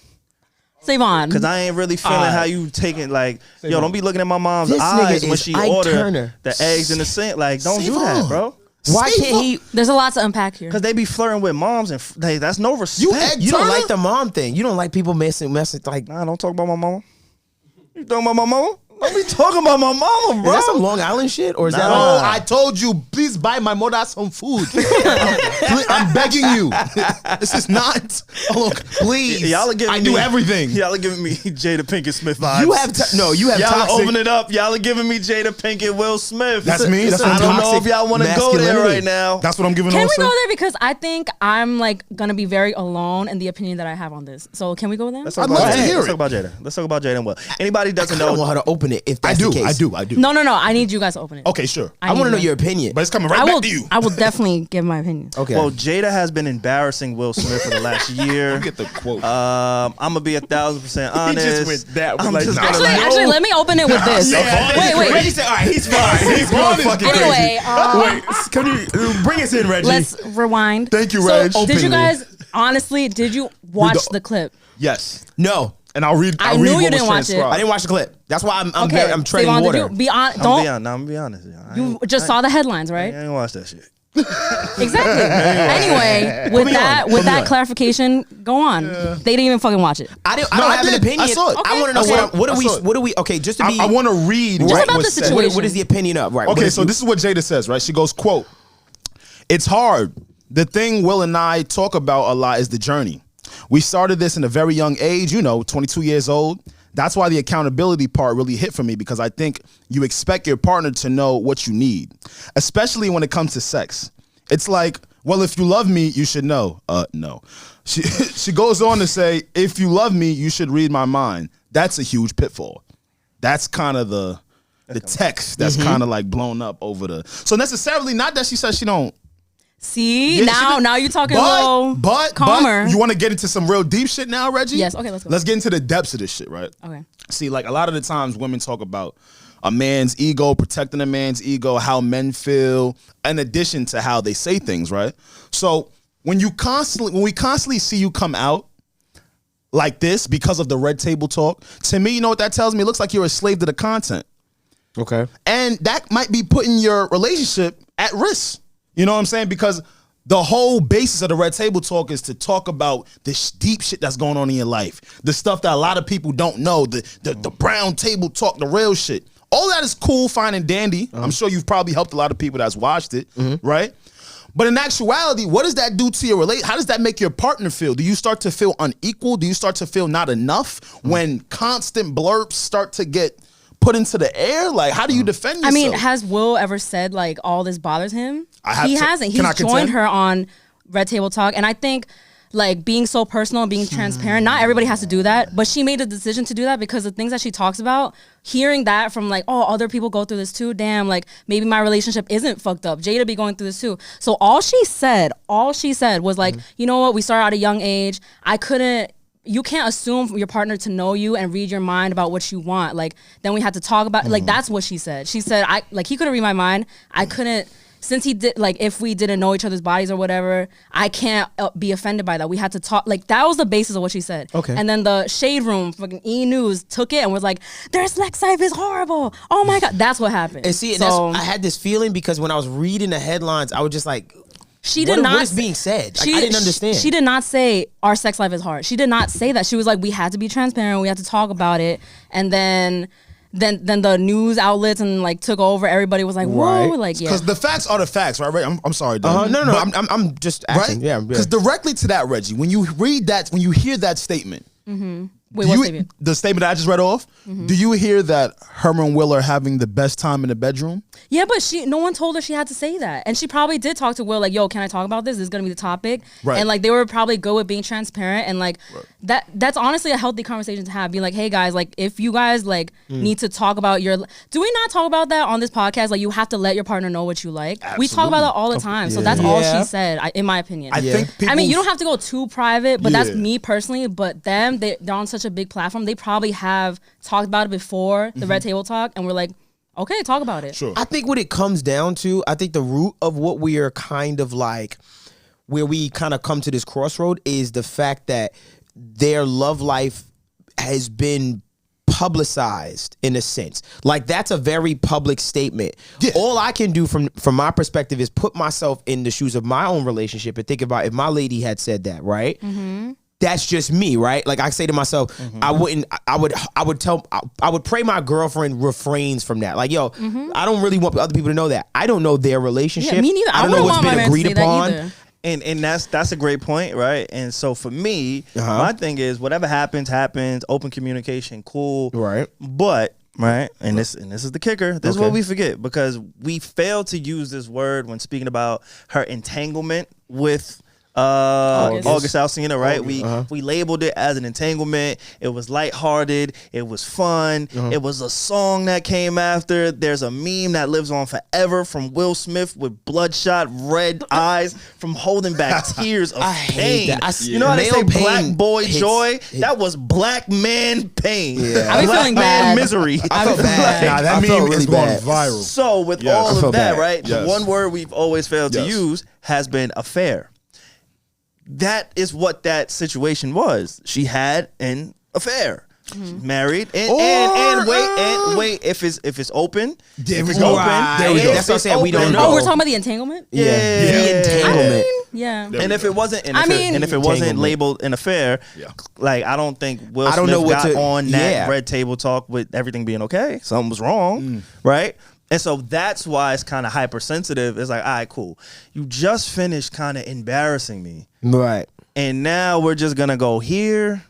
SaVon. Cause I ain't really feeling how you taking like, yo, don't be looking at my mom's This eyes nigga when is she Ike order Turner. the eggs in the sink. Like, don't do that, bro. Why can't he? There's a lot to unpack here. Cause they be flirting with moms and that's no respect. You don't like the mom thing. You don't like people messing like. Nah, don't talk about my mama. You talking about my mama? Don't be talking about my mama, bro. Is that some Long Island shit, or is that? No, Like, I told you, please buy my mother some food. I'm begging you. This is not. Oh, please. Y'all are giving I me, do everything. Y'all are giving me Jada Pinkett Smith vibes. you have you have Y'all toxic. open it up. Y'all are giving me Jada Pinkett, Will Smith. That's me. That's what I I'm don't know toxic if y'all want to go there masculinity. right now. That's what I'm giving. Can also. we go there? Because I think I'm like gonna be very alone in the opinion that I have on this. So can we go there? Let's talk I'd about love to Jada. hear Let's it. talk about Jada. Let's talk about Jada and Will. Anybody doesn't I don't want know. her to open it if I that's do. the case. I do. No. I need you guys to open it. Okay, sure. I want to need know to your opinion. But it's coming right I back will. to you. I will definitely give my opinion. Okay. Well, Jada has been embarrassing Will Smith for the last year. Get the quote. I'm gonna be 1,000% honest. went that. I'm Like, just nah. gonna Actually, let me open it with this. Wait. Reggie said, "All right, he's fine. He's going fucking crazy." Anyway, Wait, can you bring us in, Reggie? let's rewind. Thank you, So, Reg. did you Openly. guys honestly? Did you watch the clip? Yes. No, And I'll read. I I'll knew read you what was didn't watch it. transcribed. I didn't watch the clip. That's why I'm Okay, I'm treading SaVon, water. did you be on? I'm Don't gonna be honest. you just saw the headlines, I right? ain't watch that shit. Exactly. Anyway, with that clarification, go on. They didn't even fucking watch it. I don't I have an did. opinion. I saw it. I want to know Okay. what do we? Okay, just to be. I want to read. Just what about was the said. situation. what is the opinion of? Right. Okay, so this is what Jada says, right? She goes, quote, "It's hard. The thing Will and I talk about a lot is the journey. We started this in a very young age, 22 years old. That's why the accountability part really hit for me, because I think you expect your partner to know what you need, especially when it comes to sex. It's like, well, if you love me, you should know. No." She goes on to say, "If you love me, you should read my mind. That's a huge pitfall." That's kind of the text that's kind of like blown up over the. So necessarily, not that she says she don't. See, Yeah, she did- now you're talking a little but calmer. you want to get into some real deep shit now, Reggie? Yes, okay, let's go. Let's get into the depths of this shit, right? Okay. See, like a lot of the times women talk about a man's ego, protecting a man's ego, how men feel, in addition to how they say things, right? So when we constantly see you come out like this because of the red table talk, to me, you know what that tells me? It looks like you're a slave to the content. Okay. And that might be putting your relationship at risk. You know what I'm saying? Because the whole basis of the red table talk is to talk about this deep shit that's going on in your life. The stuff that a lot of people don't know, the brown table talk, the real shit. All that is cool, fine, and dandy. I'm sure you've probably helped a lot of people that's watched it, right? But in actuality, what does that do to your relation? How does that make your partner feel? Do you start to feel unequal? Do you start to feel not enough when constant blurps start to get put into the air? Like, how do you defend yourself? I mean, has Will ever said like all this bothers him? He hasn't. Can I He's joined contend? her on Red Table Talk, and I think like being so personal, being transparent. Not everybody has to do that, but she made a decision to do that because the things that she talks about. Hearing that from like, oh, other people go through this too. Damn, like maybe my relationship isn't fucked up. Jada be going through this too. So all she said was like, you know what? We started at a young age. You can't assume your partner to know you and read your mind about what you want. Like, then we had to talk about, like, that's what she said. She said, he couldn't read my mind. I couldn't, since he did, like, if we didn't know each other's bodies or whatever, I can't be offended by that. We had to talk, like, that was the basis of what she said. Okay. And then the Shade Room, fucking E! News, took it and was like, their sex life is horrible. Oh my God. That's what happened. And see, So, I had this feeling because when I was reading the headlines, I was just like, she did not. What is being said? Like, I didn't understand. She did not say our sex life is hard. She did not say that. She was like, we had to be transparent. We had to talk about it. And then the news outlets and like took over. Everybody was like, whoa, Right. like yeah. Because the facts are the facts, right? I'm sorry, Doug. No. But- I'm just right? asking. Yeah. Because directly to that, Reggie, when you read that, when you hear that statement, Wait, what statement? The statement that I just read off. Do you hear that her and Will are having the best time in the bedroom? Yeah, but no one told her she had to say that. And she probably did talk to Will like, yo, can I talk about this? This is going to be the topic. Right. And like they were probably good with being transparent and like that's honestly a healthy conversation to have. Being like, hey guys, like if you guys like need to talk about do we not talk about that on this podcast? Like you have to let your partner know what you like. Absolutely. We talk about that all the time. So that's all she said, in my opinion. I think I mean, you don't have to go too private, but that's Yeah. me personally. But they're on such a big platform. They probably have talked about it before the Red Table Talk, and we're like, okay, talk about it. Sure. I think what it comes down to, I think the root of what we are kind of like, where we kind of come to this crossroad is the fact that their love life has been publicized in a sense. Like that's a very public statement. Yeah. All I can do from my perspective is put myself in the shoes of my own relationship and think about if my lady had said that, right? That's just me, right? Like I say to myself, I would pray my girlfriend refrains from that. Like, yo, I don't really want other people to know that. I don't know their relationship. Yeah, me neither. I don't know what's been agreed upon. And that's a great point, right? And so for me, my thing is whatever happens, open communication, cool. Right. But right, and this is the kicker. This is what we forget because we fail to use this word when speaking about her entanglement with August Alsina, right? We labeled it as an entanglement. It was lighthearted. It was fun. It was a song that came after. There's a meme that lives on forever from Will Smith with bloodshot red eyes from holding back tears of pain. You know how they say black boy joy? That was black man pain. Yeah. I be black feeling man bad. misery. I felt bad. Nah, that meme really is going bad. viral. So with Yes. all I of felt that, bad. right? Yes. The one word we've always failed to Yes. use has been affair. That is what that situation was. She had an affair. She's married and wait if it's open. There we it's go. open, There we go. That's what I'm saying. We don't know. Oh, we're talking about the entanglement? The entanglement. Yeah. And if it wasn't, Entanglement. labeled an affair, like I don't think Will I don't Smith know what got to- on that yeah. Red Table Talk with everything being okay. Something was wrong, right? And so that's why it's kind of hypersensitive. It's like, all right, cool. You just finished kind of embarrassing me, Right. and now we're just gonna go here.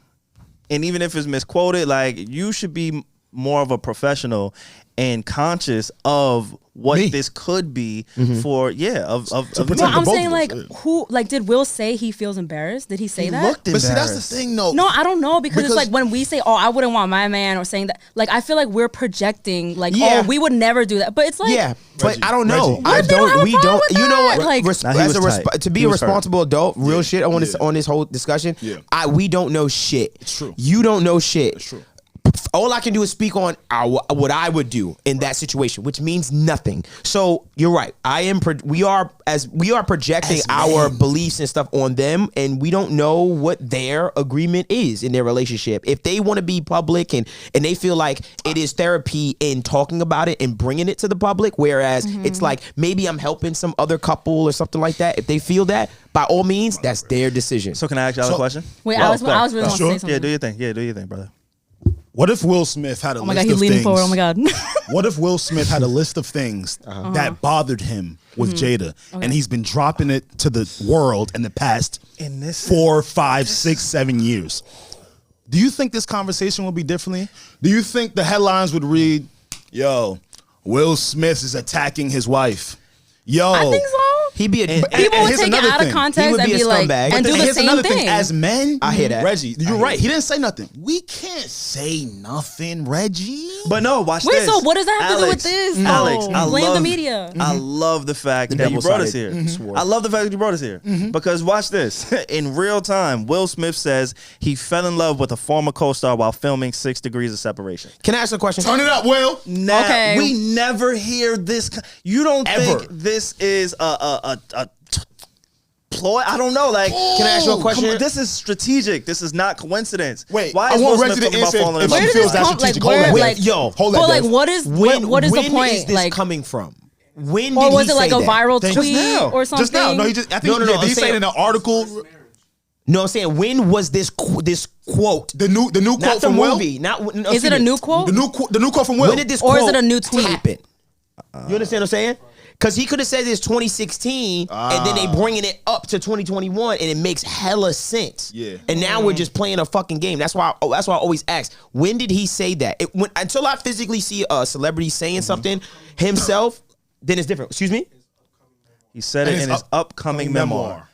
And even if it's misquoted, like you should be more of a professional and conscious of what this could be for of But I'm saying like did Will say he feels embarrassed? Did he say that? looked But see, that's embarrassed. the thing, though. No, I don't know because it's like when we say, "Oh, I wouldn't want my man," or saying that, like I feel like we're projecting, like, Yeah. "Oh, we would never do that." But it's like, Yeah, but I don't know. Reggie. I if they don't have don't. a We problem don't. with You know that? what? Like- Nah, he was tight. To be He a was hurt. responsible adult, real shit. On this whole discussion. Yeah. We don't know shit. It's true. You don't know shit. It's true. All I can do is speak on what I would do in that situation, which means nothing. So you're right. We are projecting our beliefs and stuff on them, and we don't know what their agreement is in their relationship. If they want to be public and they feel like it is therapy in talking about it and bringing it to the public, whereas it's like maybe I'm helping some other couple or something like that. If they feel that, by all means, that's their decision. So can I ask y'all a question? wait, Go, I was go. really want to Sure. say something. Yeah, do your thing. Yeah, do your thing, brother. What if Will Smith had a Oh my list god, he's of leaning things? forward. Oh my god. What if Will Smith had a list of things that bothered him with Jada, and he's been dropping it to the world in the past In this 4, 5, 6, 7 years? Do you think this conversation will be differently? Do you think the headlines would read, "Yo, Will Smith is attacking his wife"? Yo, I think so. He'd be a People would here's take it another out of thing. context He would and be be a like, scumbag. and do the here's same another thing. As men, I hear that. Reggie, you're right. He didn't say nothing. We can't say nothing, Reggie. But no, watch Wait, this. so what does that have to do with Alex, this? Alex, though? I Blame the love- media. I love the fact that you brought us here. double-sided I love the fact that you brought us here because watch this. In real time, Will Smith says he fell in love with a former co-star while filming 6 Degrees of Separation. Can I ask a question? Turn it up, Will. Now, Okay. we never hear this. You don't Ever. think this is a ploy? I don't know. Like, Can I ask you a question? come on, this is strategic. This is not coincidence. Wait, why I is want Will Reggie Smith to talking about answer falling in if love? she Where feels did that this come? strategic. Like, Hold where, that, Will. like, Yo, hold that. But like, Dev. what is what is the when point? is this Like, coming from? When or did was he it like say a that? viral Just tweet now. or something? Just now. No, he just. I think No, he I'm said saying- in an article. No, I'm saying when was this quote? The new Not quote the from Will. movie. Not no, Is it a new quote? The new quote from Will. When did this Or quote is it a new tweet? happen? You understand what I'm saying? Because he could have said this 2016, and then they bringing it up to 2021, and it makes hella sense. Yeah. And now we're just playing a fucking game. That's why I always ask, when did he say that? Until I physically see a celebrity saying something himself, then it's different. Excuse me? He said it in his upcoming memoir.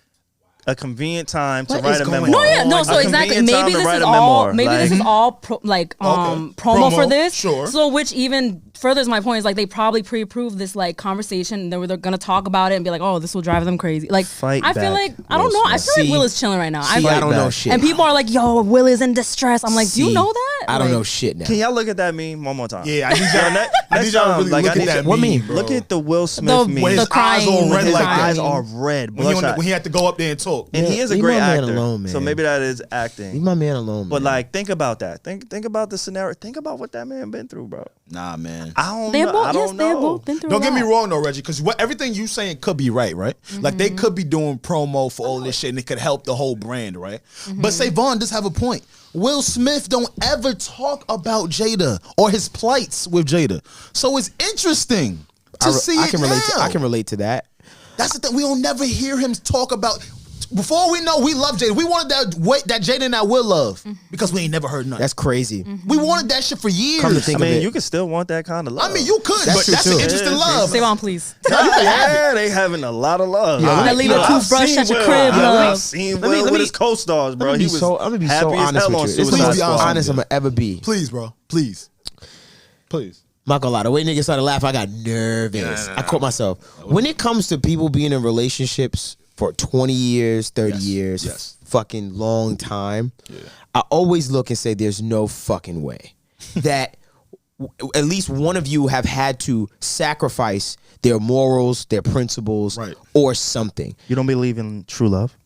A convenient time to What write is a going memoir. No, yeah, no. So A exactly, convenient time maybe to this write is a all. memoir. Maybe Like- this is all promo Promo, for this. sure. So which even furthers my point is like they probably pre-approved this like conversation. And they're gonna talk about it and be like, oh, this will drive them crazy. Like Fight I feel back, like I don't Will know. I Smith. feel like Will is chilling right now. I don't know shit. And people are like, yo, Will is in distress. I'm like, do you See, know that? I don't Like, know shit now. Can y'all look at that meme one more time? Yeah, I need y'all. I need y'all to really Like, look I at need that. you- What meme, meme? bro. Look at the Will Smith The- meme. When his the eyes crying, all red his like His that. eyes are red. When he, bloodshot. when he had to go up there and talk. And he is a Leave great my man actor. alone, man. So maybe that is acting. Leave my man alone, But man. like, think about that. Think about the scenario. Think about what that man been through, bro. Nah, man. I don't They're know. both. I Yes, don't they've know. both been through. Don't a get me lot. wrong though, Reggie, because everything you saying could be right, right? Like they could be doing promo for all this shit and it could help the whole brand, right? But SaVon does have a point. Will Smith don't ever talk about Jada or his plights with Jada. So it's interesting to see I it can relate. now. I can relate to that. That's the thing. We don't never hear him talk about. Before we know, we love Jada. We wanted that Jada and that Will love because we ain't never heard nothing. That's crazy. We wanted that shit for years. Come to think I of mean, it. you could still want that kind of love. I mean, you could, That's but true, that's an too. interesting love. SaVon, please. Yeah, they having a lot of love. I leave a I've toothbrush seen at your Will. crib, I've love. seen Let me- Will let with me- his co-stars, bro. I'm He gonna was be happy so as honest hell on with you. It's Please the Suicide most be honest. Squad. honest I'm gonna ever be. Please, bro. Please. Please. I'm not gonna lie. The way niggas started laughing, I got nervous. I caught myself. When it comes to people being in relationships for 20 years, 30 years, yes. fucking long time, I always look and say there's no fucking way that at least one of you have had to sacrifice their morals, their principles, Right. or something. You don't believe in true love?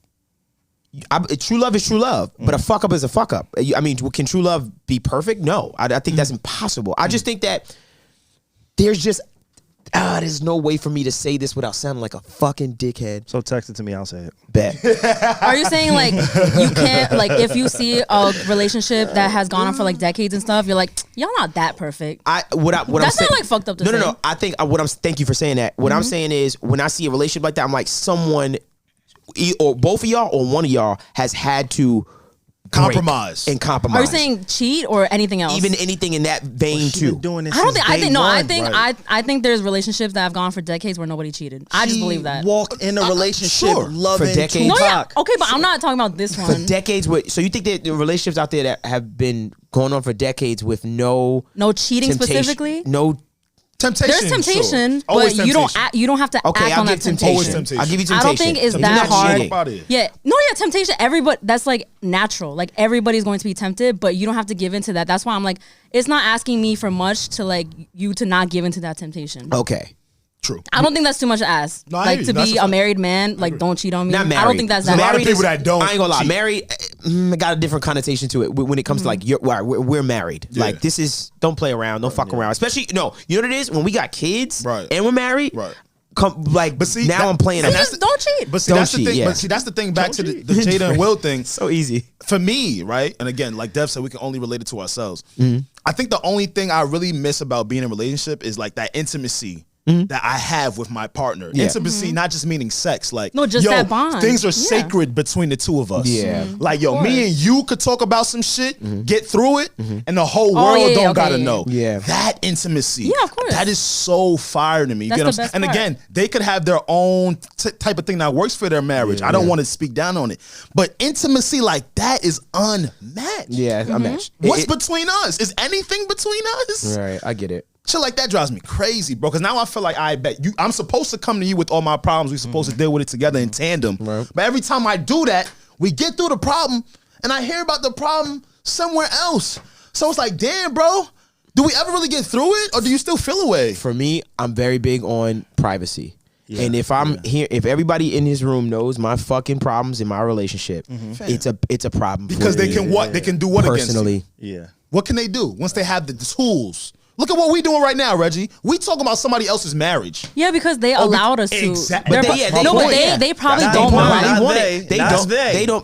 True love is true love, but a fuck up is a fuck up. I mean, can true love be perfect? No, I think that's impossible. I just think that there's just there's no way for me to say this without sounding like a fucking dickhead. So text it to me. I'll say it. Bet. Are you saying like you can't like if you see a relationship that has gone on for like decades and stuff, you're like y'all not that perfect. What I'm That's saying, not, like, fucked up to no, say. No. I think thank you for saying that. What I'm saying is when I see a relationship like that, I'm like someone, or both of y'all or one of y'all has had to Compromise. break and compromise. Are you saying cheat or anything else? even anything in that vein She too? been doing this I don't since think. I day think no. I one, think. right? I think there's relationships that have gone for decades where nobody cheated. I just believe that. Walked in a relationship sure. loving For decades. No, yeah. Tupac. Okay, but I'm not talking about this For one. decades so you think that the relationships out there that have been going on for decades with no No cheating temptation- specifically. no Temptation. There's temptation, sure. Always but temptation. you don't have to okay act I'll on give that temptation. temptation. Always temptation. I'll give you I temptation. don't think it's You're that not hard. cheating. About it. Yeah, no, yeah, temptation. Everybody, that's like natural. Like everybody's going to be tempted, but you don't have to give into that. That's why I'm like, it's not asking me for much to like you to not give into that temptation. Okay. True. I don't think that's too much to ask. No, I like hear to you. That's be a a fact. married man, like don't cheat on me. Not married. I don't think that's that. There's a lot of hard. people that don't I ain't gonna lie. cheat. Married got a different connotation to it when it comes to like we're married. Yeah. Like this is don't play around, don't fuck around. Especially no, you know what it is when we got kids Right. and we're married. Right. But see, now that- I'm playing. and a- that's the- Don't cheat. But see, Don't that's the cheat, thing. yeah. But see, that's the thing. Back to the Jada and Will thing. so easy. For me, right? And again, like Dev said, we can only relate it to ourselves. Mm-hmm. I think the only thing I really miss about being in a relationship is like that intimacy that I have with my partner. Yeah. Intimacy, not just meaning sex. Like, No, just yo, that bond. things are Yeah. sacred between the two of us. Yeah. Like, yo, me and you could talk about some shit, get through it, and the whole Oh, world yeah, yeah, don't okay, gotta yeah. know. Yeah. That intimacy. Yeah, of course. That is so fire to me. You That's get what the I'm best saying? And part. again, they could have their own type of thing that works for their marriage. I don't want to speak down on it. But intimacy like that is unmatched. Yeah, Mm-hmm. I'm matched. What's between us? Is anything between us? Right, I get it. Shit like that drives me crazy, bro. Because now I feel like I bet you. I'm supposed to come to you with all my problems. We're supposed to deal with it together in tandem. Right. But every time I do that, we get through the problem, and I hear about the problem somewhere else. So it's like, damn, bro. Do we ever really get through it, or do you still feel away? For me, I'm very big on privacy. And if I'm here, if everybody in this room knows my fucking problems in my relationship, it's a problem Because for they me. can what? They can do what personally. against you? Yeah. What can they do once they have the tools? Look at what we doing right now, Reggie. We talking about somebody else's marriage. Yeah, because they allowed us to. Exactly. They're But pro- they- no, but yeah. they probably Not don't they mind. not They want they. it. They Not don't-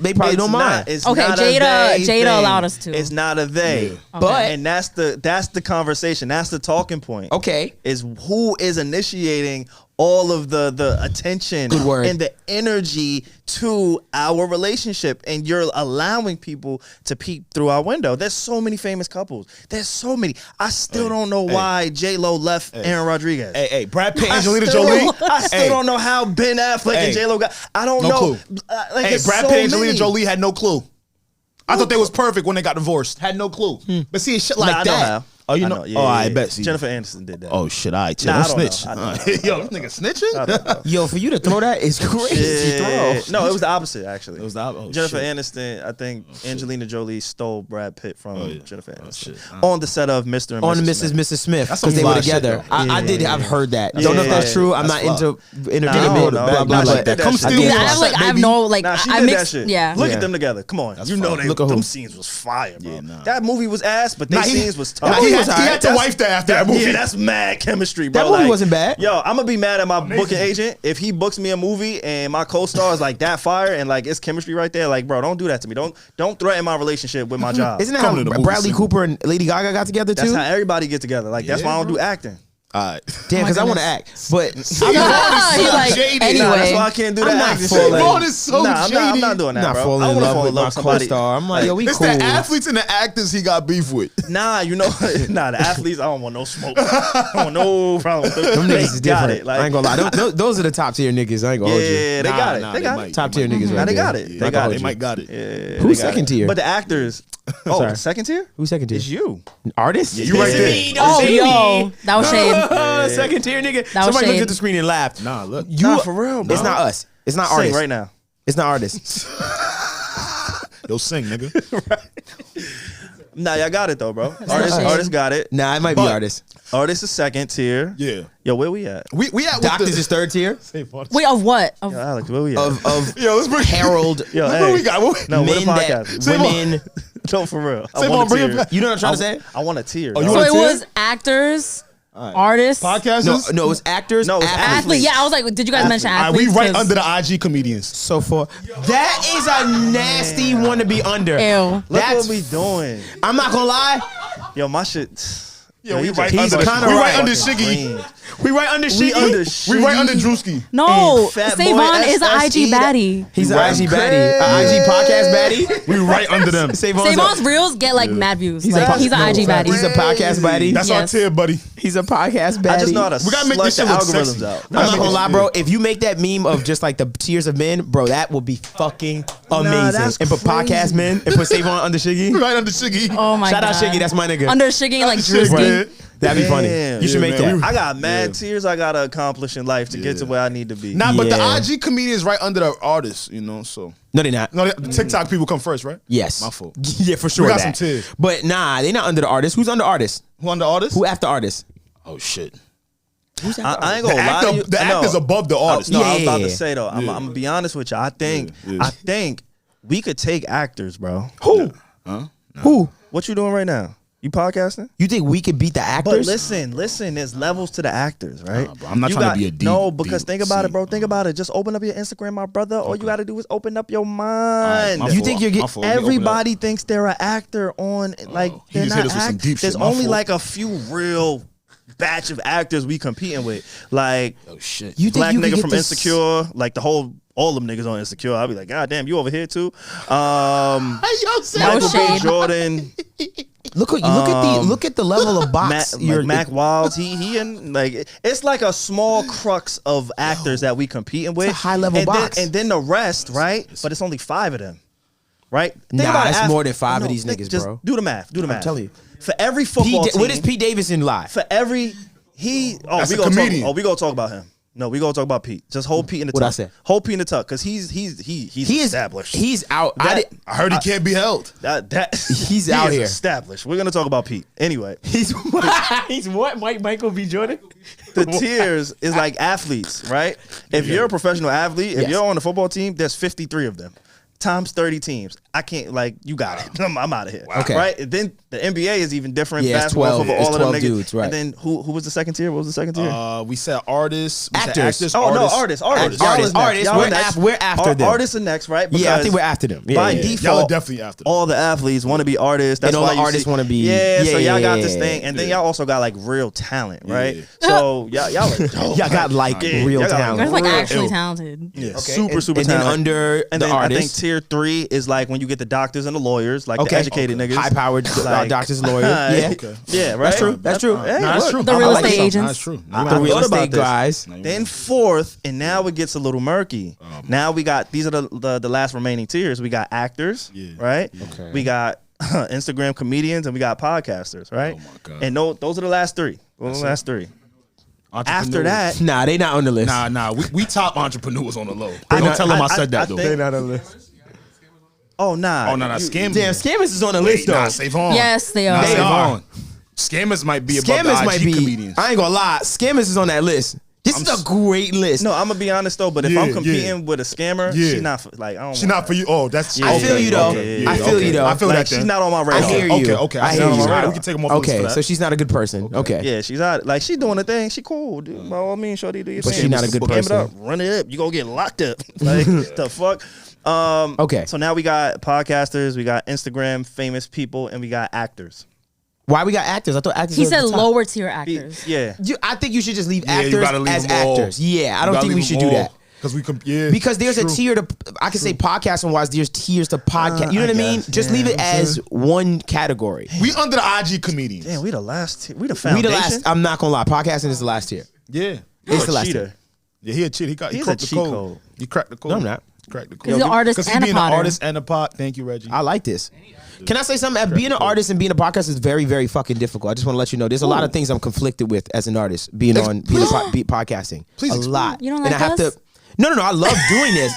they. they probably don't mind. It's Okay, not a Jada they thing. allowed us to. It's not a they. But- and that's the conversation. That's the talking point. Okay. Is who is initiating all of the attention Good word. and the energy to our relationship, and you're allowing people to peek through our window. There's so many famous couples. There's so many. I still don't know why J-Lo left Aaron Rodriguez. Hey, Brad Pitt, Angelina Jolie. I still don't know how Ben Affleck and J-Lo got. I don't know. Clue. Like, Brad Pitt, Angelina Jolie had no clue. I thought they was perfect when they got divorced. Had no clue. But see, shit like I that. know how. Oh, you know? I bet. See. Jennifer Aniston did that. Oh shit! All right, chill. Nah, Don't I don't snitch. know. I don't Yo, this nigga snitching. Yo, for you to throw that is crazy. Yeah. Throw. No, it was the opposite actually. It was the opposite. Jennifer shit. Aniston, I think Angelina Jolie stole Brad Pitt from Jennifer Aniston shit. on the set of Mr. and On Mrs. Mrs. Smith. Mrs. Smith That's because some they were fly shit, together. though. I've heard that. Don't know if Yeah. that's true. I'm not That's into I entertainment. don't Blah know. blah Nah, blah. she did that Come shit. steal Yeah, my I have like set, I have baby. no like Nah, she I did mixed. that shit. Yeah. Look Yeah. at them together. Come on. You know they Look at who? them scenes was fire, bro. Yeah, nah. That movie was ass, but their scenes was tough. He was had to wife that after that movie. Yeah, that's mad chemistry, bro. That movie Like, wasn't bad. Yo, I'm gonna be mad at my booking agent if he books me a movie and my co-star is like that fire and like it's chemistry right there. Like, bro, don't do that to me. Don't threaten my relationship with my job. Isn't that Come how to the movie Bradley scene. Cooper and Lady Gaga got together That's too? how everybody get together. Like, that's why I don't do acting. All right. Damn, because I want to act, but I'm not. He's like, jaded. anyway. Nah, that's why I can't do that I'm not acting falling- shit. SaVon is so I'm jaded. not doing that, not bro. falling I in wanna love fall with in love my with somebody. co-star. I'm like, yo, we It's cool. the athletes and the actors he got beef with. Nah, you know, the athletes, I don't want no smoke. I don't want no problem with them. Them They niggas is got different. it. Like, I ain't gonna lie. Those are the top tier niggas. I ain't gonna hold you. yeah, they got it. Nah, They got might. it. Top tier niggas Nah, right they there. got it. Not They gonna got hold it. They might got it. Yeah, Who's they got second it. tier? But the actors. Oh, Sorry. second tier? Who's second tier? It's you. Artist? You right there. Oh yo, that was shade. Second tier nigga. That was Somebody looked shade. at the screen and laughed. Nah, look. You, Nah, for real, bro. It's not us. It's not Sing artists. right now. It's not artists. Yo, sing, nigga. Nah, y'all got it though, bro. not Artists got it. Nah, it might be But- artists. Artists is second tier. Yeah. Yo, where we at? We at with Doctors the, is third tier. Wait, of what? Of Yo, Alex, where we at? Of Yo, let's bring Harold. Yo, Look hey. what we got. What we- No, we're the men that podcast. women. No, for real. I SaVon, want a bring it tier. back. You know what I'm trying to say? I want a tier. Oh, you dog. so want it a tier? was actors, artists, Podcasters? No, it was actors. No, it was athletes. athletes. Yeah, I was like, did you guys mention All right, athletes? we right 'Cause- under the IG comedians. So forth. That is a nasty one to be under. Ew. Look That's- what we doing. I'm not gonna lie. Yo, my shit. Yo, he we just right he's under. kinda We right. right under fucking Shiggy. green. We right under We Shiggy. under We right Shiggy. under Drewski. No, Fat Boy SaVon is an SSE, IG baddie. He's an right IG baddie. An IG podcast baddie. We right under them. SaVon's reels get like mad views. He's Like, a, he's an IG baddie. He's a podcast baddie. That's our Yes. tier, buddy. He's a podcast baddie. I just know how to We gotta make slut this the shit look algorithms sexy. out. I'm not gonna lie, bro. If you make that meme of just like the tiers of men, bro, that will be fucking amazing. that's And put podcast men and put SaVon under We Shiggy. right under Shiggy. Oh my Shout god. out Shiggy, that's my nigga. Under Shiggy like Shiggy. Drewski. That'd be funny. Damn. You should Yeah, make man. that. I got mad tiers I gotta accomplish in life to get to where I need to be. Nah, but the Yeah. IG comedians right under the artists, you know, so. No, they not. No, the TikTok people come first, right? Yes. My fault. Yeah, for sure. got that. some tiers. But nah, they not under the artist. Who's under artist? Who under artists? Who after artist? Oh, shit. Who's after I artist? ain't gonna lie to you. The No. actor's above the artist. No, Yeah, I was about yeah, to yeah. say though. I'm gonna be honest with you. I think we could take actors, bro. Who? Huh? Who? What you doing right now? You podcasting? You think we could beat the But actors? listen. There's levels to the actors, right? Nah, bro, I'm not You trying to be a deep- No, because deep think about sea. it, bro. Think about it. Just open up your Instagram, my brother. All you got to do is open up your mind. my You fault. think you're My getting fault. Let me open it up. Everybody thinks they're an actor on like he they're just not hit us with some actors. deep shit. There's My only fault. like a few real batch of actors we competing with. Like Oh, shit. You think black you could nigga get from this- Insecure, like all them niggas on Insecure. I'll be like, God damn, you over here too. Michael B. shade. Jordan, Look at the level of box. Mac Wilds. He and like it's like a small crux of actors that we competing with. a high-level and box. and then the rest, right? But it's only 5 of them, right? Nah, it's more than 5 of these niggas, just bro. Do the math. Do the math. telling you. For every football team, What is Pete Davidson live? for every he That's we a gonna comedian. talk, we gonna talk about him. No, we gonna talk about Pete. Just hold Pete in the tuck. What'd I say? Hold Pete in the tuck because he's He is established. He's out. That- I heard he can't be held. that He's he out is here. established. We're gonna talk about Pete anyway. He's what? Michael B. Jordan? The tiers is like athletes, right? If you're a professional athlete, if Yes. you're on the football team, there's 53 of them. times 30 teams. I can't, like, you got it. I'm out of here. Okay. Right? And then the NBA is even different. Yeah, it's Basketball, 12. football, It's all of them 12 niggas. dudes, right. And then who was the second tier? What was the second tier? We said artists. We said Actors. Oh, no, artists. artists. Artists. We're after them. Artists are next, right? Yeah, I think we're after them. Yeah, by yeah. default, Y'all are definitely after them. all the athletes want to be artists. That's And all why the you artists see- wanna be- Yeah, so yeah, y'all got yeah, this yeah. thing. And then y'all also got, like, real talent, right? So y'all are dope. Y'all got like Yeah, real y'all got, talent. We're like Real. actually talented. Yeah, Okay. super and then talented. under And the then I think artists. tier 3 is like when you get the doctors and the lawyers, like the educated niggas. High-powered Like- doctors, lawyers. Yeah. Okay. Yeah, right. That's true. That's true. Hey, That's look. true. The real I like estate that. agents. That's true. I The thought real about estate this. guys. Then fourth, and now it gets a little murky. Now we got, these are the last remaining tiers. We got actors, right? Okay. We got Instagram comedians, and we got podcasters, right? Oh my God. And those are the last three. Those are the last three. After Entrepreneurs. that, Nah, they not on the list. Nah. We top entrepreneurs on the low. I Don't know- tell them I I- said that I though. think- not on the list. oh nah, Oh no, scammers. Damn, scammers is on the list though. Nah, SaVon. Yes, they are. Nah, They are. SaVon. Scammers might be above the Scammers IG might be. comedians. I ain't gonna lie. Scammers is on that list. This is a great list. No, I'm gonna be honest though. But if Yeah, I'm competing yeah. with a scammer, Yeah. she's not like I don't. She not for you. Oh, that's. Yeah, I feel you though. I feel you though. I feel Like that. she's then. not on my I radar. hear you. Okay. I I hear hear you. you. We can take them off the list Okay, for that. so she's not a good person. Okay. Yeah, she's out. Like she's doing a thing. She cool, dude. By all means, shorty, do your But thing. she not a good Game person. It up, run it up. You gonna get locked up. Like the fuck. Okay. So now we got podcasters, we got Instagram famous people, and we got actors. Why we got actors? I thought actors. He were at said the top. lower tier actors. Yeah. I think you should just leave Yeah, you actors gotta leave as them all. actors. Yeah, I You don't gotta think we leave should them do all. that. Because Because there's a tier to, I can say podcasting wise, there's tiers to podcast. You know what I mean? guess. Just Yeah, leave it as one category. we under the IG comedians. Damn, we the last. We the We foundation. the last. I'm not gonna lie. Podcasting is the last tier. Yeah. It's the a last cheater. tier. Yeah, he a cheat. He He's cracked a the cheat code. code. He cracked the code. No, I'm not. Cracked the code. He's an artist Because he and a being an potter. artist and a pot. Thank you, Reggie. I like this. Can I say something? Being an artist and being a podcast is very, very fucking difficult. I just want to let you know. There's a lot of things I'm conflicted with as an artist. Being podcasting. Please a explain. lot. You don't and like I have us? to. No. I love doing this.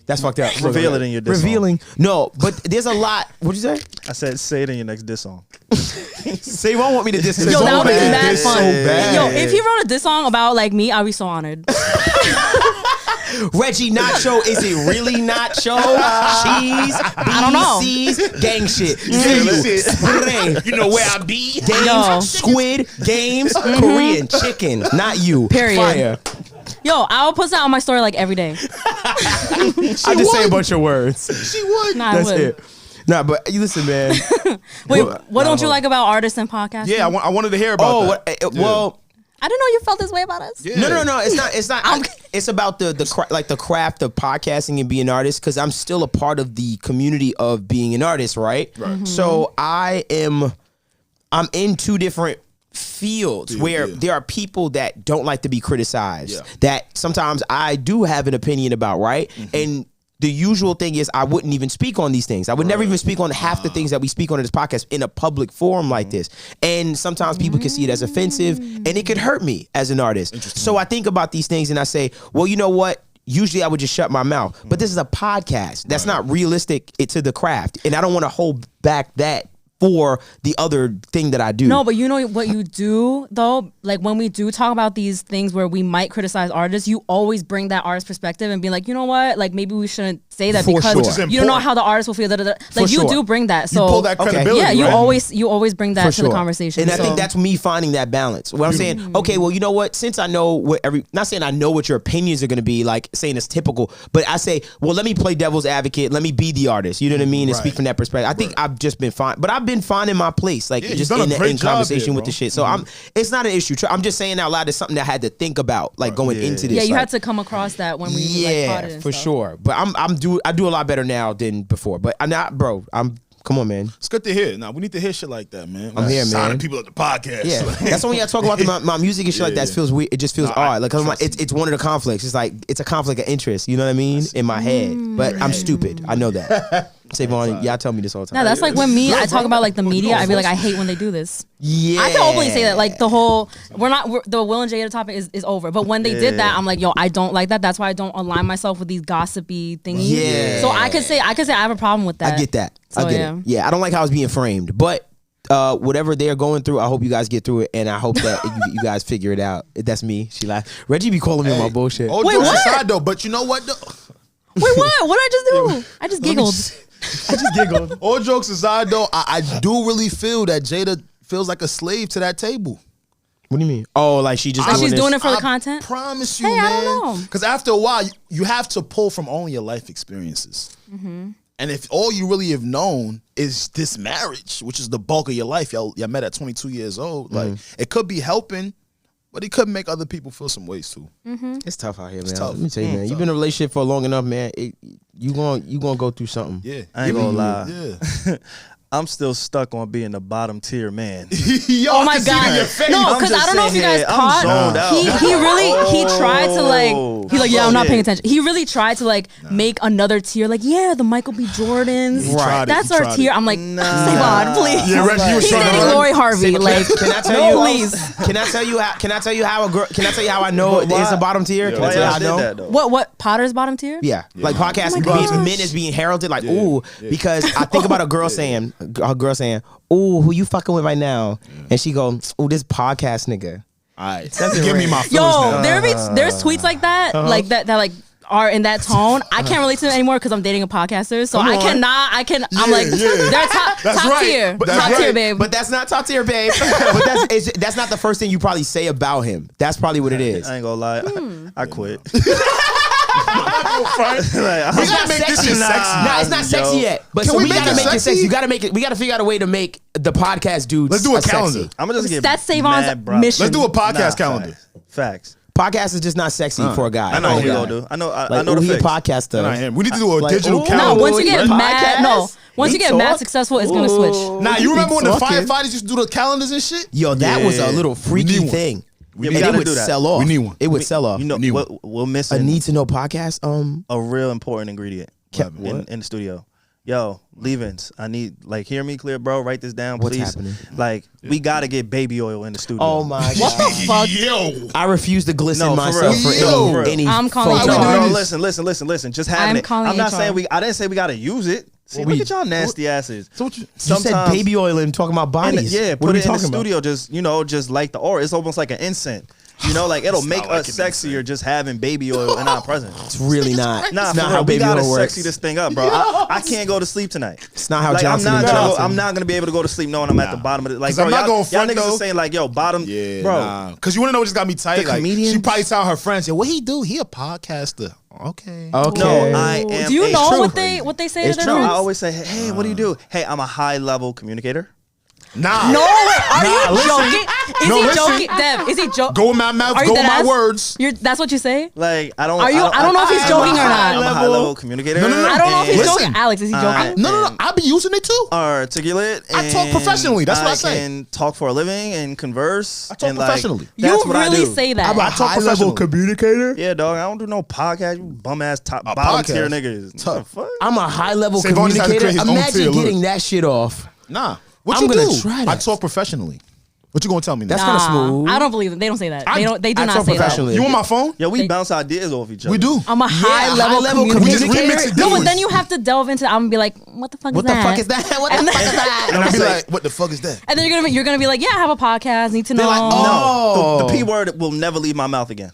That's fucked up. Reveal it in your diss song. Revealing. No, but there's a lot. What'd you say? I said, say it in your next diss song. SaVon want me to diss him. Yo, that would be bad. mad It's fun. so bad. Yo, if he wrote a diss song about like me, I'd be so honored. Reggie Nacho, is it really nacho? Cheese, don't know. BC's, gang shit. Spray. You know where I be? Games, Yo. squid, games, Korean, chicken, not you. Period. Fire. Yo, I'll post that on my story like every day. I just say a bunch of words. She would. Nah, I That's would. it. Nah, but you listen, man. Wait, what don't you like about artists and podcasting? Yeah, I wanted to hear about Oh, that. well. I didn't know you felt this way about us. Yeah. No. It's not. It's about the craft of podcasting and being an artist. Because I'm still a part of the community of being an artist, right? Mm-hmm. So I'm in two different fields where there are people that don't like to be criticized. Yeah. That sometimes I do have an opinion about, right? And the usual thing is I wouldn't even speak on these things. I would never even speak on half the things that we speak on in this podcast in a public forum like this. And sometimes people can see it as offensive and it could hurt me as an artist. So I think about these things and I say, well, you know what? Usually I would just shut my mouth. But this is a podcast. That's not realistic to the craft. And I don't want to hold back that for the other thing that I do. No, but you know what you do though? Like when we do talk about these things where we might criticize artists, you always bring that artist perspective and be like, you know what? Like maybe we shouldn't say that For because sure. Which is you don't know important. how the artist will feel. Like you sure. do bring that. So pull that credibility, yeah, you right? always bring that For to sure. the conversation. And I So- think that's me finding that balance. What I'm saying, okay, well, you know what? Since I know what not saying I know what your opinions are going to be, like saying it's typical, but I say, well, let me play devil's advocate. Let me be the artist. You know what I mean? And speak from that perspective. I think I've just been fine, but I've been finding my place, like you've just done a in great job conversation here, with bro. the shit. So it's not an issue. I'm just saying out loud, it's something that I had to think about, like going into this. yeah, you like, had to come across that when we like, potted and for stuff. sure. But I do a lot better now than before. But I'm not, bro. Come on, man. It's good to hear. Nah, we need to hear shit like that, man. I'm here, Signing man. people at the podcast. Yeah, that's when I talk about my music and shit like that. It feels weird. It just feels odd. Like 'cause I'm like, it's one of the conflicts. It's like it's a conflict of interest. You know what I mean? In my head, but I'm stupid. I know that. SaVon, y'all tell me this all the time. No, that's like when I talk about like the media. I'd be like, I hate when they do this. Yeah, I can openly say that. Like the whole, the Will and Jada topic is over. But when they did that, I'm like, yo, I don't like that. That's why I don't align myself with these gossipy thingies. Yeah. So I could say I have a problem with that. I get that. So, I get yeah. it. Yeah, I don't like how it's being framed, but. Whatever they're going through, I hope you guys get through it, and I hope that you guys figure it out. That's me. She laughed. Reggie be calling me on my bullshit. All Wait, jokes what? aside, though, but you know what? Though? Wait, what? What did I just do? I just giggled. I just giggled. All jokes aside, though, I do really feel that Jada feels like a slave to that table. What do you mean? Oh, like she's doing it for the content? Promise you, Hey, man. I don't know. Because after a while, you have to pull from all your life experiences. Mm-hmm. And if all you really have known is this marriage, which is the bulk of your life, y'all met at 22 years old, like it could be helping, but it could make other people feel some ways too. Mm-hmm. It's tough out here, man. It's tough. Let me tell you, man. You've been in a relationship for long enough, man. You gonna go through something. Yeah, I ain't gonna lie. Yeah. I'm still stuck on being the bottom tier man. Yo, Oh my God! No, because I don't know if you guys caught. He really tried to like. He's like, yeah, I'm not paying attention. He really tried to like make another tier. Like, yeah, the Michael B. Jordans. Right. That's our tier. I'm like, SaVon, please. Yeah, Reggie, you was He's trying to dating run. Lori Harvey. Like, Can I tell you? please. Can I tell you how? Can I tell you how a girl? Can I tell you how I know it's a bottom tier? Can I tell you how I know? That, though? What Potter's bottom tier? Yeah, like podcast Oh my gosh. men is being heralded like ooh because I think about a girl saying, ooh, who you fucking with right now? And she go, ooh, this podcast nigga. All right, give me my feelings Yo, now. there's tweets like that, like that like are in that tone. I can't relate to them anymore because I'm dating a podcaster, so I'm like, they're top tier, top tier, babe. But that's not top tier, babe. But that's not the first thing you probably say about him. That's probably what it is. I ain't gonna lie. I quit. We gotta make this shit sexy. Nah, it's not sexy yet. But Can so we we make gotta it make it sexy? sexy. You gotta make it. We gotta figure out a way to make the podcast dudes. Let's do a sexy. calendar. I'm gonna just get That's SaVon's mission. Let's do a podcast calendar. Facts. Podcast is just not sexy for a guy. I know For a what we guy. gonna do. I know Like, the he a fix. podcaster. Not him. We need to do a Like, digital ooh, calendar. No, once you get mad, podcast? once you get mad successful, it's gonna switch. Nah, you remember when the talking. firefighters used to do the calendars and shit? Yo, that was a little freaky need one. thing. We And it gotta would do that. sell off. We need one. It would sell off. You know Need what? one. We're A missing need to know podcast. a real important ingredient What? in the studio. Yo, leave-ins. I need hear me clear, bro. Write this down, What's please. happening? Like, we gotta get baby oil in the studio. Oh my What god! the fuck? Yo. I refuse to glisten No, for myself real. for Yo. any. I'm calling photo. HR. No, listen. Just having I'm it. calling I'm not HR. saying I didn't say we gotta use it. See, look at y'all nasty asses. So what you? You said baby oil and talking about bodies. Yeah, what put are we it in the talking about? studio. Just like the aura. It's almost like an incense. Like it'll make us sexier just having baby oil in our presence. It's really not. Nah, it's for not real, how we baby gotta oil works. sexy this thing up, bro. I can't go to sleep tonight. It's not how Like, Johnson and Johnson. I'm not gonna be able to go to sleep knowing I'm at the bottom of it. Like, 'Cause I'm bro, not gonna y'all front, niggas though. are saying like, yo, bottom, Yeah, bro. Because you want to know what just got me tight? The Like, comedians? she probably tell her friends, "Yo, what he do? He a podcaster." Okay. Okay. No, I am. Do you a know true- what they say It's to their true. I friends? always say, hey, what do you do? Hey, I'm a high level communicator. Nah. No, wait, are you listen. joking? Is No, he listen. joking? Dev, is he joking? Go with my mouth. Are you Go with dead my ass? words. That's what you say? Like, I don't. Are you? I don't know if he's joking or I'm a not. high level communicator. No. I don't know if he's Listen. joking. Alex, is he joking? No. I be using it too. Articulate. I talk and professionally. That's what I say. I can talk for a living and converse. I talk and professionally. You That's what I really do. say that? I talk professionally. communicator. Yeah, dog. I don't do no podcast. You bum ass top A bottom podcast? tier niggas. Tough. What the fuck? I'm a high level SaVon just had to communicator. create his own Imagine tier, look. getting that shit off. Nah. What I'm you gonna do? try I that. talk professionally. What you gonna tell me now? That's kinda smooth. I don't believe them. They don't say that. I- They do I not talk say that. professionally. You want my phone? Yo, we bounce ideas off each other. We do. I'm a high level high-level communicator. We just remix it No, but different. then you have to delve into. I'm gonna be like, what the fuck What is the that? fuck is that? What the And fuck then- is that? And I'll be like, what the fuck is that? And then you're gonna be like, yeah, I have a podcast. Need to know. like, No, the Oh. P word will never leave my mouth again.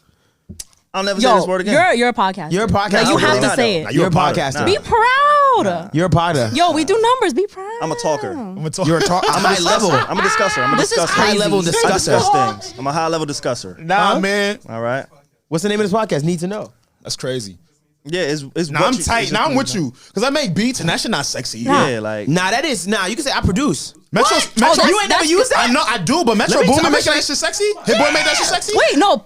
I'll never say this word again. You're a podcaster. You're a podcaster. Like, you No, have really to not, say though. it. Nah, You're a potter. podcaster. Be proud. You're a potter. Yo, we do numbers. Be proud. I'm a talker. I'm gonna talk. You're a talk. I'm high level. I'm a discusser. I'm a This is discusser. crazy. High-level I discusser. discuss things. I'm a high level discusser. Nah, man. All right. What's the name of this podcast? Need to know. That's crazy. Yeah, it's. Nah, what I'm you- tight. it's- Now I'm with you because I make beats and that shit not sexy. Yeah, like. Nah, that is you can say I produce. Metro, What? Metro, Oh, you ain't never used that? I know I do, but Metro Let me Boomin tell- making that shit sexy. Hit boy made that shit sexy. Wait, no.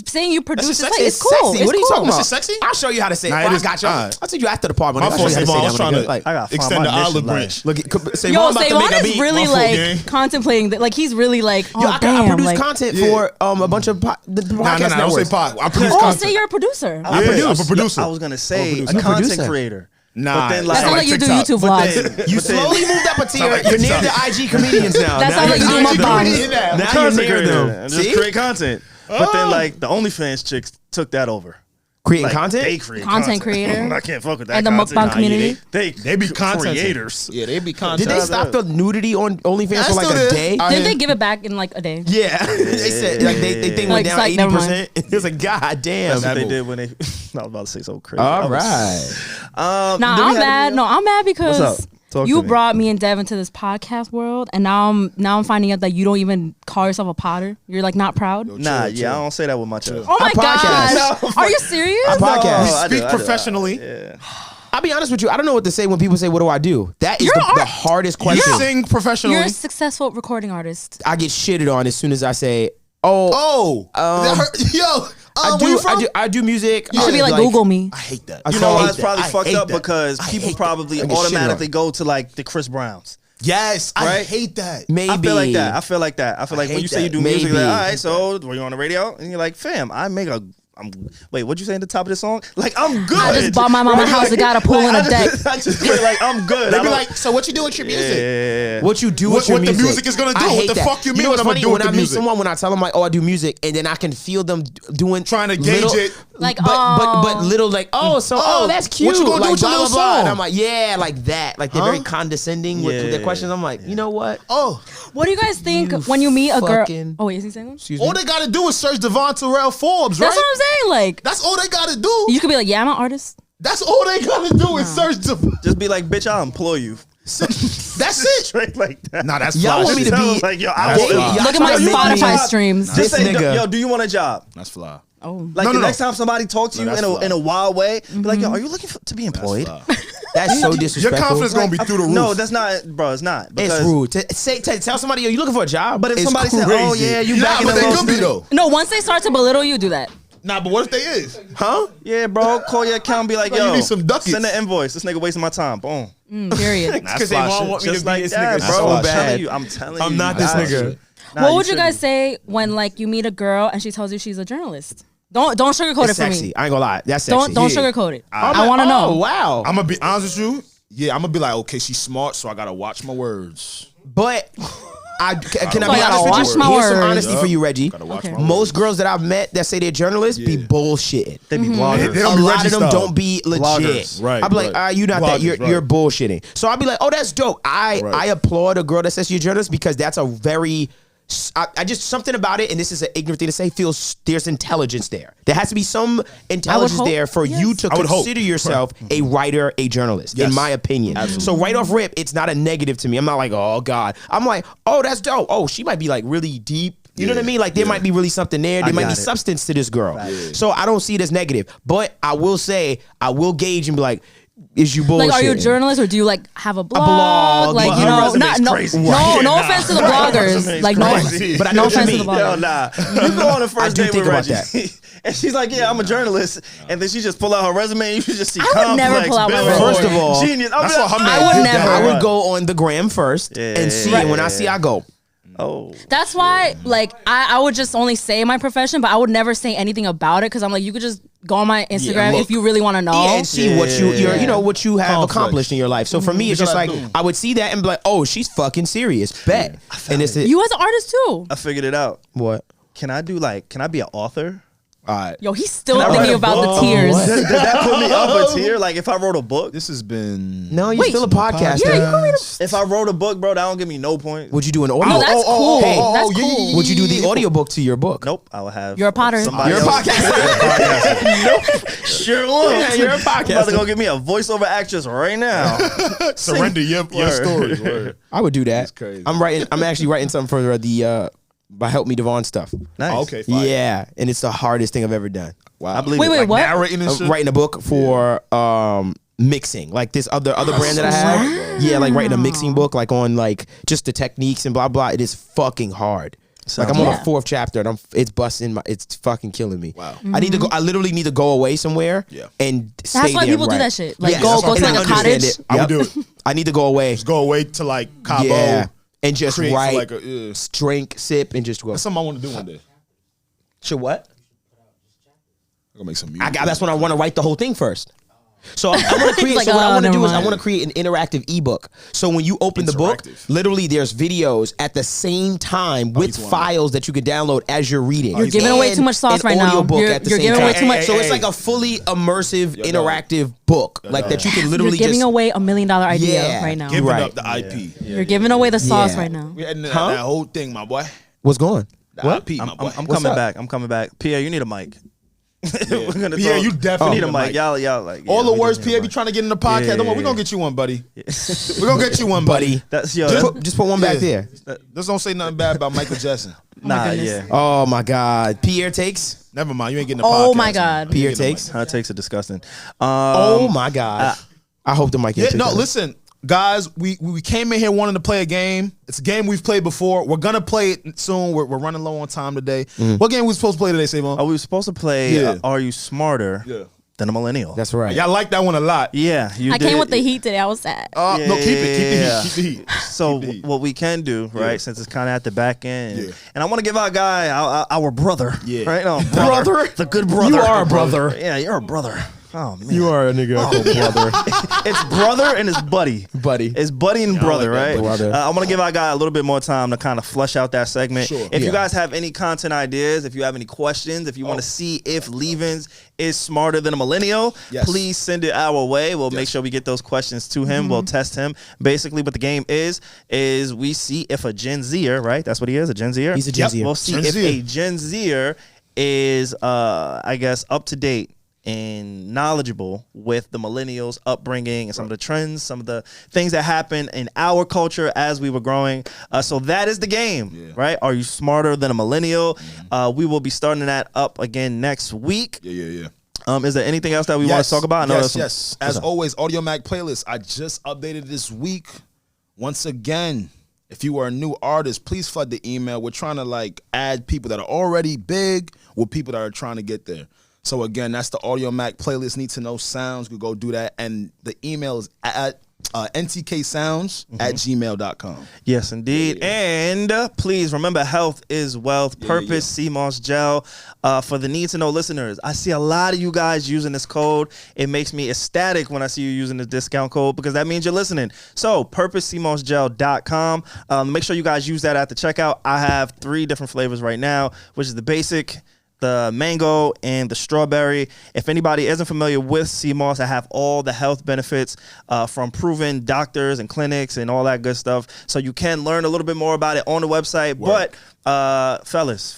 Saying you produce shit is like, sexy. it's cool. Sexy. It's What are you cool. talking This about? is sexy? I'll show you how to say it. Nah, Well, it I is- got you. alright. I'll teach you after the part. My I'll show fault, you how to say SaVon. I that was when trying I to get, like, I got extend the olive mission, branch. look. Say Yo, I'm about to make a SaVon is beat. really My fault, like gang. contemplating that. Like he's really like, oh Yo, I damn, produce like, content Yeah. for a bunch of the podcast Nah, I don't say networks. pod. I produce Oh, content. say you're a producer. Yeah, I'm a producer. I was gonna say producer. a content Producer. creator. Nah, but then That like, sounds like you do TikTok. YouTube but vlogs. then, You but then- slowly moved up a tier. like You're near TikTok. the IG comedians now. That sounds like you do Now you're mukbangs. near them. Now you're content near creator. them. Just See? create content. But then like the OnlyFans chicks took that over. Creating Like, content? They create Content creator. I can't fuck with that. And the content. mukbang community. They be content creators. Yeah, they be Did content. they stop the nudity on OnlyFans That's for like still a there. day? Didn't they give it back in like a day? Yeah. They said like they think went Like, down psych, never 80%. It was like, God damn. That's what they did when they. I was about to say so crazy. All right. Nah, I'm mad. No, I'm mad because What's up? Talk you to me. brought me and Devvon to this podcast world, and now I'm finding out that you don't even call yourself a potter. You're like not proud. Nah, yeah, I don't say that with my chest. Oh my podcast. gosh, are you serious? I podcast. I do, Speak I do. professionally. Yeah. I'll be honest with you. I don't know what to say when people say, "What do I do?" That is You're the art- hardest You question. sing professionally. You're a successful recording artist. I get shitted on as soon as I say, "Oh, That hurt. Yo, where you from? I do music." You should be like, Google me. I hate that. You know why hate it's that. probably I fucked hate up? that. Because I people hate probably that. I get shitted automatically on. go to like the Chris Browns. Yes, I Right? hate that. Maybe I feel like that. I feel like when hate you say you that. do music, Maybe. like, all right, so were you on the radio? And you're like, fam, wait, what'd you say at the top of the song? Like, I'm good. I just bought my mama a house that got a pool and a deck. I just feel like I'm good. They I be don't- like, so what you do with your music? yeah. What you do What- with your what the music. music is gonna do. I What hate the that. fuck you mean know what what's I'm gonna funny? do with When the I meet music? someone, when I tell them like, "Oh, I do music," and then I can feel them doing Trying to gauge little, it. Like, but little like, "Oh, that's cute." What you gonna do like, with your blah, little blah, blah. song? And I'm like, yeah, like that. Like they're very condescending with their questions. I'm like, you know what? Oh, What do you guys think You when you meet a girl? fucking- Oh, wait, is he saying? Excuse me. all they gotta do is search Devvon Terrell Forbes, right? That's what I'm saying. Like, That's all they gotta do. you could be like, yeah, I'm an artist. That's all they gotta do is search Devvon. Just be like, bitch, I'll employ you. That's it. Straight like that. Nah, that's Y'all fly want me shit. to be Like, yo, I They- want y'all Look at my trying to make me- Spotify streams. This Just say, nigga. yo, do you want a job? That's fly. Oh, Like No, the no, next no. time somebody talks to you that's in a fly. in a wild way, be like, yo, are you looking to be employed? That's so Your disrespectful. confidence gonna be through the roof. No, that's not, bro. It's not. It's Because- rude to tell somebody, "Yo, you looking for a job?" But if It's somebody said, "Oh crazy. yeah, you Nah, back in but the they low could be speed." though. no, once they start to belittle you, do that. Nah, but what if they is? huh? Yeah, bro. Call your account and be like, Like, you yo, need some ducats. send an invoice. This nigga wasting my time. Boom. Period. Because they won't want me Just to be like this that, nigga bro. so I'm bad. telling you. I'm telling you. I'm not this Nah, nigga. shit. Nah, What would you should guys be. say when like you meet a girl and she tells you she's a journalist? Don't sugarcoat It's it for sexy. me. I ain't gonna lie. That's sexy. Don't Yeah. sugarcoat it. I'm I like, want to know. Oh wow. I'm gonna be honest with you. Yeah, I'm gonna be like, okay, she's smart, so I gotta watch my words. But can I So be I gotta honest with watch you? my Here's some words. honesty for you, Reggie. Gotta watch Okay. my Most girls that I've met that say they're journalists be bullshitting. They be bloggers. They A don't be lot Reggie of them style. don't be legit. Bloggers. Right, I'll be like, right. you not that. Bloggers, You're right. bullshitting. So I'll be like, oh, that's dope. I Right. applaud a girl that says she's a journalist because that's a very I just something about it, and this is an ignorant thing to say, feels there's intelligence there. There has to be some intelligence hope, there for you to I would hope. consider yourself a writer, a journalist, in Yes. my opinion. So right off rip, it's not a negative to me. I'm not like, oh God. I'm like, oh, that's dope. Oh, she might be like really deep. You know what I mean? Like there might be really something there. There might be got it. substance to this girl. So I don't see it as negative. But I will say, I will gauge and be like, is you bullshit? Like, are you a journalist or do you like have a blog? blog, Like, but you her know, resume's not crazy. no offense to the bloggers. Like no, But I know no what you offense to mean. the Yo, bloggers. nah. You go on the I first do date think with about Reggie, and she's like, "Yeah, I'm a journalist," and then she just pull out her resume, and you just see I would complex, never pull out my Billboard, First of all, genius. I'll be that's like, what her I man would did never. that. I would go on the gram first and see, and when I see, I go. Oh, That's why, like, I would just only say my profession, but I would never say anything about it because I'm like, you could just go on my Instagram look. if you really want to know. Yeah, and see what you're, you know, what you have Conflict. accomplished in your life. So for me, it's just like I would see that and be like, oh, she's fucking serious. Bet. And it's You as an artist too. I figured it out. what? Can I be an author? All right. Yo, he's still Can I write thinking a about book? the tears. Does that put me up a tier? Like if I wrote a book, This has been No, you're Wait. still a podcaster. Yeah, you can read a. if I wrote a book, bro, that don't give me no point. Would you do an audio? No, that's cool. Hey, That's cool. would you do the audiobook to your book? Nope, I would have. You're a potter. somebody You're a else- podcaster. Sure will. Yeah, you're a I'm about to podcaster. go get me a voiceover actress right now. surrender your stories. Word. I would do that. That's crazy. I'm actually writing something for the by Help Me Devvon stuff. Nice. Oh, okay, fine. Yeah, and it's the hardest thing I've ever done. Wow. I believe Wait, it. wait, Like, what? Narrating and I'm shit. writing a book for mixing, like this other brand that I have. Yeah, like writing a mixing book, like on like just the techniques and blah blah. It is fucking hard. Like I'm on Yeah. the 4th chapter and it's busting it's fucking killing me. Wow. I need to go. I literally need to go away somewhere. Yeah. And stay That's why there people and do write. that shit. Like Yes, go that's to why- like and a I understand cottage. it. I would Yep. do it. I need to go away. Just go away to like Cabo. Yeah, and just create for, write, like a, drink, sip, and just go. That's something I want to do one day. Sure, what? I'm gonna make some music. That's when I want to write the whole thing first. So I want to create. Like, so what I oh, want to never do is I mind. want to create an interactive ebook. So when you open the book, Interactive. literally there's videos at the same time with he's one. files that you can download as you're reading. You're giving away too much sauce an right now. audiobook You're- at the you're same giving away time. too much- So it's like a fully immersive, interactive book, like that you can You're literally giving just. away $1 million idea Yeah. right now. Giving Right. up the IP. You're giving away the sauce Yeah. right now. We had that Huh? whole thing, my boy. What's going? The IP, my boy. I'm What's coming up? back. I'm coming back. Pierre, you need a mic. We're gonna Yeah, talk. you definitely need a need a mic. mic. Y'all like All yeah, the we words do need a Pierre be mic. trying to get in the podcast. Yeah, Don't worry, we're yeah, gonna get you one, buddy. We're gonna get you one, buddy. That's yo. Just put one back Yeah. there. Just don't say nothing bad about Michael Jackson. Nah, goodness. yeah. Oh my God, Pierre takes. Never mind, you ain't getting the podcast. Oh my God. Pierre takes. Her takes are disgusting. Oh my God. I hope the mic. Yeah, no, listen, guys, we came in here wanting to play a game. It's a game we've played before. We're gonna play it soon. We're running low on time today. What game we supposed to play today, SaVon? We were supposed to play Yeah. Are You Smarter Than a Millennial? That's right. Y'all like that one a lot. Yeah, you I did. came with the heat today. I was sad. No, keep it. Yeah. Keep the heat. So Keep the heat. what we can do, right, since it's kind of at the back end, Yeah. and I want to give our guy, our brother, Yeah. right? No, Brother? the good brother. You are a brother. Yeah, you're a brother. Oh man, You are a nigga, brother, it's brother and it's buddy. buddy. It's buddy and brother, like that, right? brother. I want to give our guy a little bit more time to kind of flush out that segment. Sure. If Yeah. you guys have any content ideas, if you have any questions, if you want to see if Leavens is smarter than a millennial, Yes. please send it our way. We'll make sure we get those questions to him. We'll test him. Basically, what the game is we see if a Gen Zer, right? That's what he is, a Gen Zer. He's a Gen Zer. We'll see Gen if Zer. a Gen Zer is, I guess, up to date and knowledgeable with the millennials' upbringing and some of the trends, some of the things that happened in our culture as we were growing. So that is the game, right? Are you smarter than a millennial? We will be starting that up again next week. Yeah. Is there anything else that we want to talk about? I know there's Yes, some- yes. As always, Audio Mac playlist. I just updated this week. Once again, if you are a new artist, please flood the email. We're trying to add people that are already big with people that are trying to get there. So again, that's the Audio Mac playlist. Need to know sounds. You go do that. And the email is at ntksounds@gmail.com. Yes, indeed. And please remember, health is wealth. Purpose CMOS gel. For the need to know listeners, I see a lot of you guys using this code. It makes me ecstatic when I see you using the discount code because that means you're listening. So purposecmosgel.com. Make sure you guys use that at the checkout. I have 3 different flavors right now, which is the basic, the mango, and the strawberry. If anybody isn't familiar with CMOS, I have all the health benefits from proven doctors and clinics and all that good stuff. So you can learn a little bit more about it on the website. But fellas,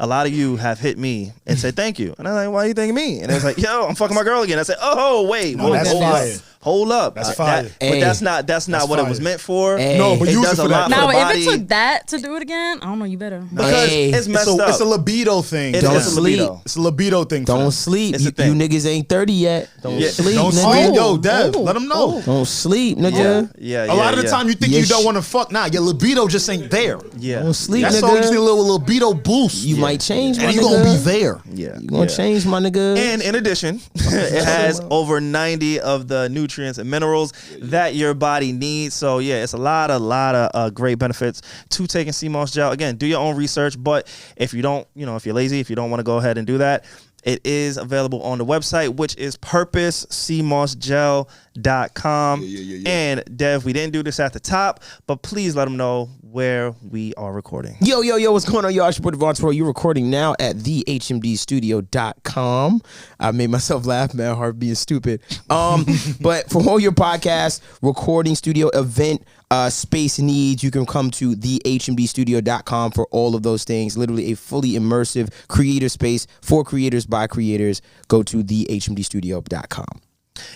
a lot of you have hit me and said thank you. And I'm like, why are you thanking me? And it's like, yo, I'm fucking my girl again. I said, oh, wait. No, that's fire. Hold up. That's fire. But Hey. that's not what it was fire. meant for. Hey. No, but It use does it a for lot that. for Now, the if body. it took that to do it again, I don't know. You better. Because Hey. it's messed up. It's a libido thing. It Don't is a sleep. libido. It's a libido thing. for Don't them. sleep. It's a You thing. niggas ain't 30 yet. Don't Yeah. sleep. Don't nigga. sleep. Yo, Dev, let them know. Don't sleep, nigga. Yeah, A lot of the time you think Yeah, you don't want to fuck. Nah, your libido just ain't there. Yeah. Don't sleep, That's nigga. all. You just need a little libido boost. You might change, my and you nigga. gonna be there. Yeah. You gonna change, my nigga. And in addition, it has over 90 of the nutrients and minerals that your body needs. So yeah, it's a lot of great benefits to taking CMOS gel. Again, do your own research, but if you don't, if you're lazy, if you don't want to go ahead and do that, it is available on the website, which is purposecmosgel.com. And Dev, we didn't do this at the top, but please let them know where we are recording. Yo, what's going on, y'all? It's your boy Devvon Pro. You're recording now at thehmdstudio.com. I made myself laugh, man, hard being stupid. But for all your podcast, recording studio, event, space needs, you can come to thehmdstudio.com for all of those things. Literally a fully immersive creator space for creators by creators. Go to thehmdstudio.com.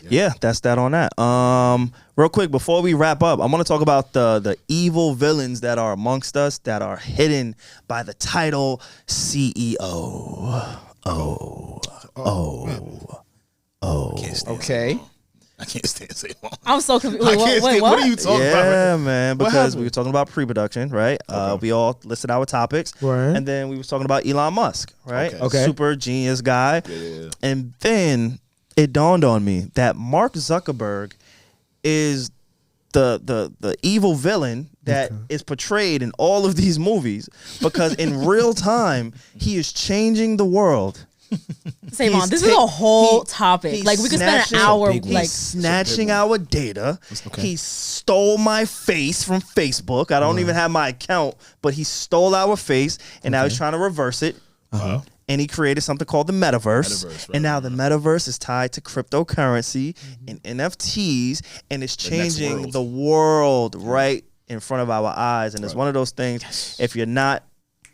Yeah, that's that on that. Real quick, before we wrap up, I want to talk about the evil villains that are amongst us that are hidden by the title CEO. Okay. I can't stand SaVon. I'm so confused. I Wait, can't wait, stand. what? What are you talking about? Yeah, man, because happened? we were talking about pre-production, right? We all listed our topics, Right. and then we was talking about Elon Musk, right? Okay. Super genius guy. And then it dawned on me that Mark Zuckerberg is the evil villain that is portrayed in all of these movies because in real time he is changing the world SaVon, this is a whole topic. Like we could spend an hour. Like snatching our data. He stole my face from Facebook. I don't even have my account, but he stole our face, and now he's trying to reverse it. And he created something called the metaverse. And now the metaverse is tied to cryptocurrency and NFTs, and it's changing the world right in front of our eyes. And it's one of those things, if you're not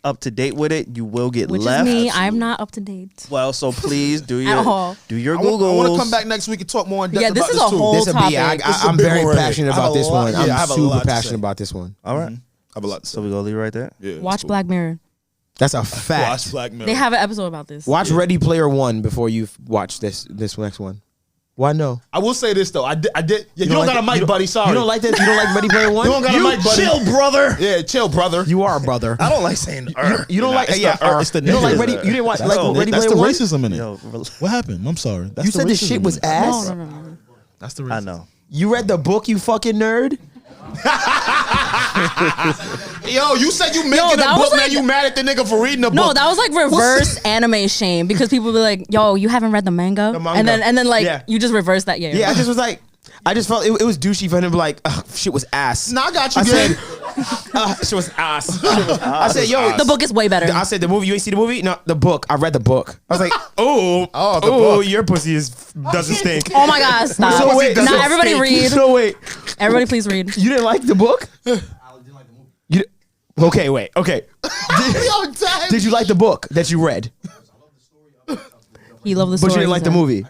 up to date with it, you will get which left. is me. I'm not up to date. Well, so please do your I Googles. want to come back next week and talk more in depth Yeah, this about is this a too. whole topic. I'm very one right passionate here. I have about a this lot- one. yeah, I have I'm a lot super to passionate say. about this one. All right. I have a lot to say. So we gonna leave right there. Yeah, Watch Black Mirror. That's a fact. Watch Black Mirror. They have an episode about this. Watch Ready Player One before you watch this next one. Why no? I will say this though. I did. Yeah, you don't got a mic, buddy. Sorry. You don't like that? You don't like Ready Player One? You don't got a mic, buddy. Chill, brother. Yeah, chill, brother. You are a brother. I don't like saying You don't like It's yeah. the- it's the You don't like niggas. Ready. You didn't watch like Ready That's Player the One. racism in it. Yo, What happened? I'm sorry. That's You said the shit was ass. No. That's the racism. I know. You read the book, you fucking nerd. Yo, you said you making a that book, was now like- you mad at the nigga for reading the book. No, that was like reverse anime shame because people be like, "Yo, you haven't read the manga," manga. and then like Yeah. you just reverse that. Yeah, Yeah, I just was like, I just felt it was douchey for him to be like, ugh, shit was ass. Nah, I got you, I gang. said, shit was ass. I said, yo, the book is way better. I said the movie. You ain't see the movie? No, the book. I read the book. I was like, oh, the book. your pussy doesn't stink. Oh my god, stop! So wait, Not so everybody stink. read. So wait, Everybody please read. you didn't like the book? You okay? Wait, okay. Yo, Dad. Did you like the book that you read? He loved the But story. you didn't like the movie.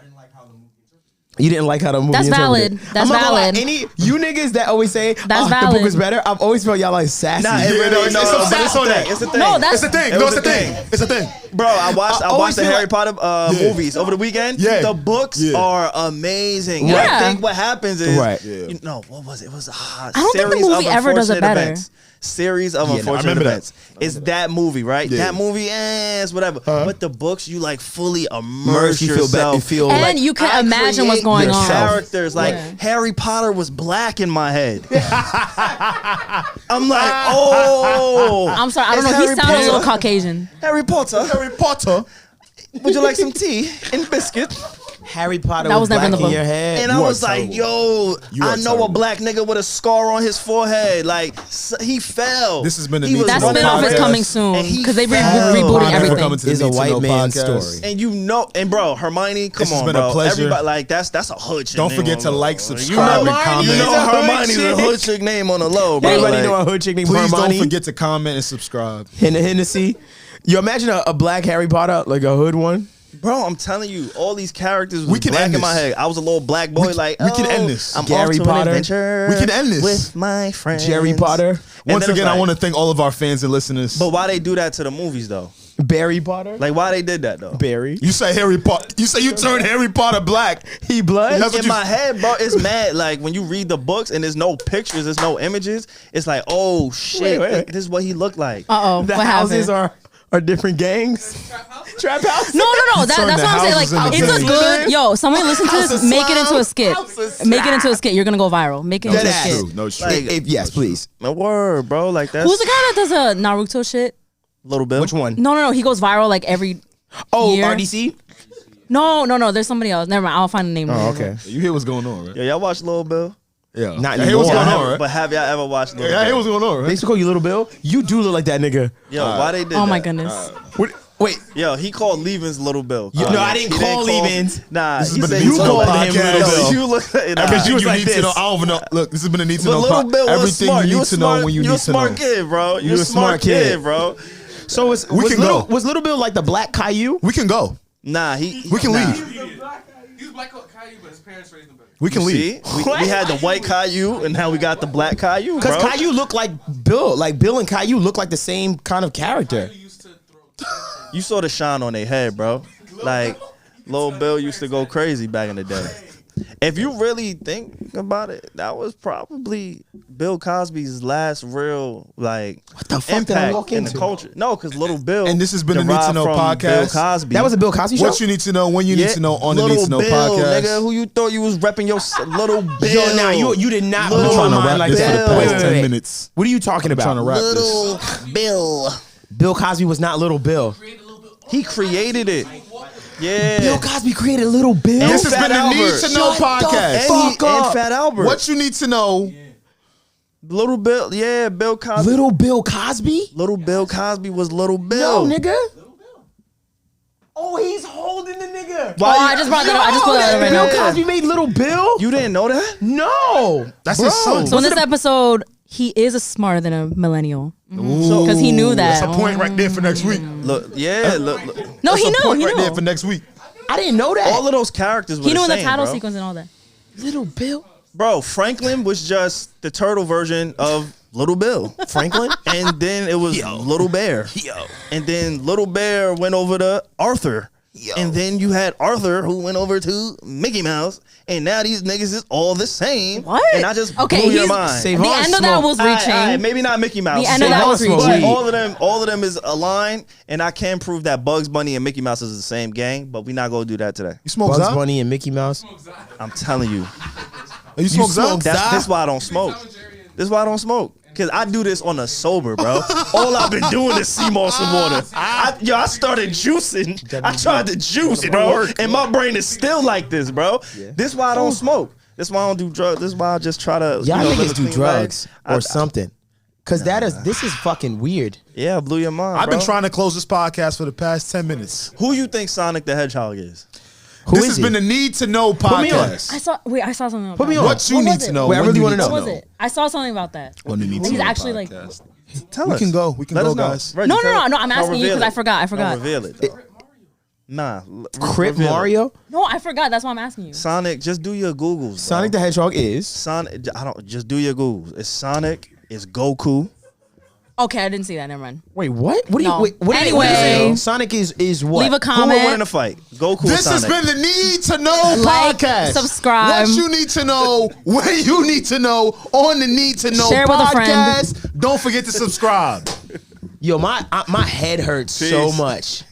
You didn't like how the movie. That's interpreted. valid. That's I'm not gonna lie, valid. you niggas that always say That's the book valid. is better. I've always felt y'all like sassy. Nah, Yeah, no, it's on that. It's the thing. No, that's It's the thing. It No, was it's the a thing. thing. It's a thing. Bro, I watched always the feel Harry like- Potter movies over the weekend. Yeah. The books Yeah. are amazing. Yeah. I think what happens is, Right. you know, what was it? It was a don't think the series movie of ever does it unfortunate better. events. Series of I unfortunate remember that. events. It's that movie, right? Yeah. That movie, it's whatever. But the books, you like fully immerse Immerse, you feel yourself. you feel and like you can I imagine what's create going the on. Characters like Yeah. Harry Potter was black in my head. I'm like, oh, I'm sorry, I don't It's know. He Harry sounds a little Potter. Caucasian. Harry Potter. Harry Potter. Would you like some tea and biscuit? Harry Potter That was was never in black the in book. your head. And I was like, yo, I know a black nigga with a scar on his forehead. Like, he fell. This has been the He Need was to That Know running spinoff is podcast. coming soon And he because they fell. rebooting Thank you for everything. coming to the Is a Need to white Know man's podcast. story. And you know, and bro, Hermione, come This has on, been a bro. pleasure. Everybody, like, that's a hood chick. Don't name forget on to the like, low. subscribe, and comment. You know He's a hood Hermione's a chick. hood chick name on the low, bro. Everybody Like, know a hood chick named Please Hermione. don't forget to comment and subscribe. And the Hennessy. You imagine a black Harry Potter, like a hood one? bro, I'm telling you, all these characters was We can black end in my this. head. I was a little black boy, We can end this. I'm Gary off to Potter. an adventure. We can end this. with my friends. Jerry Potter. And Once then it's again, I like- want to thank all of our fans and listeners. But why they do that to the movies though? Barry Potter. Like why they did that though? Barry. You say Harry Potter. You say you turned Harry Potter black. He blood. That's what In you- my head, bro, it's mad. Like when you read the books and there's no pictures, there's no images. It's like, oh shit, Wait. this is what he looked like. Uh-oh. The What houses happened? are different gangs. Trap house. No. That's Turn what the I'm saying. Like, houses into it's a gangs. good. Yo, somebody listen to House this. of Make it into a slime. skit. House of Make it into a skit. You're gonna go viral. Make it into Dead a ass. skit. True. No, it's true. Like, Yes, please. My word, bro. Like that's Who's the guy that does a Naruto shit? Little Bill. Which one? No. He goes viral like every. Oh, year. RDC. No. There's somebody else. Never mind. I'll find the name. Oh, okay. You hear what's going on, right? Yo, y'all watch Little Bill? Yeah. Not I hear what's anymore. going on, right? But have y'all ever watched Little Yeah, I hear Bill? what's going on, They right? used to call you Little Bill. You do look like that nigga. Yo, why they did Oh that? my goodness. Wait. Yo, he called Leavens Little Bill. No, I didn't He call Leavens. Nah, This has he been said the he Need to called Know him podcast. Little Bill. Yo, You look like Everything was you like need to this. know. I don't even know. Look, this has been a need to But know. Little Bill was Everything smart. you You need a to smart, know when you you a need to know. smart kid, bro. You're a smart kid, bro. So was We can Little, go. Was Little Bill like the black Caillou? We can go. Nah, We can leave. He's black Caillou, but his parents raised him better. We can leave. See, we had the white Caillou, and now we got the black Caillou, Because bro. Caillou looked like Bill. Like Bill and Caillou look like the same kind of character. He used to throw. You saw the shine on their head, bro. Like, Lil Bill used to go crazy back in the day. If you really think about it, that was probably Bill Cosby's last real, like, the fuck did I impact walk in the into? culture. No, because Little Bill. And this has been the Need derived to Know from podcast. Bill Cosby. That was a Bill Cosby show. What you need to know when you need to know on the Little Need to Know Bill, podcast. nigga, who you thought you was repping your Little Bill. Yo, now you did not Little blow my trying to mind wrap like this that. for the Wait, past wait, 10 wait. minutes. What are you talking about? Trying to wrap this. Little Bill. Bill Cosby was not Little Bill. He created it. Yeah. Bill Cosby created Little Bill. This has Fat been the Need Albert. to Know Shut the podcast. fuck up. And Fat Albert. What you need to know. Little Bill, yeah, Bill Cosby. Little Bill Cosby? Little Bill Cosby was Little Bill. No, nigga. Oh, he's holding the nigga. Oh, I just brought that up. I just put that up right Bill now. Cosby made Little Bill? You didn't know that? No. That's his son. So in this episode, he is smarter than a millennial because he knew that. That's a point right there for next week. Look, yeah, look. No, That's he a knew. point He right there knew. for next week. I didn't know that. All of those characters were He knew the in the same, title bro. sequence and all that. Little Bill. Bro, Franklin was just the turtle version of Little Bill. Franklin? And then it was Little Bear. And then Little Bear went over to Arthur. And then you had Arthur who went over to Mickey Mouse. And now these niggas is all the same. What? And I just Okay, blew your he's- mind. SaVon The end of that smoked. was reaching. All right, maybe not Mickey Mouse. The end of that was SaVon smoked reaching. weed. All of them is aligned, and I can prove that Bugs Bunny and Mickey Mouse is the same gang, but we're not gonna do that today. You smoke Bugs Zod? Bunny and Mickey Mouse. I'm telling you. You smoke Zod? This why I don't smoke. This is why I don't smoke. Cause I do this on a sober, bro. All I've been doing is sea moss and water. I started juicing. I tried to juice, bro, and my brain is still like this, bro. This why I don't smoke. This why I don't do drugs. This why I just try to. Y'all live niggas a do clean drugs life. or something. Cause this is fucking weird. Yeah, it blew your mind. I've been bro. trying to close this podcast for the past 10 minutes. Who you think Sonic the Hedgehog is? Who This is has he? been the Need to Know Put me on. podcast. I saw something. Put me about on. What you What need was to it? know. Wait, I when really you wanna need know. What was it? I saw something about that. On the Need to He's Know actually like. podcast. Tell We us. can go. We can Let go, us know. guys. Reggie, No. tell us. I'm asking you reveal because I it. forgot. Don't reveal it. Nah. Crip reveal it. Mario? No, I forgot. That's why I'm asking you. Sonic, just do your Googles. Bro. Sonic the Hedgehog is. Sonic, I don't. Just do your Googles. It's Sonic. It's Goku. Okay, I didn't see that. Never mind. Wait, what? What do you? No. Wait, what Anyway. are you saying? Sonic is what? Leave a Who will win comment. a fight? Goku or This has Sonic? been the Need to Know Like, podcast. subscribe. What you need to know, when you need to know on the Need to Know Share with a podcast. Don't forget to subscribe. Yo, my head hurts so much.